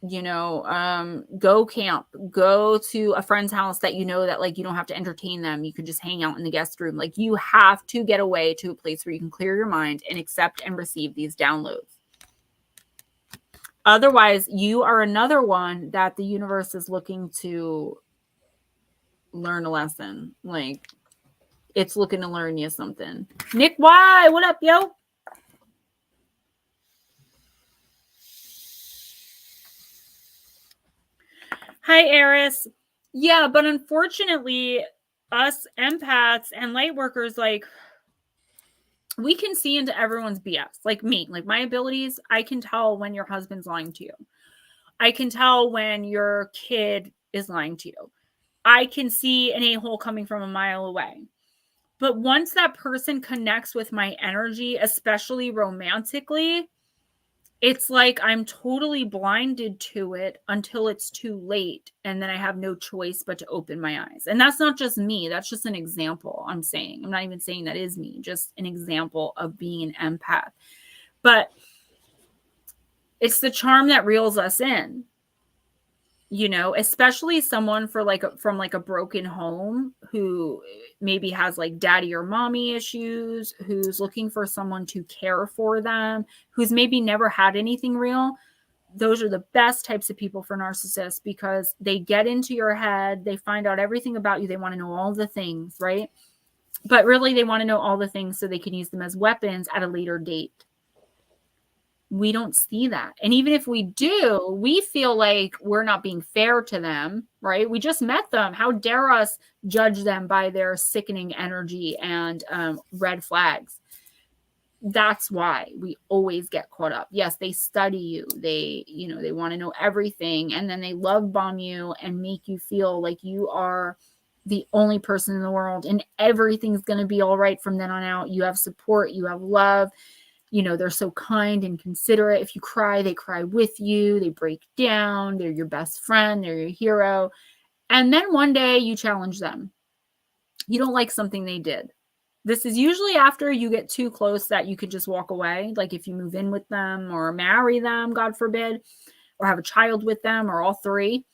Go camp, go to a friend's house that you know that like you don't have to entertain them. You can just hang out in the guest room. Like you have to get away to a place where you can clear your mind and accept and receive these downloads. Otherwise, you are another one that the universe is looking to learn a lesson. Like it's looking to learn you something. Nick Y, what up, yo? Hi, Eris. Yeah, but unfortunately, us empaths and light workers, like, we can see into everyone's BS. Like me, like my abilities, I can tell when your husband's lying to you. I can tell when your kid is lying to you. I can see an a-hole coming from a mile away. But once that person connects with my energy, especially romantically, it's like I'm totally blinded to it until it's too late. And then I have no choice but to open my eyes. And that's not just me. That's just an example I'm saying. I'm not even saying that is me, just an example of being an empath. But it's the charm that reels us in, especially someone from like a broken home who maybe has like daddy or mommy issues, who's looking for someone to care for them, who's maybe never had anything real. Those are the best types of people for narcissists because they get into your head, they find out everything about you, they want to know all the things, right? But really they want to know all the things so they can use them as weapons at a later date. We don't see that. And even if we do, we feel like we're not being fair to them, right? We just met them. How dare us judge them by their sickening energy and red flags? That's why we always get caught up. Yes, they study you. They want to know everything. And then they love bomb you and make you feel like you are the only person in the world and everything's going to be all right from then on out. You have support, you have love. They're so kind and considerate. If you cry, they cry with you. They break down. They're your best friend. They're your hero. And then one day you challenge them. You don't like something they did. This is usually after you get too close that you could just walk away. Like if you move in with them or marry them, God forbid, or have a child with them or all three.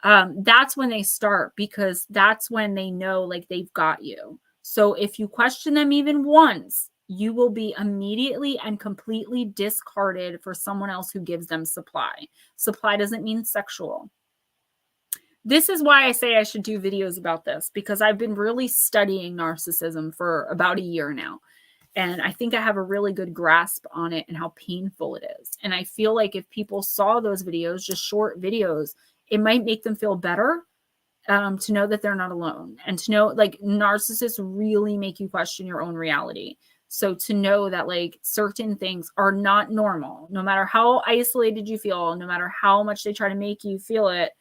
That's when they start because that's when they know like they've got you. So if you question them even once, you will be immediately and completely discarded for someone else who gives them supply. Supply doesn't mean sexual. This is why I say I should do videos about this because I've been really studying narcissism for about a year now. And I think I have a really good grasp on it and how painful it is. And I feel like if people saw those videos, just short videos, it might make them feel better to know that they're not alone and to know like narcissists really make you question your own reality. So to know that like certain things are not normal, no matter how isolated you feel, no matter how much they try to make you feel it,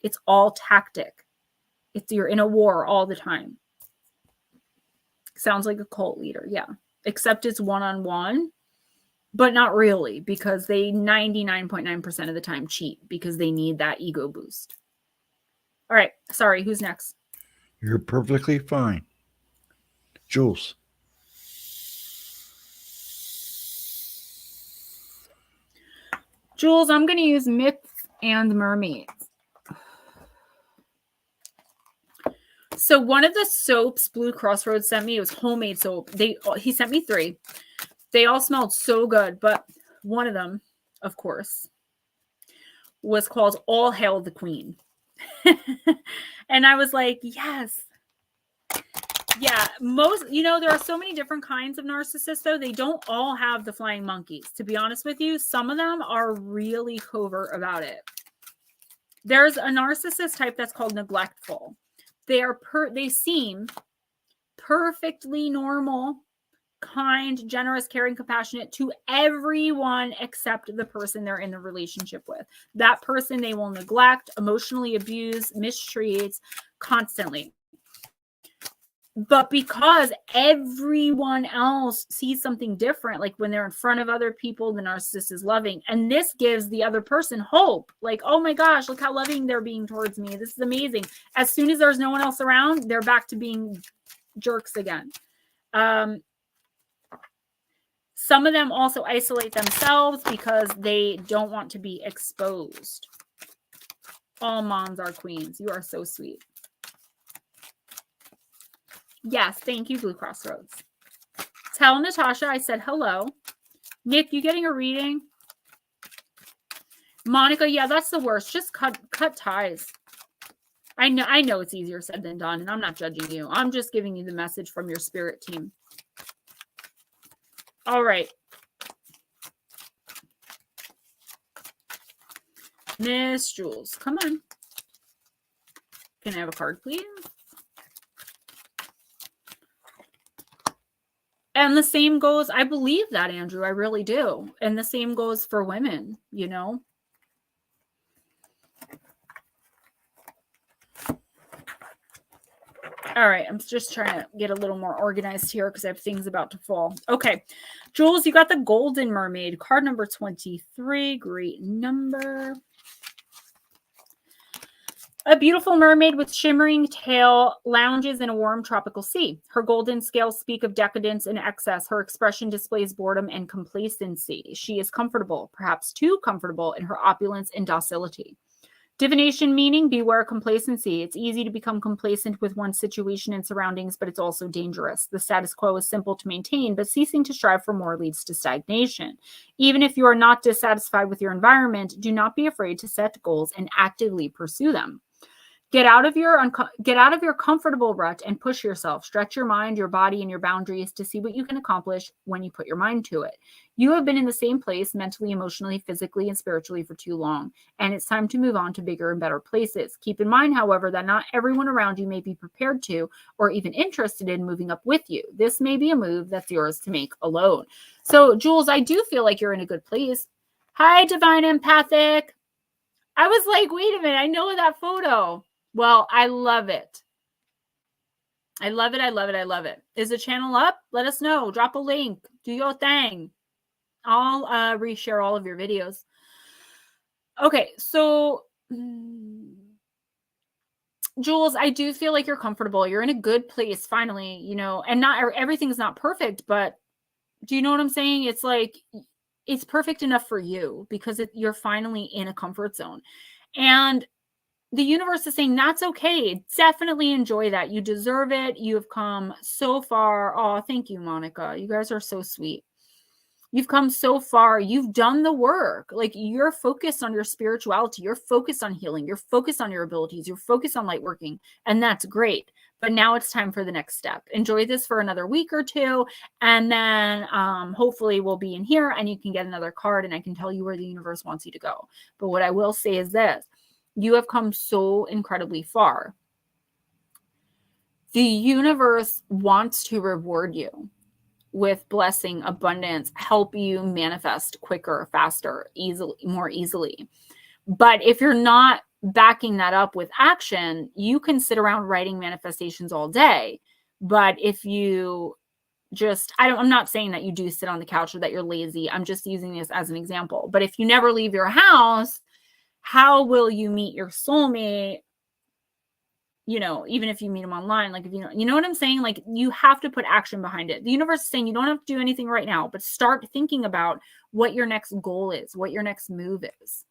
it's all tactic. You're in a war all the time. Sounds like a cult leader. Yeah. Except it's one-on-one, but not really because they 99.9% of the time cheat because they need that ego boost. All right. Sorry. Who's next? You're perfectly fine. Jules. Jules, I'm going to use myths and mermaids. So one of the soaps Blue Crossroads sent me, it was homemade soap. He sent me 3. They all smelled so good, but one of them, of course, was called All Hail the Queen. And I was like, yes. Yeah, there are so many different kinds of narcissists, though. They don't all have the flying monkeys. To be honest with you, some of them are really covert about it. There's a narcissist type that's called neglectful. They seem perfectly normal, kind, generous, caring, compassionate to everyone except the person they're in the relationship with. That person they will neglect, emotionally abuse, mistreat constantly. But because everyone else sees something different, like when they're in front of other people, the narcissist is loving. And this gives the other person hope. Like, oh my gosh, look how loving they're being towards me. This is amazing. As soon as there's no one else around, they're back to being jerks again. Some of them also isolate themselves because they don't want to be exposed. All moms are queens. You are so sweet. Yes, thank you, Blue Crossroads. Tell Natasha I said hello. Nick, you getting a reading? Monica, yeah, that's the worst. Just cut ties. I know it's easier said than done, and I'm not judging you. I'm just giving you the message from your spirit team. All right. Miss Jules, come on. Can I have a card, please? And the same goes, I believe that, Andrew, I really do. And the same goes for women, you know? All right, I'm just trying to get a little more organized here because I have things about to fall. Okay, Jules, you got the Golden Mermaid, card number 23, great number. A beautiful mermaid with shimmering tail lounges in a warm tropical sea. Her golden scales speak of decadence and excess. Her expression displays boredom and complacency. She is comfortable, perhaps too comfortable, in her opulence and docility. Divination meaning, beware complacency. It's easy to become complacent with one's situation and surroundings, but it's also dangerous. The status quo is simple to maintain, but ceasing to strive for more leads to stagnation. Even if you are not dissatisfied with your environment, do not be afraid to set goals and actively pursue them. Get out of your comfortable rut and push yourself. Stretch your mind, your body, and your boundaries to see what you can accomplish when you put your mind to it. You have been in the same place mentally, emotionally, physically, and spiritually for too long, and it's time to move on to bigger and better places. Keep in mind, however, that not everyone around you may be prepared to or even interested in moving up with you. This may be a move that's yours to make alone. So, Jules, I do feel like you're in a good place. Hi, Divine Empathic. I was like, wait a minute, I know that photo. Well, I love it. I love it. I love it. I love it. Is the channel up? Let us know. Drop a link. Do your thing. I'll reshare all of your videos. Okay, so Jules, I do feel like you're comfortable. You're in a good place finally, you know, and not everything's not perfect, but do you know what I'm saying? It's like it's perfect enough for you because you're finally in a comfort zone. And the universe is saying that's okay. Definitely enjoy that. You deserve it. You have come so far. Oh, thank you, Monica. You guys are so sweet. You've come so far. You've done the work. Like you're focused on your spirituality. You're focused on healing. You're focused on your abilities. You're focused on light working. And that's great. But now it's time for the next step. Enjoy this for another week or two. And then hopefully we'll be in here and you can get another card and I can tell you where the universe wants you to go. But what I will say is this. You have come so incredibly far. The universe wants to reward you with blessing, abundance, help you manifest quicker, faster, more easily. But if you're not backing that up with action, you can sit around writing manifestations all day. But if you just, I'm not saying that you do sit on the couch or that you're lazy. I'm just using this as an example. But if you never leave your house, how will you meet your soulmate? You know, even if you meet them online, like if you know what I'm saying? Like you have to put action behind it. The universe is saying you don't have to do anything right now, but start thinking about what your next goal is, what your next move is.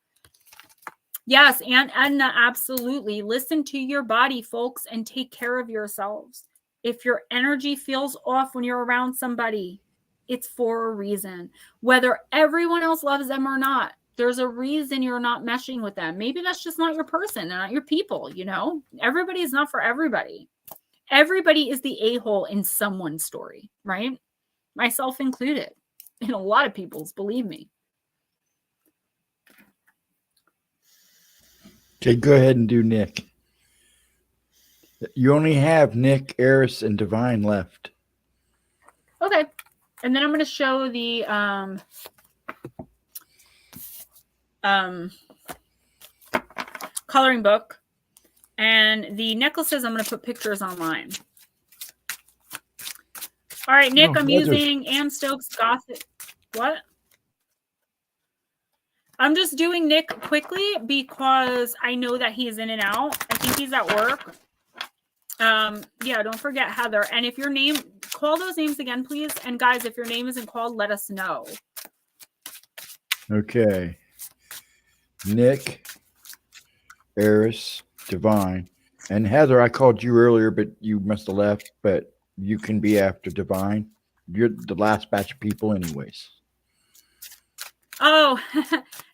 Yes, and Edna, absolutely. Listen to your body, folks, and take care of yourselves. If your energy feels off when you're around somebody, it's for a reason. Whether everyone else loves them or not, there's a reason you're not meshing with them. Maybe that's just not your person. They're not your people, you know? Everybody is not for everybody. Everybody is the a-hole in someone's story, right? Myself included. And a lot of people's, believe me. Okay, go ahead and do Nick. You only have Nick, Eris, and Divine left. Okay. And then I'm going to show the coloring book. And the necklaces, I'm going to put pictures online. All right, Nick, I'm using Ann Stokes Gothic. What? I'm just doing Nick quickly because I know that he's in and out. I think he's at work. Yeah, don't forget Heather. And if your name, call those names again, please. And guys, if your name isn't called, let us know. Okay. Nick, Eris, Divine, and Heather. I called you earlier, but you must have left. But you can be after Divine. You're the last batch of people, anyways. Oh,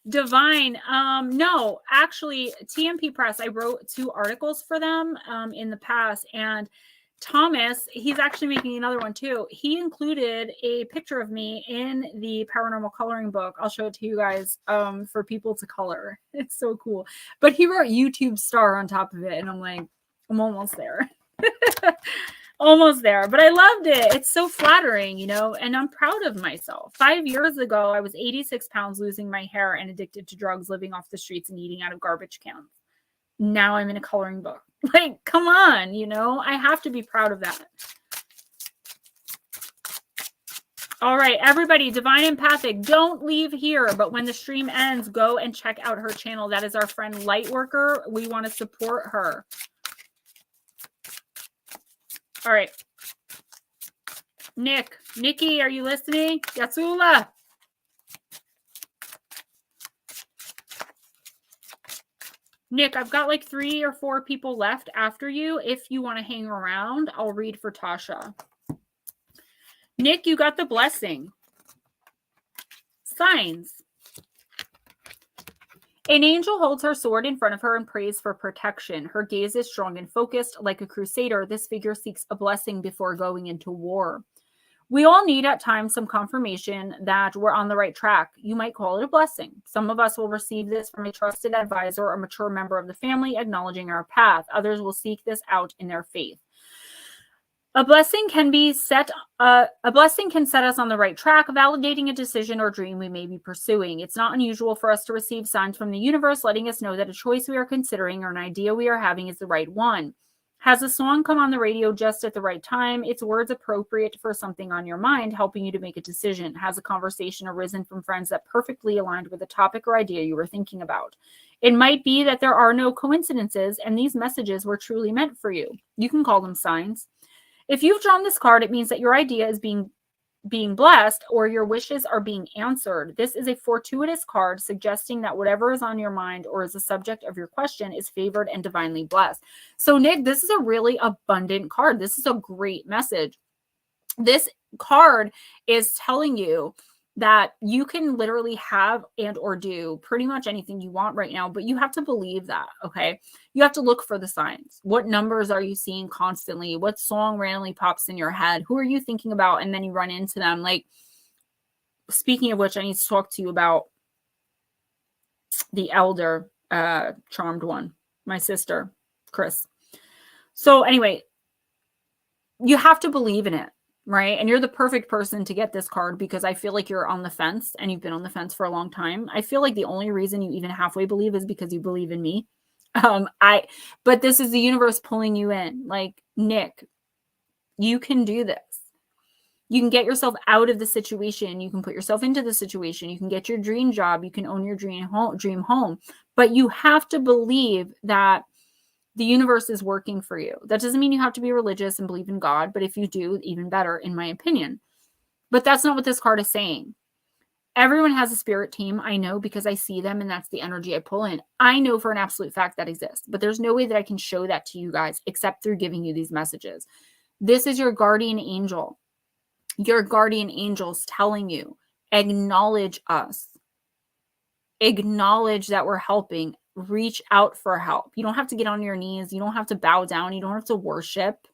Divine. No, actually, TMP Press, I wrote 2 articles for them in the past. And Thomas, he's actually making another one too. He included a picture of me in the paranormal coloring book. I'll show it to you guys for people to color. It's so cool. But he wrote YouTube star on top of it. And I'm like, I'm almost there. Almost there, but I loved it. It's so flattering, you know, and I'm proud of myself. 5 years ago, I was 86 pounds, losing my hair and addicted to drugs, living off the streets and eating out of garbage cans. Now I'm in a coloring book. Like, come on, you know, I have to be proud of that. All right, everybody, Divine Empathic, don't leave here. But when the stream ends, go and check out her channel. That is our friend Lightworker. We want to support her. All right. Nikki, are you listening? Yatsula. Nick, I've got like 3 or 4 people left after you. If you want to hang around, I'll read for Tasha. Nick, you got the blessing. Signs. An angel holds her sword in front of her and prays for protection. Her gaze is strong and focused. Like a crusader, this figure seeks a blessing before going into war. We all need at times some confirmation that we're on the right track. You might call it a blessing. Some of us will receive this from a trusted advisor or mature member of the family acknowledging our path. Others will seek this out in their faith. A blessing can set us on the right track, validating a decision or dream we may be pursuing. It's not unusual for us to receive signs from the universe letting us know that a choice we are considering or an idea we are having is the right one. Has a song come on the radio just at the right time? Its words appropriate for something on your mind, helping you to make a decision? Has a conversation arisen from friends that perfectly aligned with the topic or idea you were thinking about? It might be that there are no coincidences and these messages were truly meant for you. You can call them signs. If you've drawn this card, it means that your idea is being blessed or your wishes are being answered. This is a fortuitous card suggesting that whatever is on your mind or is the subject of your question is favored and divinely blessed. So, Nick, this is a really abundant card. This is a great message. This card is telling you that you can literally have and or do pretty much anything you want right now, but you have to believe that, okay? You have to look for the signs. What numbers are you seeing constantly? What song randomly pops in your head? Who are you thinking about? And then you run into them. Like, speaking of which, I need to talk to you about the elder charmed one, my sister, Chris. So anyway, you have to believe in it. Right. And you're the perfect person to get this card because I feel like you're on the fence and you've been on the fence for a long time. I feel like the only reason you even halfway believe is because you believe in me. But this is the universe pulling you in. Like, Nick, you can do this. You can get yourself out of the situation. You can put yourself into the situation. You can get your dream job. You can own your dream home. But you have to believe that the universe is working for you. That doesn't mean you have to be religious and believe in God, but if you do, even better, in my opinion. But that's not what this card is saying. Everyone has a spirit team. I know because I see them and that's the energy I pull in. I know for an absolute fact that exists, but there's no way that I can show that to you guys except through giving you these messages. This is your guardian angel. Your guardian angel's telling you, acknowledge us. Acknowledge that we're helping. Reach out for help. You don't have to get on your knees. You don't have to bow down. You don't have to worship.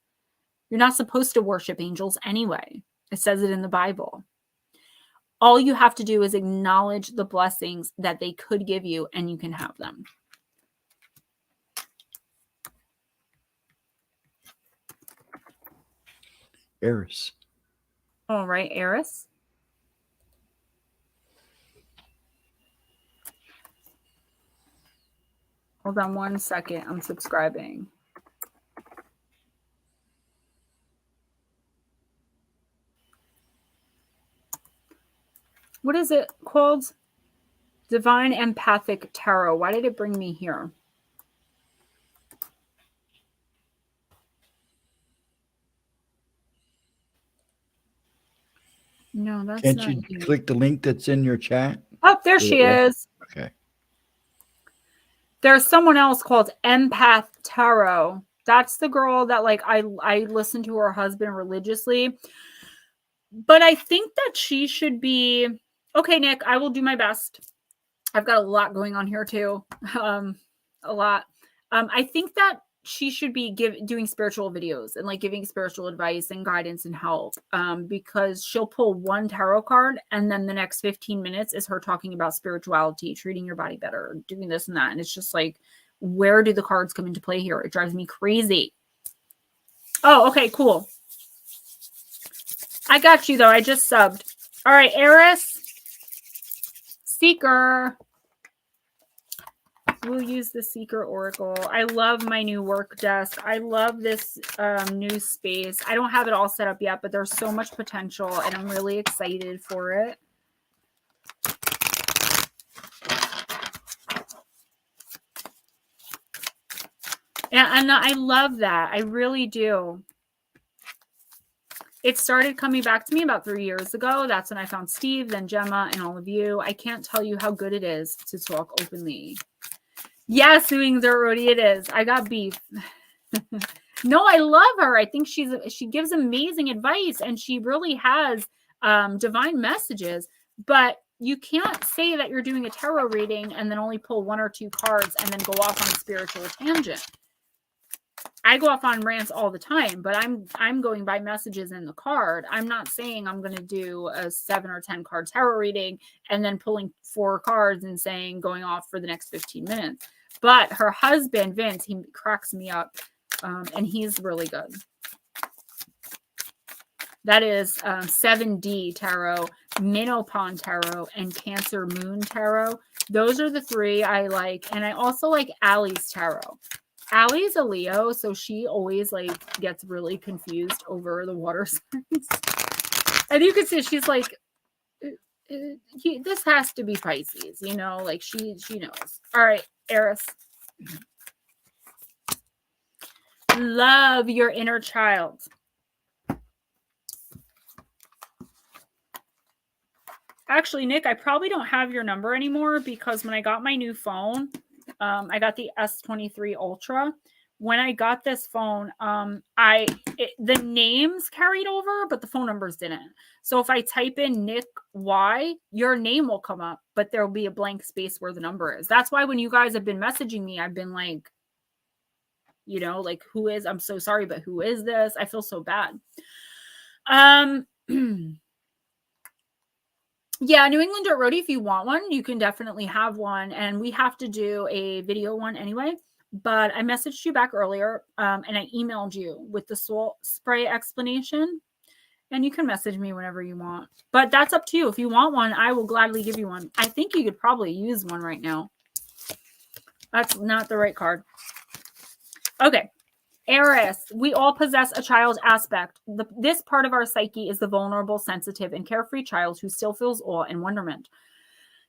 You're not supposed to worship angels anyway. It says it in the Bible. All you have to do is acknowledge the blessings that they could give you and you can have them. Eris. All right, Eris. Hold on 1 second. I'm subscribing. What is it called? Divine Empathic Tarot. Why did it bring me here? No, that's Can't not you you. click the link that's in your chat? Oh, there she is. Okay. There's someone else called Empath Tarot. That's the girl that like I listen to her husband religiously. But I think that she should be okay, Nick, I will do my best. I've got a lot going on here too. A lot. I think that she should be doing spiritual videos and like giving spiritual advice and guidance and help, because she'll pull one tarot card and then the next 15 minutes is her talking about spirituality, treating your body better, doing this and that. And it's just like, where do the cards come into play here? It drives me crazy. Oh, okay, cool. I got you though. I just subbed. All right, Eris. Seeker. We'll use the Seeker Oracle. I love my new work desk. I love this new space. I don't have it all set up yet, but there's so much potential and I'm really excited for it. And I love that. I really do. It started coming back to me about 3 years ago. That's when I found Steve, then Gemma, and all of you. I can't tell you how good it is to talk openly. Yes, doing Zerodi it is. I got beef. No, I love her. I think she gives amazing advice and she really has divine messages. But you can't say that you're doing a tarot reading and then only pull 1 or 2 cards and then go off on a spiritual tangent. I go off on rants all the time, but I'm going by messages in the card. I'm not saying I'm going to do a 7 or 10 card tarot reading and then pulling 4 cards and saying going off for the next 15 minutes. But her husband, Vince, he cracks me up, and he's really good. That is 7D Tarot, Minopon Tarot, and Cancer Moon Tarot. Those are the 3 I like. And I also like Allie's Tarot. Allie's a Leo, so she always like gets really confused over the water signs. And you can see she's like, this has to be Pisces, you know, like she knows. All right, Eris. Love your inner child. Actually, Nick, I probably don't have your number anymore because when I got my new phone, I got the S23 Ultra. When I got this phone, the names carried over, but the phone numbers didn't. So if I type in Nick Y, your name will come up, but there'll be a blank space where the number is. That's why when you guys have been messaging me, I've been like, you know, like, I'm so sorry, but who is this? I feel so bad. Yeah, New England Dirt Roadie, if you want one, you can definitely have one. And we have to do a video one anyway. But I messaged you back earlier and I emailed you with the salt spray explanation. And you can message me whenever you want. But that's up to you. If you want one, I will gladly give you one. I think you could probably use one right now. That's not the right card. Okay. Eris, we all possess a child aspect. This part of our psyche is the vulnerable, sensitive, and carefree child who still feels awe and wonderment.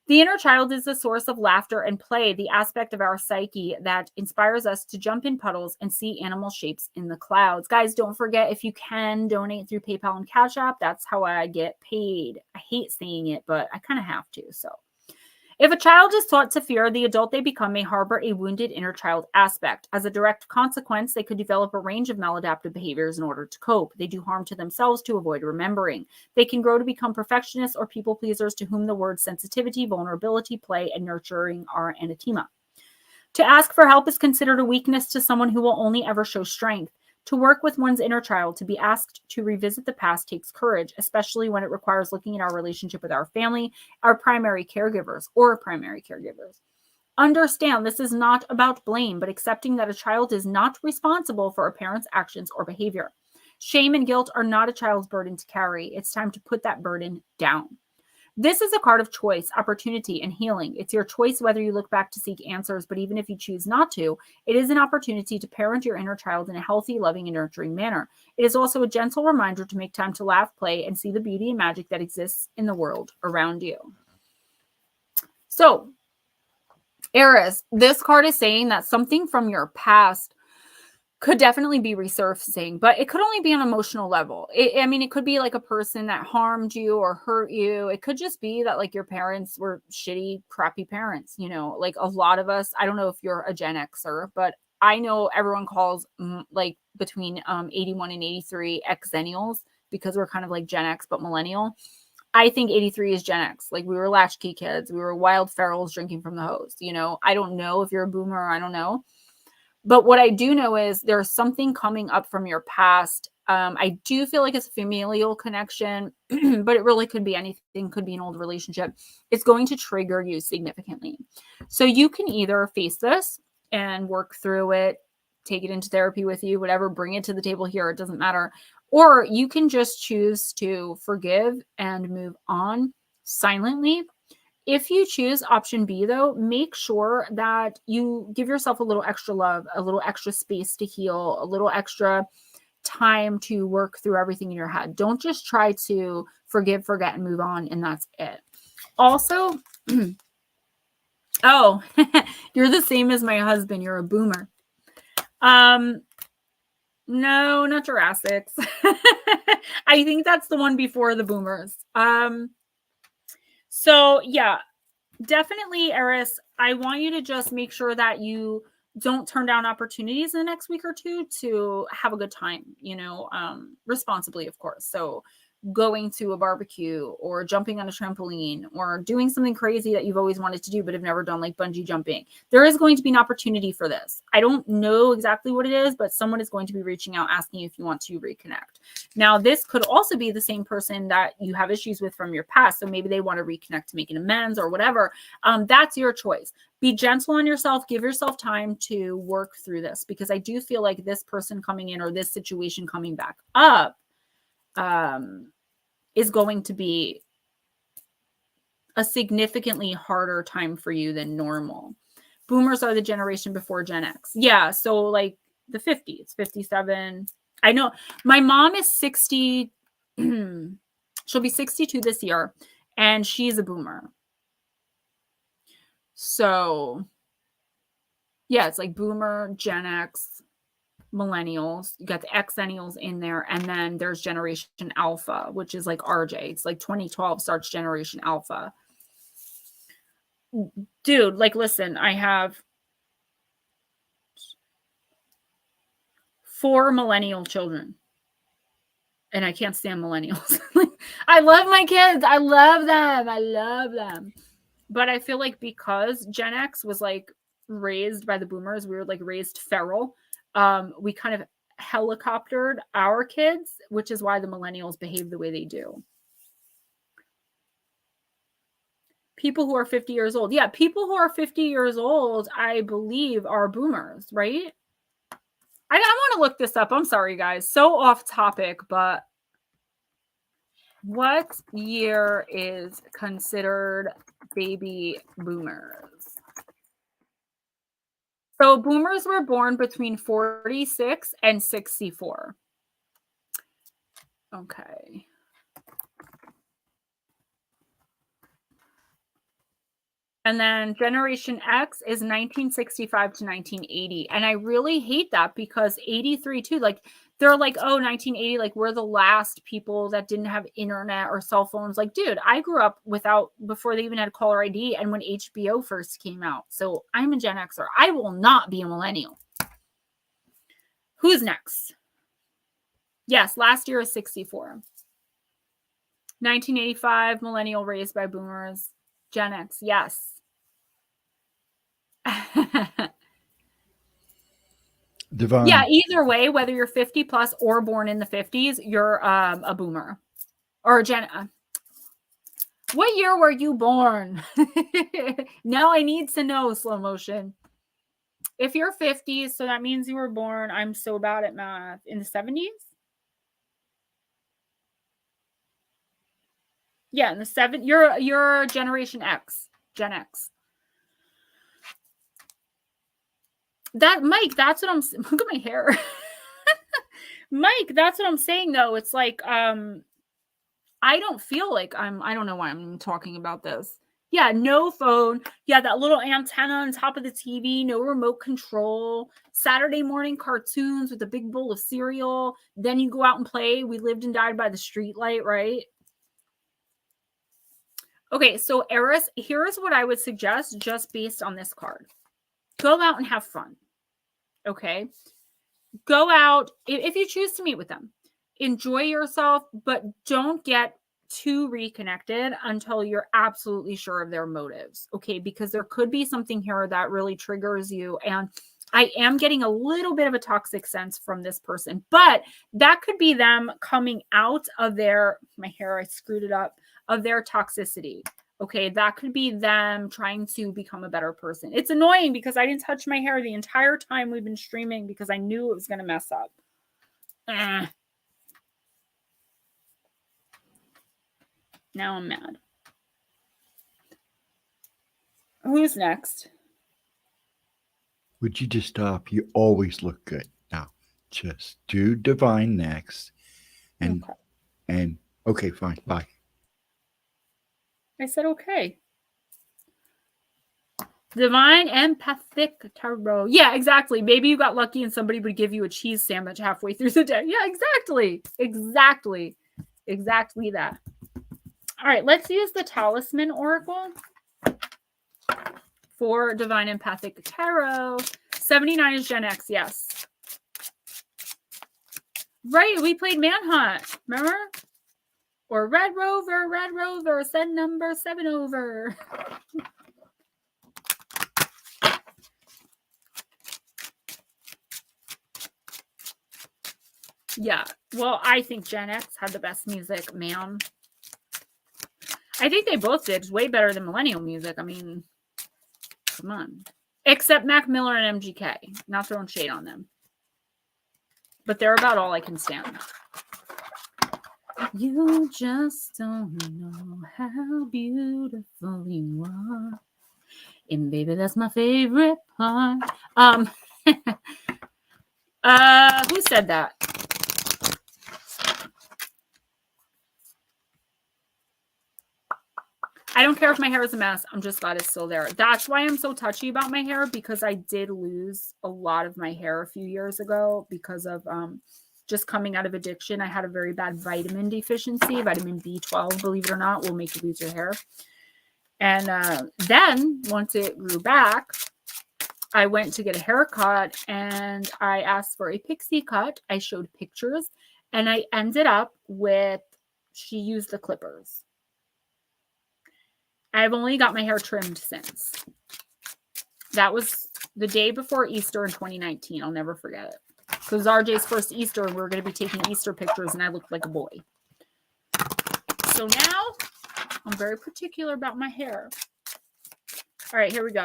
The inner child is the source of laughter and play, the aspect of our psyche that inspires us to jump in puddles and see animal shapes in the clouds. Guys, don't forget, if you can donate through PayPal and Cash App, that's how I get paid. I hate saying it, but I kind of have to, so. If a child is taught to fear, the adult they become may harbor a wounded inner child aspect. As a direct consequence, they could develop a range of maladaptive behaviors in order to cope. They do harm to themselves to avoid remembering. They can grow to become perfectionists or people pleasers to whom the words sensitivity, vulnerability, play, and nurturing are anathema. To ask for help is considered a weakness to someone who will only ever show strength. To work with one's inner child, to be asked to revisit the past takes courage, especially when it requires looking at our relationship with our family, our primary caregivers. Understand this is not about blame, but accepting that a child is not responsible for a parent's actions or behavior. Shame and guilt are not a child's burden to carry. It's time to put that burden down. This is a card of choice, opportunity, and healing. It's your choice whether you look back to seek answers, but even if you choose not to, it is an opportunity to parent your inner child in a healthy, loving, and nurturing manner. It is also a gentle reminder to make time to laugh, play, and see the beauty and magic that exists in the world around you. So, Eris, this card is saying that something from your past could definitely be resurfacing, but it could only be on an emotional level. It could be like a person that harmed you or hurt you. It could just be that like your parents were shitty, crappy parents, like a lot of us. I don't know if you're a Gen Xer, but I know everyone calls like between 81 and 83 Xennials because we're kind of like Gen X, but millennial. I think 83 is Gen X. Like we were latchkey kids. We were wild ferals drinking from the hose. I don't know if you're a boomer. I don't know. But what I do know is there's something coming up from your past. I do feel like it's a familial connection, but it really could be anything, could be an old relationship. It's going to trigger you significantly. So you can either face this and work through it, take it into therapy with you, whatever, bring it to the table here. It doesn't matter. Or you can just choose to forgive and move on silently. If you choose option B, though, make sure that you give yourself a little extra love, a little extra space to heal, a little extra time to work through everything in your head. Don't just try to forgive, forget, and move on, and that's it. Also, oh, you're the same as my husband. You're a boomer. No, not Jurassics. I think that's the one before the boomers. So yeah, definitely, Eris, I want you to just make sure that you don't turn down opportunities in the next week or two to have a good time, responsibly, of course. So going to a barbecue or jumping on a trampoline or doing something crazy that you've always wanted to do but have never done, like bungee jumping. There is going to be an opportunity for this. I don't know exactly what it is, but someone is going to be reaching out asking you if you want to reconnect. Now, this could also be the same person that you have issues with from your past. So maybe they want to reconnect to make an amends or whatever. That's your choice. Be gentle on yourself. Give yourself time to work through this, because I do feel like this person coming in or this situation coming back up is going to be a significantly harder time for you than normal. Boomers are the generation before Gen X. Yeah, so like the 50s, 57. I know my mom is 60. She'll be 62 this year, and she's a boomer. So yeah, it's like boomer, Gen X, millennials. You got the Xennials in there, and then there's Generation Alpha, which is like RJ. It's like 2012 starts Generation Alpha. Dude, like, listen, I have 4 millennial children, and I can't stand millennials. I love my kids. I love them. I love them. But I feel like because Gen X was like raised by the boomers, we were like raised feral. We kind of helicoptered our kids, which is why the millennials behave the way they do. People who are 50 years old. Yeah, people who are 50 years old, I believe, are boomers, right? I want to look this up. I'm sorry, guys. So off topic, but what year is considered baby boomers? So boomers were born between 46 and 64. Okay. And then Generation X is 1965 to 1980. And I really hate that, because 83 too, like they're like, oh, 1980, like we're the last people that didn't have internet or cell phones. Like, dude, I grew up before they even had caller ID and when HBO first came out. So I'm a Gen Xer. I will not be a millennial. Who's next? Yes, last year is 64. 1985, millennial raised by boomers. Gen X, yes. Divine. Yeah, either way, whether you're 50 plus or born in the 50s, you're a boomer or a Gen. What year were you born? Now I need to know, slow motion. If you're 50s, so that means you were born, I'm so bad at math, in the 70s? Yeah, in the 7, you're Generation X, Gen X. That Mike, that's what I'm look at my hair. Mike, that's what I'm saying though. It's like I don't feel like I don't know why I'm talking about this. Yeah, no phone. Yeah, that little antenna on top of the TV, no remote control. Saturday morning cartoons with a big bowl of cereal. Then you go out and play. We lived and died by the street light, right? Okay, so Eris, here's what I would suggest just based on this card. Go out and have fun. Okay? Go out if you choose to meet with them. Enjoy yourself, but don't get too reconnected until you're absolutely sure of their motives. Okay, because there could be something here that really triggers you. And I am getting a little bit of a toxic sense from this person, but that could be them coming out of my hair, I screwed it up, of their toxicity. Okay, that could be them trying to become a better person. It's annoying because I didn't touch my hair the entire time we've been streaming because I knew it was going to mess up. Now I'm mad. Who's next? Would you just stop? You always look good. Now, just do Divine next. And okay, fine. Bye. I said okay. Divine Empathic Tarot. Yeah, exactly. Maybe you got lucky and somebody would give you a cheese sandwich halfway through the day. Yeah, exactly. Exactly that. All right, let's use the Talisman Oracle for Divine Empathic Tarot. 79 is Gen X, yes. Right, we played Manhunt, remember? Or Red Rover, send number 7 over. Yeah, well, I think Gen X had the best music, ma'am. I think they both did. It's way better than millennial music. I mean, come on. Except Mac Miller and MGK. Not throwing shade on them. But they're about all I can stand. You just don't know how beautiful you are. And baby, that's my favorite part. Who said that? I don't care if my hair is a mess. I'm just glad it's still there. That's why I'm so touchy about my hair, because I did lose a lot of my hair a few years ago because of just coming out of addiction. I had a very bad vitamin deficiency. Vitamin B12, believe it or not, will make you lose your hair. And then once it grew back, I went to get a haircut and I asked for a pixie cut. I showed pictures and I ended up with, she used the clippers. I've only got my hair trimmed since. That was the day before Easter in 2019. I'll never forget it. Because RJ's first Easter, and we were going to be taking Easter pictures, and I looked like a boy. So now, I'm very particular about my hair. All right, here we go.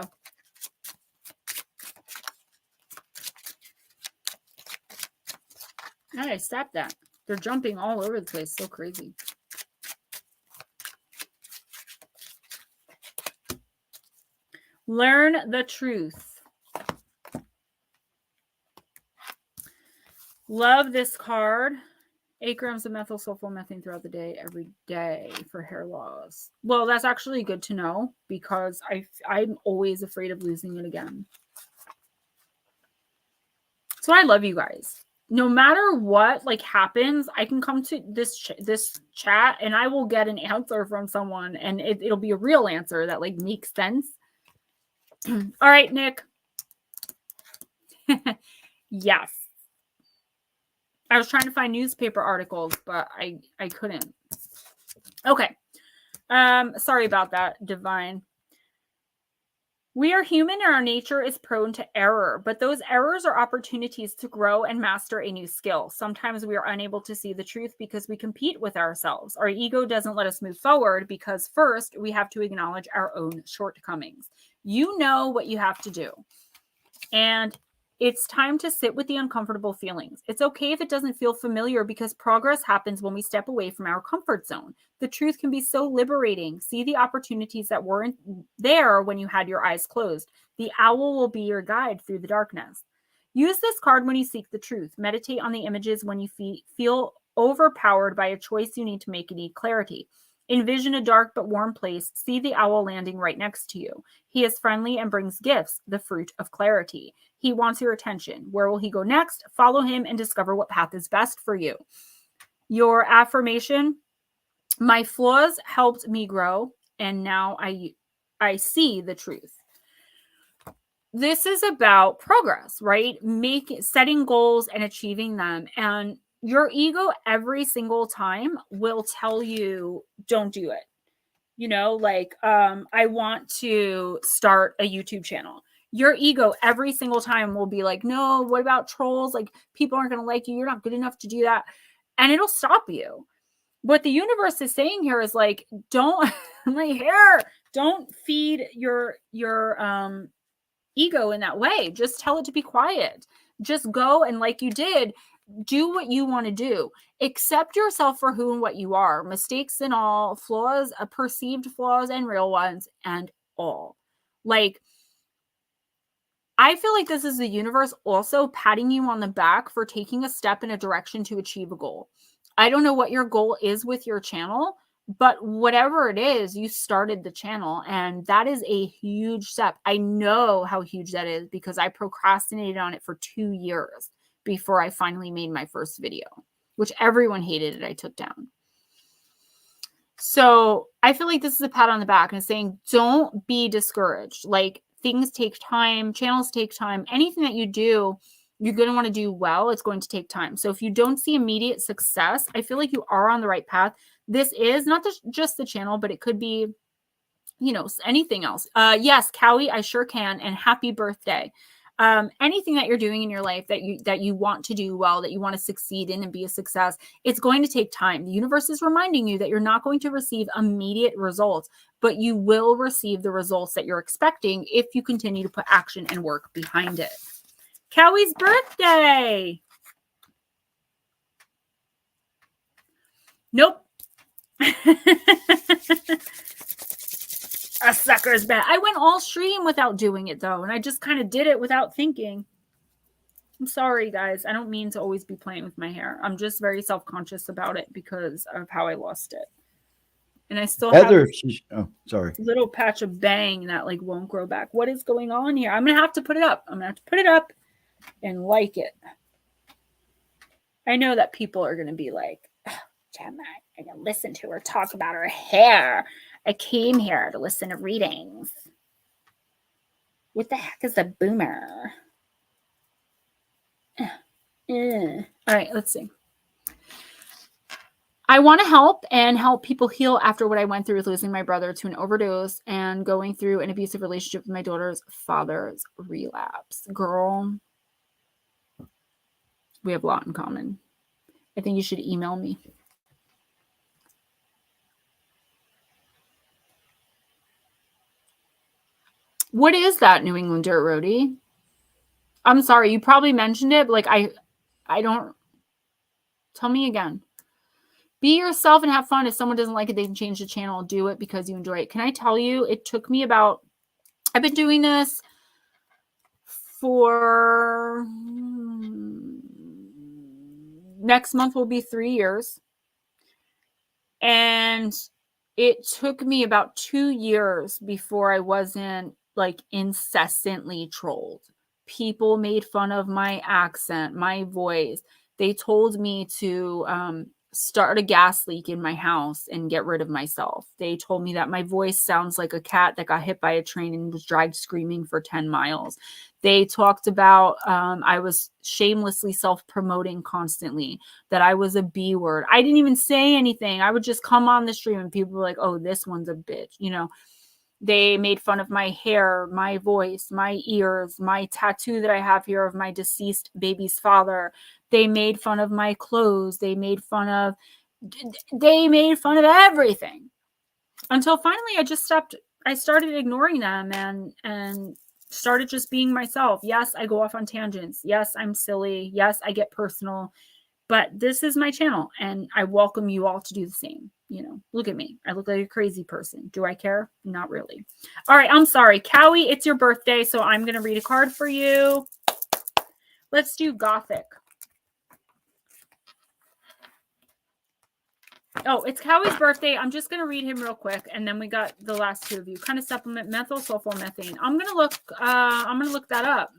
All right, stop that. They're jumping all over the place. So crazy. Learn the truth. Love this card. 8 grams of methyl sulfomethane throughout the day, every day for hair loss. Well, that's actually good to know because I'm always afraid of losing it again. So I love you guys. No matter what happens, I can come to this chat and I will get an answer from someone, and it'll be a real answer that makes sense. All right, Nick. Yes. I was trying to find newspaper articles, but I couldn't. Okay. Sorry about that, Divine. We are human and our nature is prone to error, but those errors are opportunities to grow and master a new skill. Sometimes we are unable to see the truth because we compete with ourselves. Our ego doesn't let us move forward because first we have to acknowledge our own shortcomings. You know what you have to do. And It's time to sit with the uncomfortable feelings. It's okay if it doesn't feel familiar because progress happens when we step away from our comfort zone. The truth can be so liberating. See the opportunities that weren't there when you had your eyes closed. The owl will be your guide through the darkness. Use this card when you seek the truth. Meditate on the images when you feel overpowered by a choice you need to make and need clarity. Envision a dark but warm place. See the owl landing right next to you. He is friendly and brings gifts, the fruit of clarity. He wants your attention. Where will he go next? Follow him and discover what path is best for you. Your affirmation: my flaws helped me grow, and now I see the truth. This is about progress, right? Setting goals and achieving them. And your ego every single time will tell you, don't do it. You know, like, I want to start a YouTube channel. Your ego every single time will be like, no, what about trolls? Like, people aren't going to like you. You're not good enough to do that. And it'll stop you. What the universe is saying here is like, don't, my hair, don't feed your ego in that way. Just tell it to be quiet. Just go and, like you did, do what you want to do. Accept yourself for who and what you are. Mistakes and all, flaws, perceived flaws and real ones, and all. Like, I feel like this is the universe also patting you on the back for taking a step in a direction to achieve a goal. I don't know what your goal is with your channel, but whatever it is, you started the channel, and that is a huge step. I know how huge that is because I procrastinated on it for 2 years before I finally made my first video, which everyone hated it. I took down. So I feel like this is a pat on the back and saying, don't be discouraged. Like, things take time, channels take time. Anything that you do, you're going to want to do well. It's going to take time. So if you don't see immediate success, I feel like you are on the right path. This is not just the channel, but it could be, you know, anything else. Yes, Cowie, I sure can. And happy birthday. Anything that you're doing in your life that you want to do well, that you want to succeed in and be a success, it's going to take time. The universe is reminding you that you're not going to receive immediate results, but you will receive the results that you're expecting if you continue to put action and work behind it. Cowie's birthday. Nope. A sucker's bet. I went all stream without doing it though, and I just kind of did it without thinking. I'm sorry, guys. I don't mean to always be playing with my hair. I'm just very self-conscious about it because of how I lost it. And I still have a little patch of bang that like won't grow back. What is going on here? I'm going to have to put it up. I'm going to have to put it up and like it. I know that people are going to be like, oh, Gemma, I'm going to listen to her talk about her hair. I came here to listen to readings. What the heck is a boomer? All right, let's see. I want to help people heal after what I went through with losing my brother to an overdose and going through an abusive relationship with my daughter's father's relapse. Girl, we have a lot in common. I think you should email me. What is that, New England Dirt Roadie? I'm sorry, you probably mentioned it, but like I don't. Tell me again. Be yourself and have fun. If someone doesn't like it, they can change the channel. Do it because you enjoy it. Can I tell you, it took me about, I've been doing this for, next month will be 3 years. And it took me about 2 years before I wasn't like incessantly trolled. People made fun of my accent, my voice. They told me to start a gas leak in my house and get rid of myself. They told me that my voice sounds like a cat that got hit by a train and was dragged screaming for 10 miles. They talked about I was shamelessly self-promoting constantly, that I was a B word. I didn't even say anything. I would just come on the stream and people were like, oh, this one's a bitch, you know. They made fun of my hair, my voice, my ears, my tattoo that I have here of my deceased baby's father. They made fun of my clothes. They made fun of everything. Until finally I started ignoring them and started just being myself. Yes, I go off on tangents. Yes, I'm silly. Yes, I get personal. But this is my channel, and I welcome you all to do the same. You know, look at me. I look like a crazy person. Do I care? Not really. All right, I'm sorry. Cowie, it's your birthday, so I'm going to read a card for you. Let's do Gothic. Oh, it's Cowie's birthday. I'm just going to read him real quick, and then we got the last two of you. Kind of supplement methyl sulfomethane. I'm going to look that up.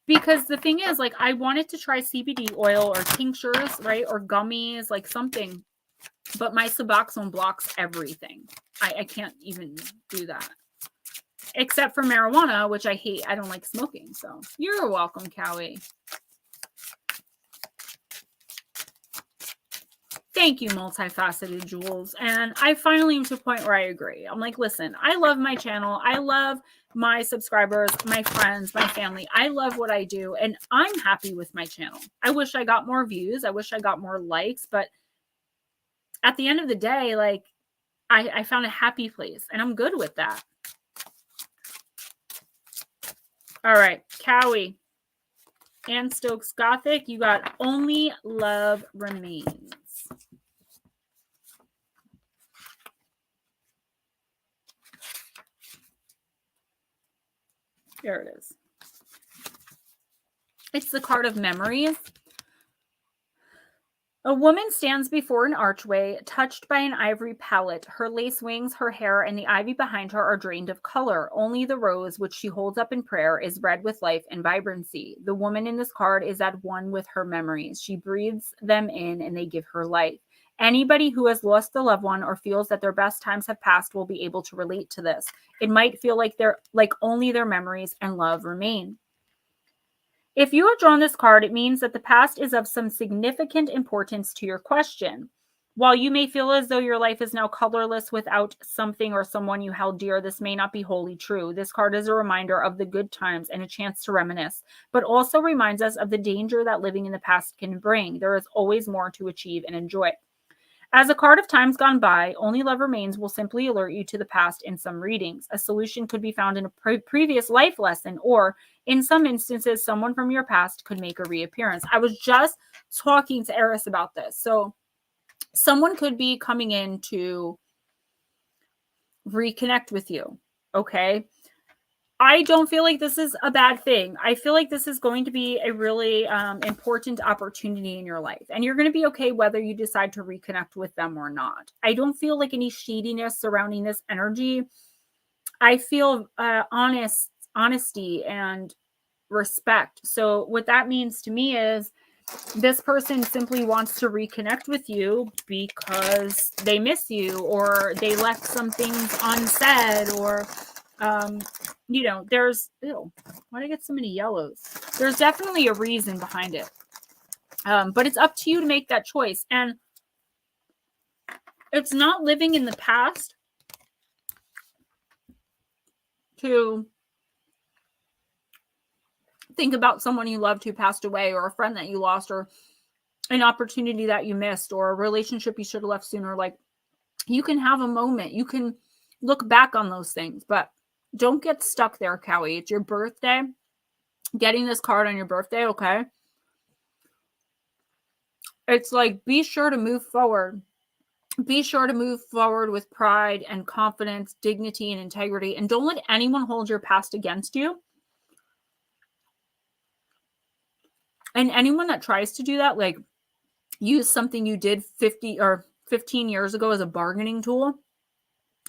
Because the thing is, like, I wanted to try CBD oil or tinctures, right? Or gummies, like something. But my Suboxone blocks everything. I can't even do that. Except for marijuana, which I hate. I don't like smoking. So you're welcome, Cowie. Thank you, multifaceted Jules. And I finally am to a point where I agree. I'm like, listen, I love my channel. I love my subscribers, my friends, my family. I love what I do. And I'm happy with my channel. I wish I got more views. I wish I got more likes. But at the end of the day, like, I found a happy place. And I'm good with that. All right, Cowie and Stokes Gothic, you got Only Love Remains. There it is. It's the card of memories. A woman stands before an archway, touched by an ivory palette. Her lace wings, her hair, and the ivy behind her are drained of color. Only the rose, which she holds up in prayer, is red with life and vibrancy. The woman in this card is at one with her memories. She breathes them in, and they give her life. Anybody who has lost a loved one or feels that their best times have passed will be able to relate to this. It might feel like only their memories and love remain. If you have drawn this card, it means that the past is of some significant importance to your question. While you may feel as though your life is now colorless without something or someone you held dear, this may not be wholly true. This card is a reminder of the good times and a chance to reminisce, but also reminds us of the danger that living in the past can bring. There is always more to achieve and enjoy. As a card of times gone by, Only Love Remains will simply alert you to the past in some readings. A solution could be found in a previous life lesson, or in some instances, someone from your past could make a reappearance. I was just talking to Eris about this. So someone could be coming in to reconnect with you, okay? I don't feel like this is a bad thing. I feel like this is going to be a really important opportunity in your life. And you're going to be okay whether you decide to reconnect with them or not. I don't feel like any shadiness surrounding this energy. I feel honesty and respect. So what that means to me is this person simply wants to reconnect with you because they miss you, or they left some things unsaid, or you know, there's, ew, why did I get so many yellows? There's definitely a reason behind it. But it's up to you to make that choice. And it's not living in the past to think about someone you loved who passed away, or a friend that you lost, or an opportunity that you missed, or a relationship you should have left sooner. Like, you can have a moment. You can look back on those things, but don't get stuck there, Cowie. It's your birthday. Getting this card on your birthday, okay? It's like, be sure to move forward. Be sure to move forward with pride and confidence, dignity, and integrity. And don't let anyone hold your past against you. And anyone that tries to do that, like, use something you did 50 or 15 years ago as a bargaining tool,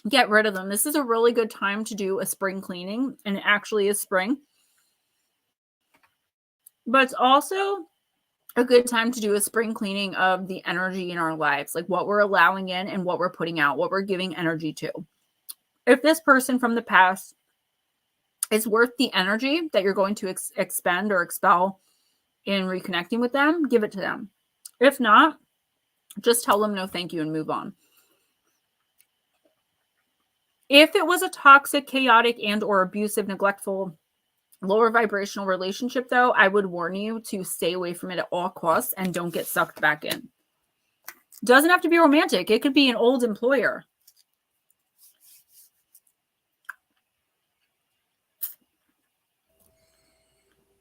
get rid of them. This is a really good time to do a spring cleaning, and it actually is spring. But it's also a good time to do a spring cleaning of the energy in our lives, like what we're allowing in and what we're putting out, what we're giving energy to. If this person from the past is worth the energy that you're going to expend or expel in reconnecting with them, give it to them. If not, just tell them no thank you and move on. If it was a toxic, chaotic, and or abusive, neglectful, lower vibrational relationship, though, I would warn you to stay away from it at all costs and don't get sucked back in. Doesn't have to be romantic. It could be an old employer.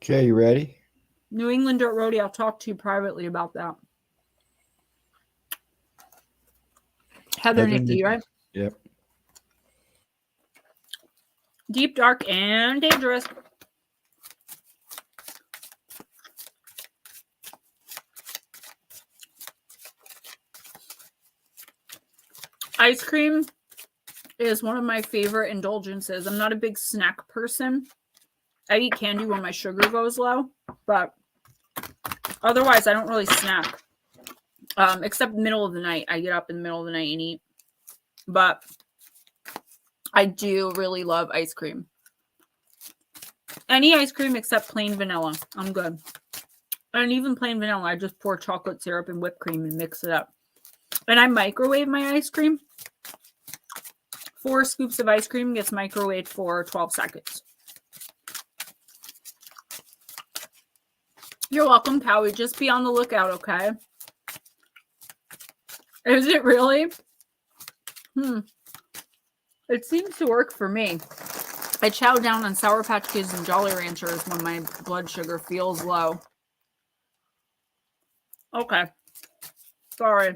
Okay, you ready? New England Dirt Roadie, I'll talk to you privately about that. Heather Nikki, right? Yep. Deep, dark, and dangerous. Ice cream is one of my favorite indulgences. I'm not a big snack person. I eat candy when my sugar goes low, but otherwise I don't really snack. Except middle of the night. I get up in the middle of the night and eat. But I do really love ice cream. Any ice cream except plain vanilla. I'm good. And even plain vanilla, I just pour chocolate syrup and whipped cream and mix it up. And I microwave my ice cream. 4 scoops of ice cream gets microwaved for 12 seconds. You're welcome, Cowie. Just be on the lookout, okay? Is it really? It seems to work for me. I chow down on Sour Patch Kids and Jolly Ranchers when my blood sugar feels low. Okay. Sorry.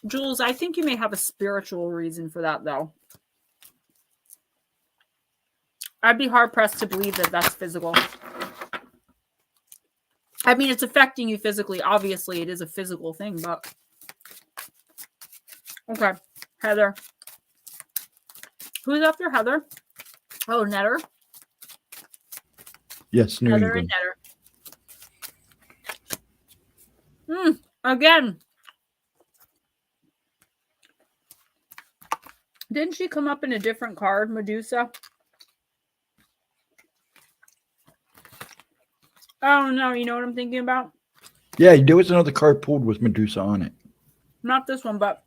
Jules, I think you may have a spiritual reason for that, though. I'd be hard-pressed to believe that that's physical. I mean, it's affecting you physically. Obviously, it is a physical thing, but... Okay. Heather. Who's after Heather? Oh, Netter? Yes, New Heather England. and Netter. Again. Didn't she come up in a different card, Medusa? Oh, no. You know what I'm thinking about? Yeah, there was another card pulled with Medusa on it. Not this one, but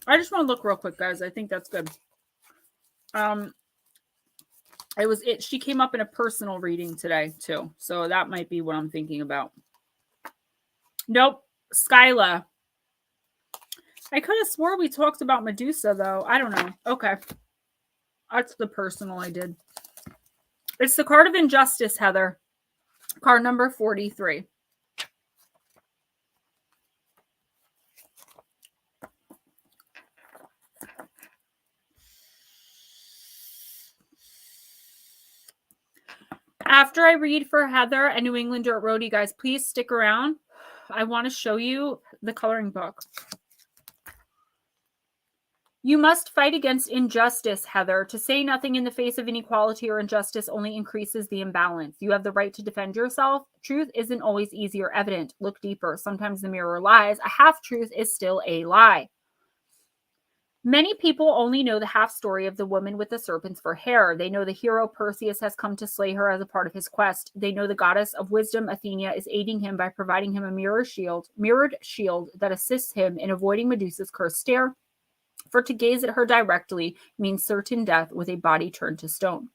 I just want to look real quick, guys. I think that's good. She came up in a personal reading today, too. So that might be what I'm thinking about. Nope. Skyla. I could have swore we talked about Medusa, though. I don't know. Okay. That's the personal I did. It's the card of injustice, Heather. Card number 43. After I read for Heather and New England Dirt Roadie, guys, please stick around. I want to show you the coloring book. You must fight against injustice, Heather. To say nothing in the face of inequality or injustice only increases the imbalance. You have the right to defend yourself. Truth isn't always easy or evident. Look deeper. Sometimes the mirror lies. A half-truth is still a lie. Many people only know the half story of the woman with the serpents for hair. They know the hero Perseus has come to slay her as a part of his quest. They know the goddess of wisdom, Athena, is aiding him by providing him a mirrored shield that assists him in avoiding Medusa's cursed stare. For to gaze at her directly means certain death with a body turned to stone.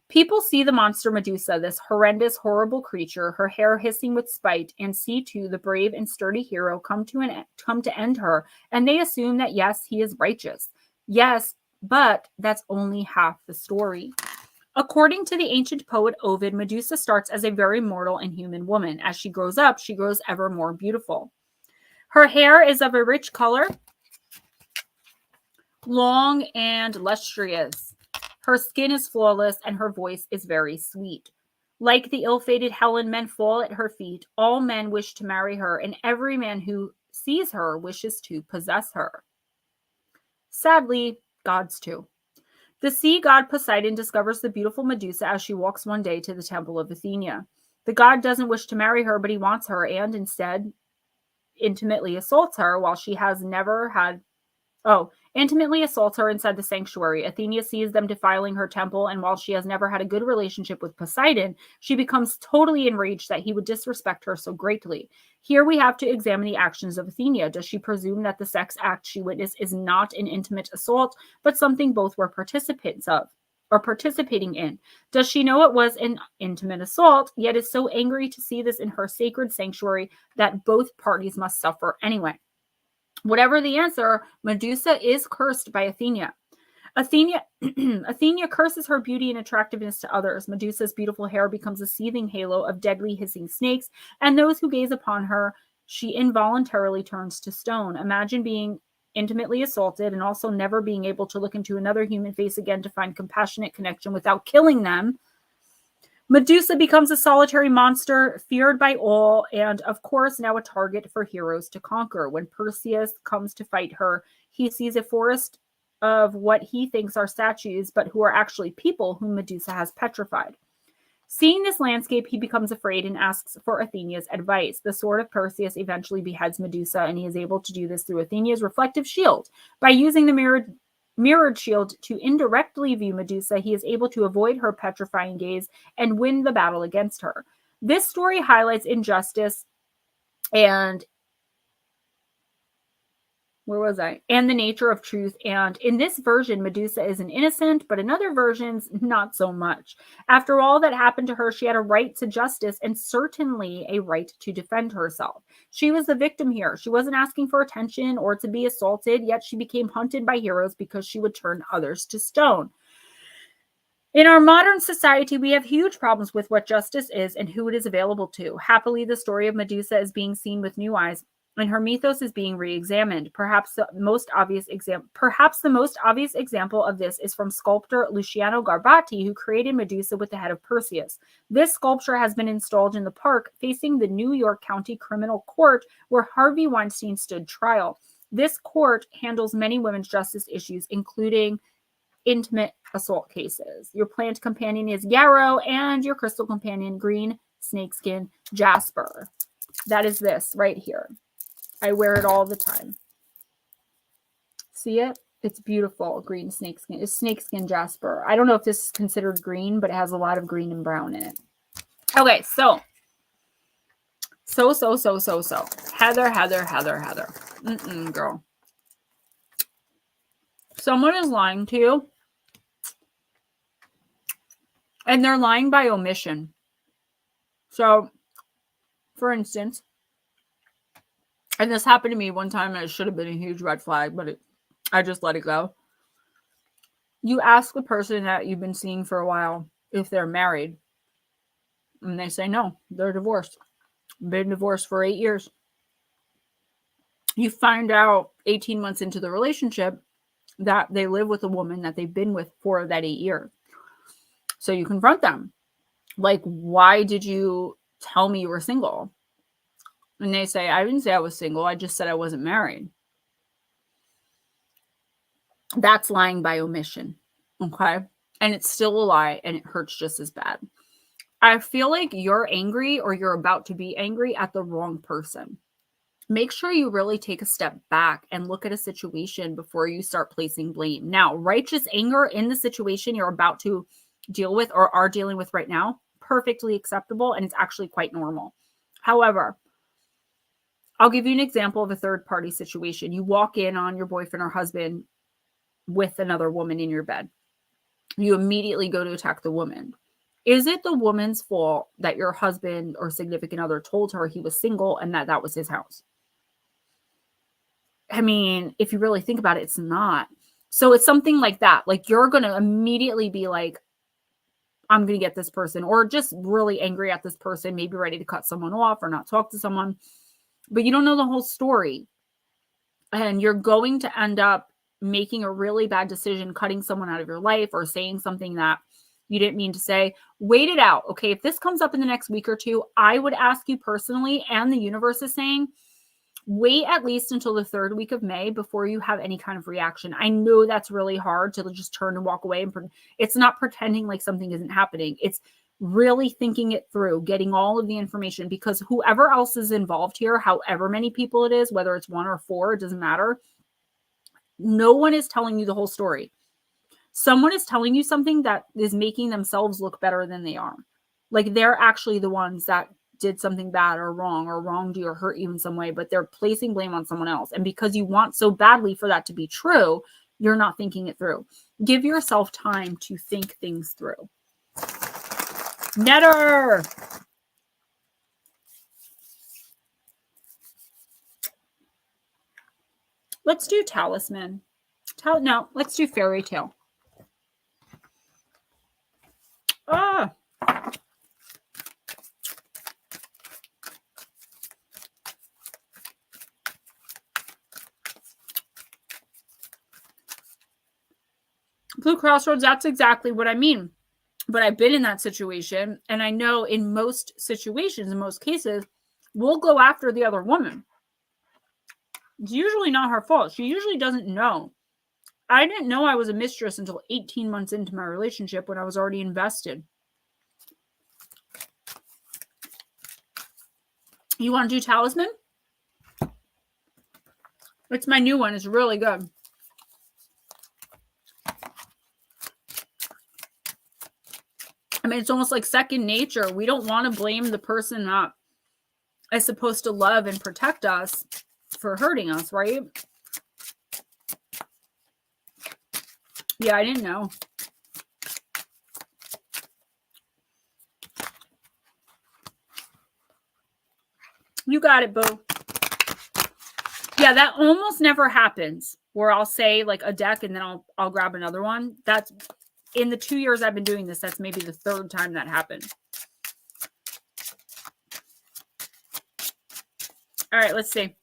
People see the monster Medusa, this horrendous, horrible creature, her hair hissing with spite, and see too the brave and sturdy hero come to end her, and they assume that yes, he is righteous. Yes, but that's only half the story. According to the ancient poet Ovid, Medusa starts as a very mortal and human woman. As she grows up, she grows ever more beautiful. Her hair is of a rich color, long and lustrous. Her skin is flawless, and her voice is very sweet. Like the ill-fated Helen, men fall at her feet. All men wish to marry her, and every man who sees her wishes to possess her. Sadly, gods too. The sea god Poseidon discovers the beautiful Medusa as she walks one day to the temple of Athena. The god doesn't wish to marry her, but he wants her, and instead intimately assaults her while she has never had... intimately assaults her inside the sanctuary. Athena sees them defiling her temple, and while she has never had a good relationship with Poseidon, she becomes totally enraged that he would disrespect her so greatly. Here we have to examine the actions of Athena. Does she presume that the sex act she witnessed is not an intimate assault, but something both were participants of, or participating in? Does she know it was an intimate assault, yet is so angry to see this in her sacred sanctuary that both parties must suffer anyway? Whatever the answer, Medusa is cursed by Athena. Athena, Athena curses her beauty and attractiveness to others. Medusa's beautiful hair becomes a seething halo of deadly hissing snakes, and those who gaze upon her, she involuntarily turns to stone. Imagine being intimately assaulted and also never being able to look into another human face again to find compassionate connection without killing them. Medusa becomes a solitary monster, feared by all, and of course now a target for heroes to conquer. When Perseus comes to fight her, he sees a forest of what he thinks are statues, but who are actually people whom Medusa has petrified. Seeing this landscape, he becomes afraid and asks for Athena's advice. The sword of Perseus eventually beheads Medusa, and he is able to do this through Athena's reflective shield. By using the mirrored shield to indirectly view Medusa, he is able to avoid her petrifying gaze and win the battle against her. This story highlights injustice and and the nature of truth. And in this version, Medusa is an innocent, but in other versions, not so much. After all that happened to her, she had a right to justice and certainly a right to defend herself. She was the victim here. She wasn't asking for attention or to be assaulted, yet she became hunted by heroes because she would turn others to stone. In our modern society, we have huge problems with what justice is and who it is available to. Happily, the story of Medusa is being seen with new eyes, and her mythos is being re-examined. Perhaps the most obvious example of this is from sculptor Luciano Garbati, who created Medusa with the head of Perseus. This sculpture has been installed in the park facing the New York County Criminal Court, where Harvey Weinstein stood trial. This court handles many women's justice issues, including intimate assault cases. Your plant companion is yarrow, and your crystal companion, green snakeskin jasper. That is this right here. I wear it all the time. See it? It's beautiful. Green snakeskin. It's snakeskin jasper. I don't know if this is considered green, but it has a lot of green and brown in it. Okay, so. Heather. Girl. Someone is lying to you. And they're lying by omission. So, for instance, and this happened to me one time, and it should have been a huge red flag, but I just let it go. You ask the person that you've been seeing for a while if they're married, and they say no, they're divorced. Been divorced for 8 years. You find out 18 months into the relationship that they live with a woman that they've been with for that 8 years. So you confront them. Like, why did you tell me you were single? And they say, I didn't say I was single. I just said I wasn't married. That's lying by omission. Okay? And it's still a lie, and it hurts just as bad. I feel like you're angry or you're about to be angry at the wrong person. Make sure you really take a step back and look at a situation before you start placing blame. Now, righteous anger in the situation you're about to deal with or are dealing with right now, perfectly acceptable, and it's actually quite normal. However, I'll give you an example of a third-party situation. You walk in on your boyfriend or husband with another woman in your bed. You immediately go to attack the woman. Is it the woman's fault that your husband or significant other told her he was single and that was his house? I mean, if you really think about it, it's not. So it's something like that. Like, you're going to immediately be like, I'm going to get this person, or just really angry at this person, maybe ready to cut someone off or not talk to someone. But you don't know the whole story. And you're going to end up making a really bad decision, cutting someone out of your life or saying something that you didn't mean to say. Wait it out. Okay. If this comes up in the next week or two, I would ask you personally, and the universe is saying, wait at least until the 3rd week of May before you have any kind of reaction. I know that's really hard to just turn and walk away. And it's not pretending like something isn't happening. It's really thinking it through, getting all of the information, because whoever else is involved here, however many people it is, whether it's 1 or 4, it doesn't matter. No one is telling you the whole story. Someone is telling you something that is making themselves look better than they are. Like, they're actually the ones that did something bad or wronged you or hurt you in some way, but they're placing blame on someone else. And because you want so badly for that to be true, you're not thinking it through. Give yourself time to think things through. Netter. Let's do talisman. No, let's do fairy tale. Blue Crossroads, that's exactly what I mean. But I've been in that situation, and I know in most situations, in most cases, we'll go after the other woman. It's usually not her fault. She usually doesn't know. I didn't know I was a mistress until 18 months into my relationship when I was already invested. You want to do Talisman? It's my new one. It's really good. I mean, it's almost like second nature. We don't want to blame the person that is supposed to love and protect us for hurting us, right? Yeah, I didn't know. You got it, boo. Yeah, that almost never happens where I'll say like a deck and then I'll grab another one. That's in the 2 years I've been doing this, that's maybe the third time that happened. All right, let's see.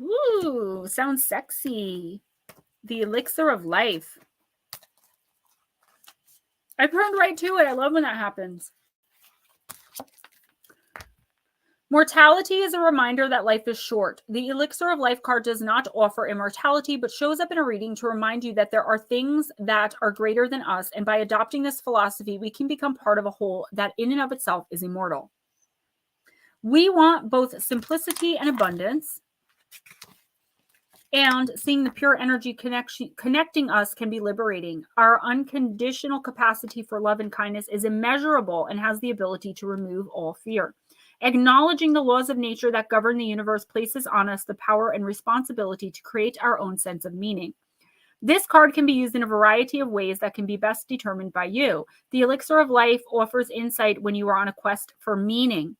Ooh, sounds sexy. The elixir of life. I turned right to it. I love when that happens. Mortality is a reminder that life is short. The Elixir of Life card does not offer immortality, but shows up in a reading to remind you that there are things that are greater than us, and by adopting this philosophy, we can become part of a whole that in and of itself is immortal. We want both simplicity and abundance, and seeing the pure energy connecting us can be liberating. Our unconditional capacity for love and kindness is immeasurable and has the ability to remove all fear. Acknowledging the laws of nature that govern the universe places on us the power and responsibility to create our own sense of meaning. This card can be used in a variety of ways that can be best determined by you. The Elixir of Life offers insight when you are on a quest for meaning.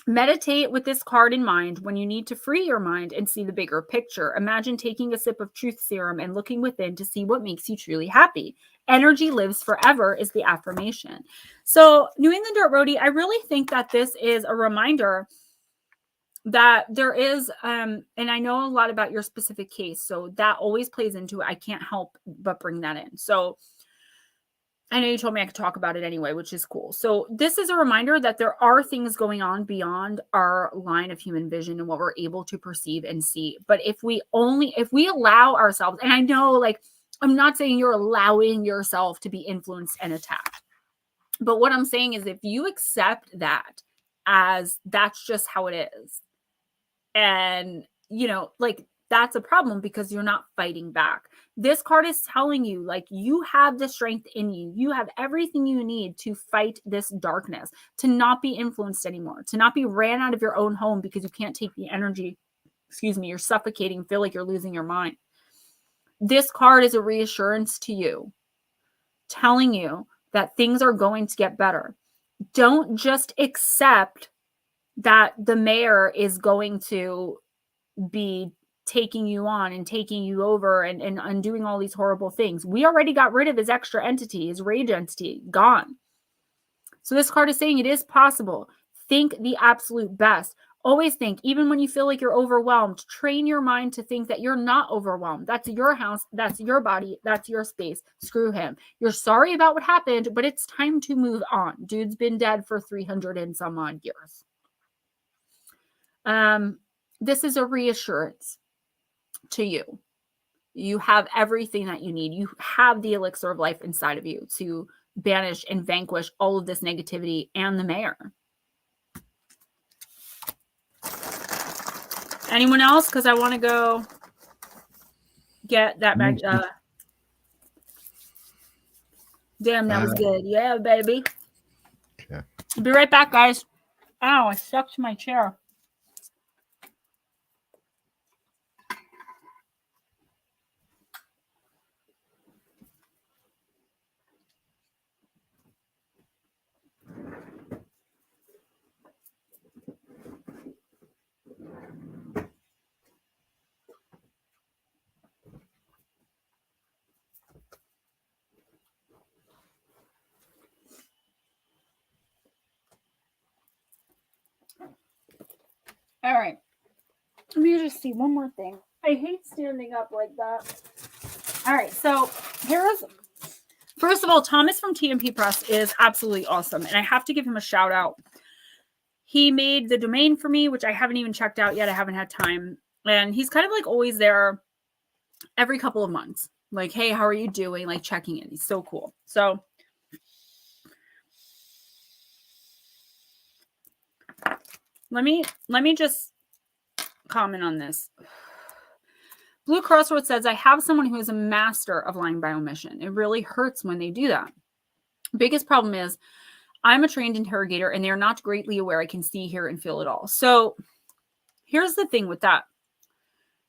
Meditate with this card in mind when you need to free your mind and see the bigger picture. Imagine taking a sip of truth serum and looking within to see what makes you truly happy. Energy lives forever is the affirmation. So, New England Dirt Roadie, I really think that this is a reminder that there is, and I know a lot about your specific case, so that always plays into it. I can't help but bring that in. So, I know you told me I could talk about it anyway, which is cool. So this is a reminder that there are things going on beyond our line of human vision and what we're able to perceive and see. But if we allow ourselves, and I know, like, I'm not saying you're allowing yourself to be influenced and attacked, but what I'm saying is if you accept that as that's just how it is, and, you know, like, that's a problem because you're not fighting back. This card is telling you, like, you have the strength in you. You have everything you need to fight this darkness, to not be influenced anymore, to not be ran out of your own home because you can't take the energy. Excuse me, you're suffocating, feel like you're losing your mind. This card is a reassurance to you, telling you that things are going to get better. Don't just accept that the mayor is going to be taking you on and taking you over and undoing all these horrible things. We already got rid of his extra entity, his rage entity, gone. So this card is saying it is possible. Think the absolute best. Always think, even when you feel like you're overwhelmed, train your mind to think that you're not overwhelmed. That's your house. That's your body. That's your space. Screw him. You're sorry about what happened, but it's time to move on. Dude's been dead for 300 and some odd years. This is a reassurance to you. You have everything that you need. You have the elixir of life inside of you to banish and vanquish all of this negativity and the mayor. Anyone else? Because I want to go get that back. Damn, that was good. Yeah, baby. Okay. I'll be right back, guys. Ow, I stuck to my chair. All right. Let me just see one more thing. I hate standing up like that. All right, so here's, first of all, Thomas from TMP Press is absolutely awesome, and I have to give him a shout out. He made the domain for me, which I haven't even checked out yet. I haven't had time, and he's kind of like always there every couple of months. Like, hey, how are you doing? Like checking in. He's so cool. So let me just comment on this. Blue Crossroads says, I have someone who is a master of lying by omission. It really hurts when they do that. Biggest problem is I'm a trained interrogator and they're not greatly aware I can see, hear, and feel it all. So here's the thing with that.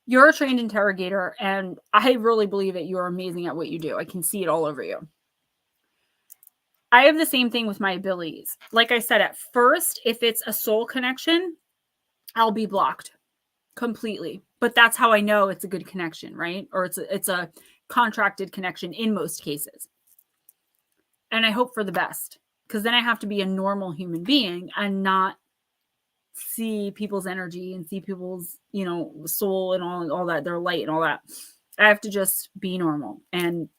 You're a trained interrogator and I really believe that you're amazing at what you do. I can see it all over you. I have the same thing with my abilities. Like I said, at first, if it's a soul connection, I'll be blocked completely. But that's how I know it's a good connection, right? Or it's a contracted connection in most cases. And I hope for the best, because then I have to be a normal human being and not see people's energy and see people's, soul and all that, their light and all that. I have to just be normal and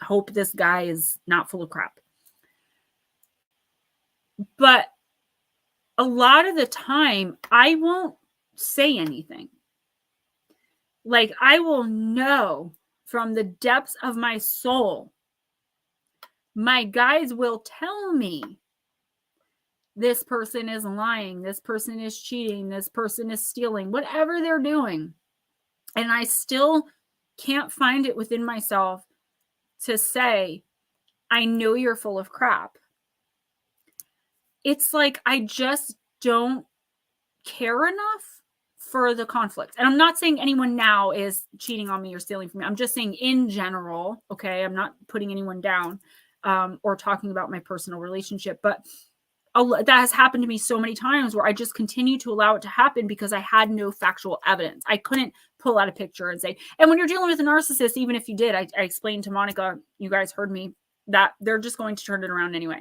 hope this guy is not full of crap. But a lot of the time, I won't say anything. Like, I will know from the depths of my soul. My guides will tell me this person is lying, this person is cheating, this person is stealing, whatever they're doing. And I still can't find it within myself to say, I know you're full of crap. It's like I just don't care enough for the conflict. And I'm not saying anyone now is cheating on me or stealing from me. I'm just saying in general, okay? I'm not putting anyone down or talking about my personal relationship, but that has happened to me so many times where I just continue to allow it to happen because I had no factual evidence. I couldn't pull out a picture and say, and when you're dealing with a narcissist, even if you did, I explained to Monica, you guys heard me, that they're just going to turn it around anyway.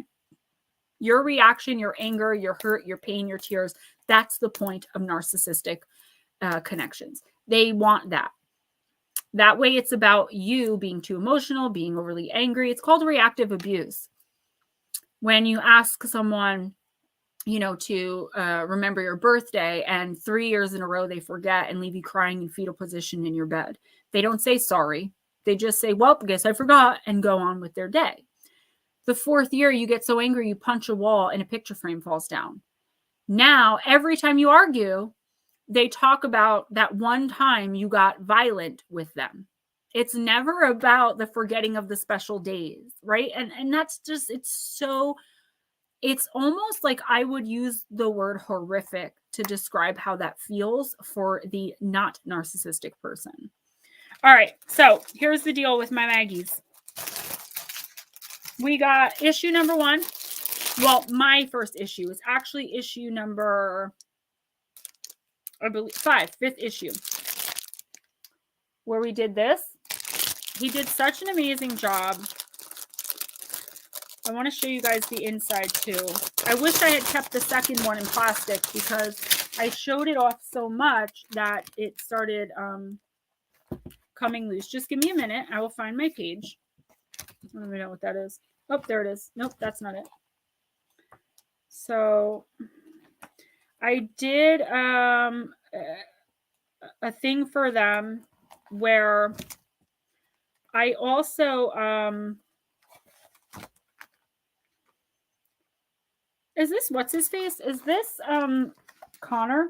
Your reaction, your anger, your hurt, your pain, your tears, that's the point of narcissistic connections. They want that. That way it's about you being too emotional, being overly angry. It's called reactive abuse. When you ask someone, to remember your birthday and 3 years in a row they forget and leave you crying in fetal position in your bed. They don't say sorry. They just say, well, I guess I forgot, and go on with their day. The 4th year, you get so angry, you punch a wall and a picture frame falls down. Now, every time you argue, they talk about that one time you got violent with them. It's never about the forgetting of the special days, right? And that's just, it's almost like I would use the word horrific to describe how that feels for the not narcissistic person. All right, so here's the deal with my Maggies. We got issue number 1. Well, my first issue is actually issue number, I believe, 5, 5th issue, where we did this. He did such an amazing job. I want to show you guys the inside too. I wish I had kept the second one in plastic because I showed it off so much that it started coming loose. Just give me a minute. I will find my page. I don't even know what that is. Oh, there it is. Nope, that's not it. So I did a thing for them where I also is this what's his face? Is this Connor?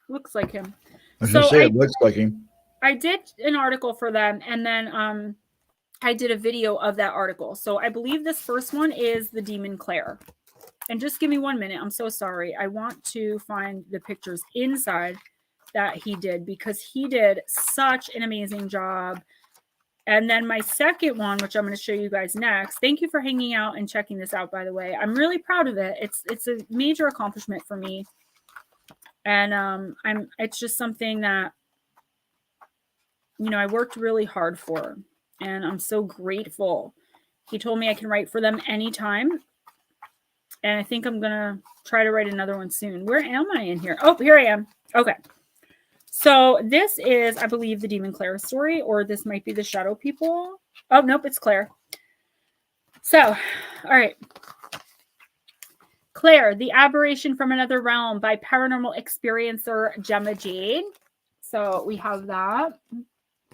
Looks like him. I was gonna say it looks like him. I did an article for them, and then I did a video of that article. So I believe this first one is the Demon Claire. And just give me 1 minute. I'm so sorry. I want to find the pictures inside that he did because he did such an amazing job. And then my second one, which I'm going to show you guys next. Thank you for hanging out and checking this out, by the way. I'm really proud of it. It's a major accomplishment for me. And it's just something that, I worked really hard for. And I'm so grateful. He told me I can write for them anytime. And I think I'm going to try to write another one soon. Where am I in here? Oh, here I am. Okay. So this is, I believe, the Demon Claire story, or this might be the Shadow People. Oh, nope, it's Claire. So, all right. Claire, the aberration from another realm by paranormal experiencer Gemma Jade. So we have that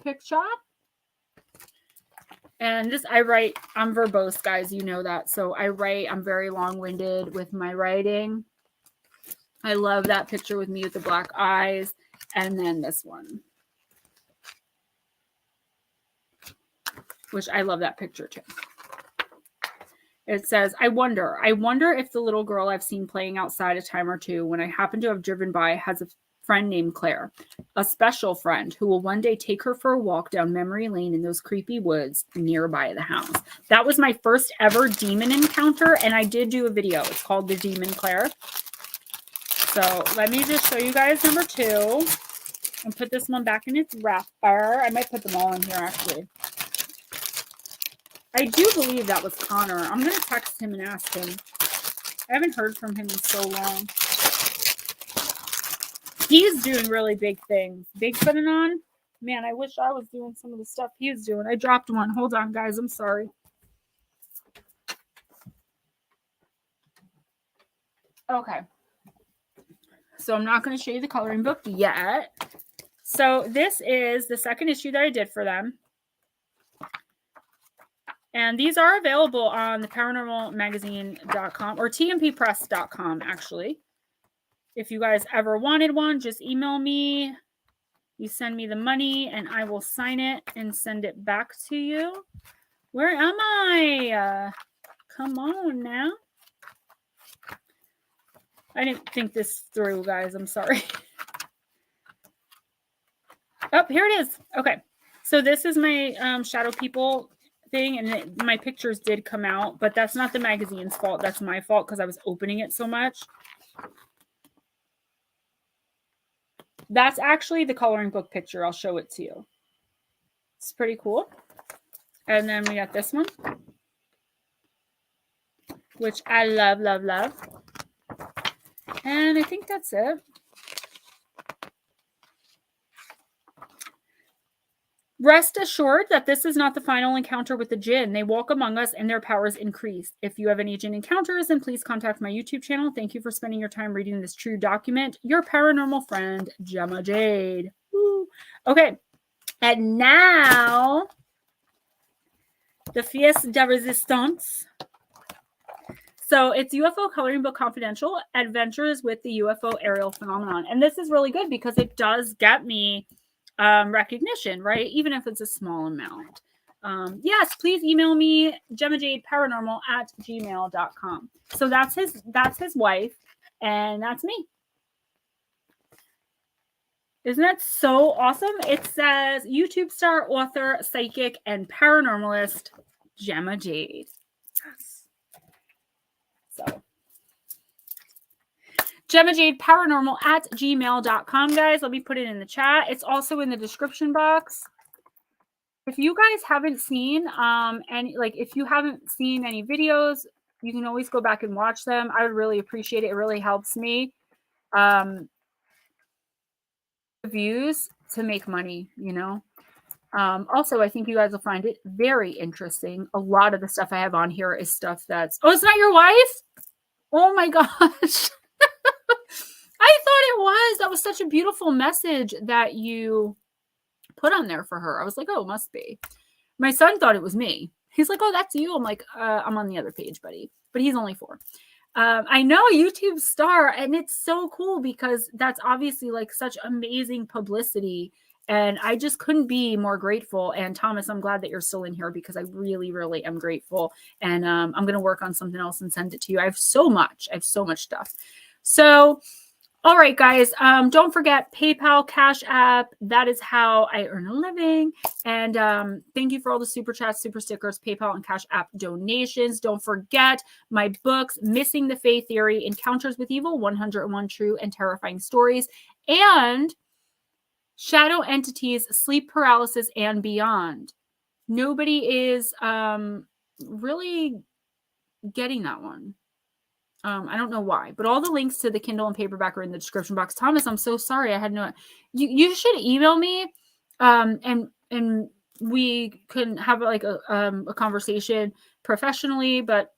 picture. And this, I write, I'm verbose, guys, you know that. So I write, I'm very long-winded with my writing. I love that picture with me with the black eyes. And then this one, which I love that picture too. It says, I wonder if the little girl I've seen playing outside a time or two when I happen to have driven by has a friend named Claire, a special friend who will one day take her for a walk down memory lane in those creepy woods nearby the house. That was my first ever demon encounter, and I did do a video. It's called The Demon Claire. So let me just show you guys number 2 and put this one back in its wrapper. I might put them all in here, actually. I do believe that was Connor. I'm going to text him and ask him. I haven't heard from him in so long. He's doing really big things. Bigfooting. Man, I wish I was doing some of the stuff he was doing. I dropped one. Hold on, guys. I'm sorry. Okay. So I'm not going to show you the coloring book yet. So this is the second issue that I did for them. And these are available on the paranormalmagazine.com or tmppress.com, actually. If you guys ever wanted one, just email me. You send me the money, and I will sign it and send it back to you. Where am I? Come on now. I didn't think this through, guys. I'm sorry. Oh, here it is. Okay. So this is my Shadow People thing, and my pictures did come out, but that's not the magazine's fault. That's my fault because I was opening it so much. That's actually the coloring book picture. I'll show it to you. It's pretty cool. And then we got this one, which I love, love, love. And I think that's it. Rest assured that this is not the final encounter with the jinn. They walk among us and their powers increase. If you have any jinn encounters, then please contact my YouTube channel. Thank you for spending your time reading this true document. Your paranormal friend, Gemma Jade. Woo. Okay. And now, the pièce de résistance. So it's UFO Coloring Book Confidential, Adventures with the UFO Aerial Phenomenon. And this is really good because it does get me recognition, right? Even if it's a small amount. Yes, please email me, GemmaJadeParanormal@gmail.com. So that's his wife, and that's me. Isn't that so awesome? It says YouTube star, author, psychic, and paranormalist, Gemma Jade. Yes. So GemmaJadeParanormal@gmail.com, guys. Let me put it in the chat. It's also in the description box. If you guys haven't seen if you haven't seen any videos, you can always go back and watch them. I would really appreciate it. It really helps me. Views to make money, you know. Also, I think you guys will find it very interesting. A lot of the stuff I have on here is stuff that's... Oh, it's not your wife? Oh my gosh. I thought it was. That was such a beautiful message that you put on there for her. I was like, oh, it must be. My son thought it was me. He's like, oh, that's you. I'm like, I'm on the other page, buddy. But he's only 4. I know, YouTube star, and it's so cool because that's obviously like such amazing publicity. And I just couldn't be more grateful. And Thomas, I'm glad that you're still in here because I really, really am grateful. And I'm going to work on something else and send it to you. I have so much stuff. So, all right, guys, don't forget PayPal, Cash App. That is how I earn a living. And thank you for all the super chats, super stickers, PayPal, and Cash App donations. Don't forget my books, Missing the Fae Theory, Encounters with Evil, 101 True and Terrifying Stories, and Shadow Entities, Sleep Paralysis, and Beyond. Nobody is really getting that one. I don't know why, but all the links to the Kindle and paperback are in the description box. Thomas, I'm so sorry. I had no, you should email me, and we can have like a conversation professionally, but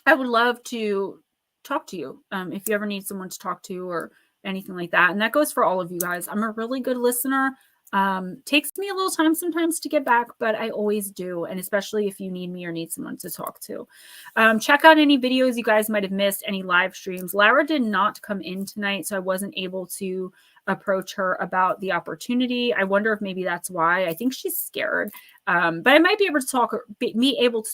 I would love to talk to you if you ever need someone to talk to or anything like that. And that goes for all of you guys. I'm a really good listener. Takes me a little time sometimes to get back, but I always do. And especially if you need me or need someone to talk to. Check out any videos you guys might have missed, any live streams. Lara did not come in tonight, so I wasn't able to approach her about the opportunity. I wonder if maybe that's why. I think she's scared. But I might be able to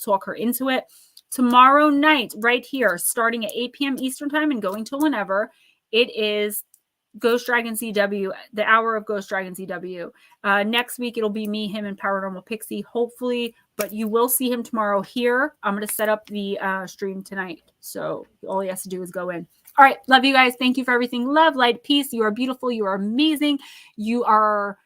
talk her into it. Tomorrow night, right here, starting at 8 p.m. Eastern time and going till whenever, it is Ghostdragonzw, the hour of Ghostdragonzw. Next week, it'll be me, him, and Paranormal Pixie, hopefully. But you will see him tomorrow here. I'm going to set up the stream tonight. So all he has to do is go in. All right. Love you guys. Thank you for everything. Love, light, peace. You are beautiful. You are amazing. You are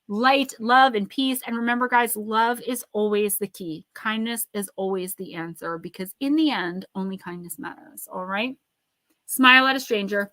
light, love, and peace. And remember, guys, love is always the key. Kindness is always the answer, because in the end, only kindness matters. All right. Smile at a stranger.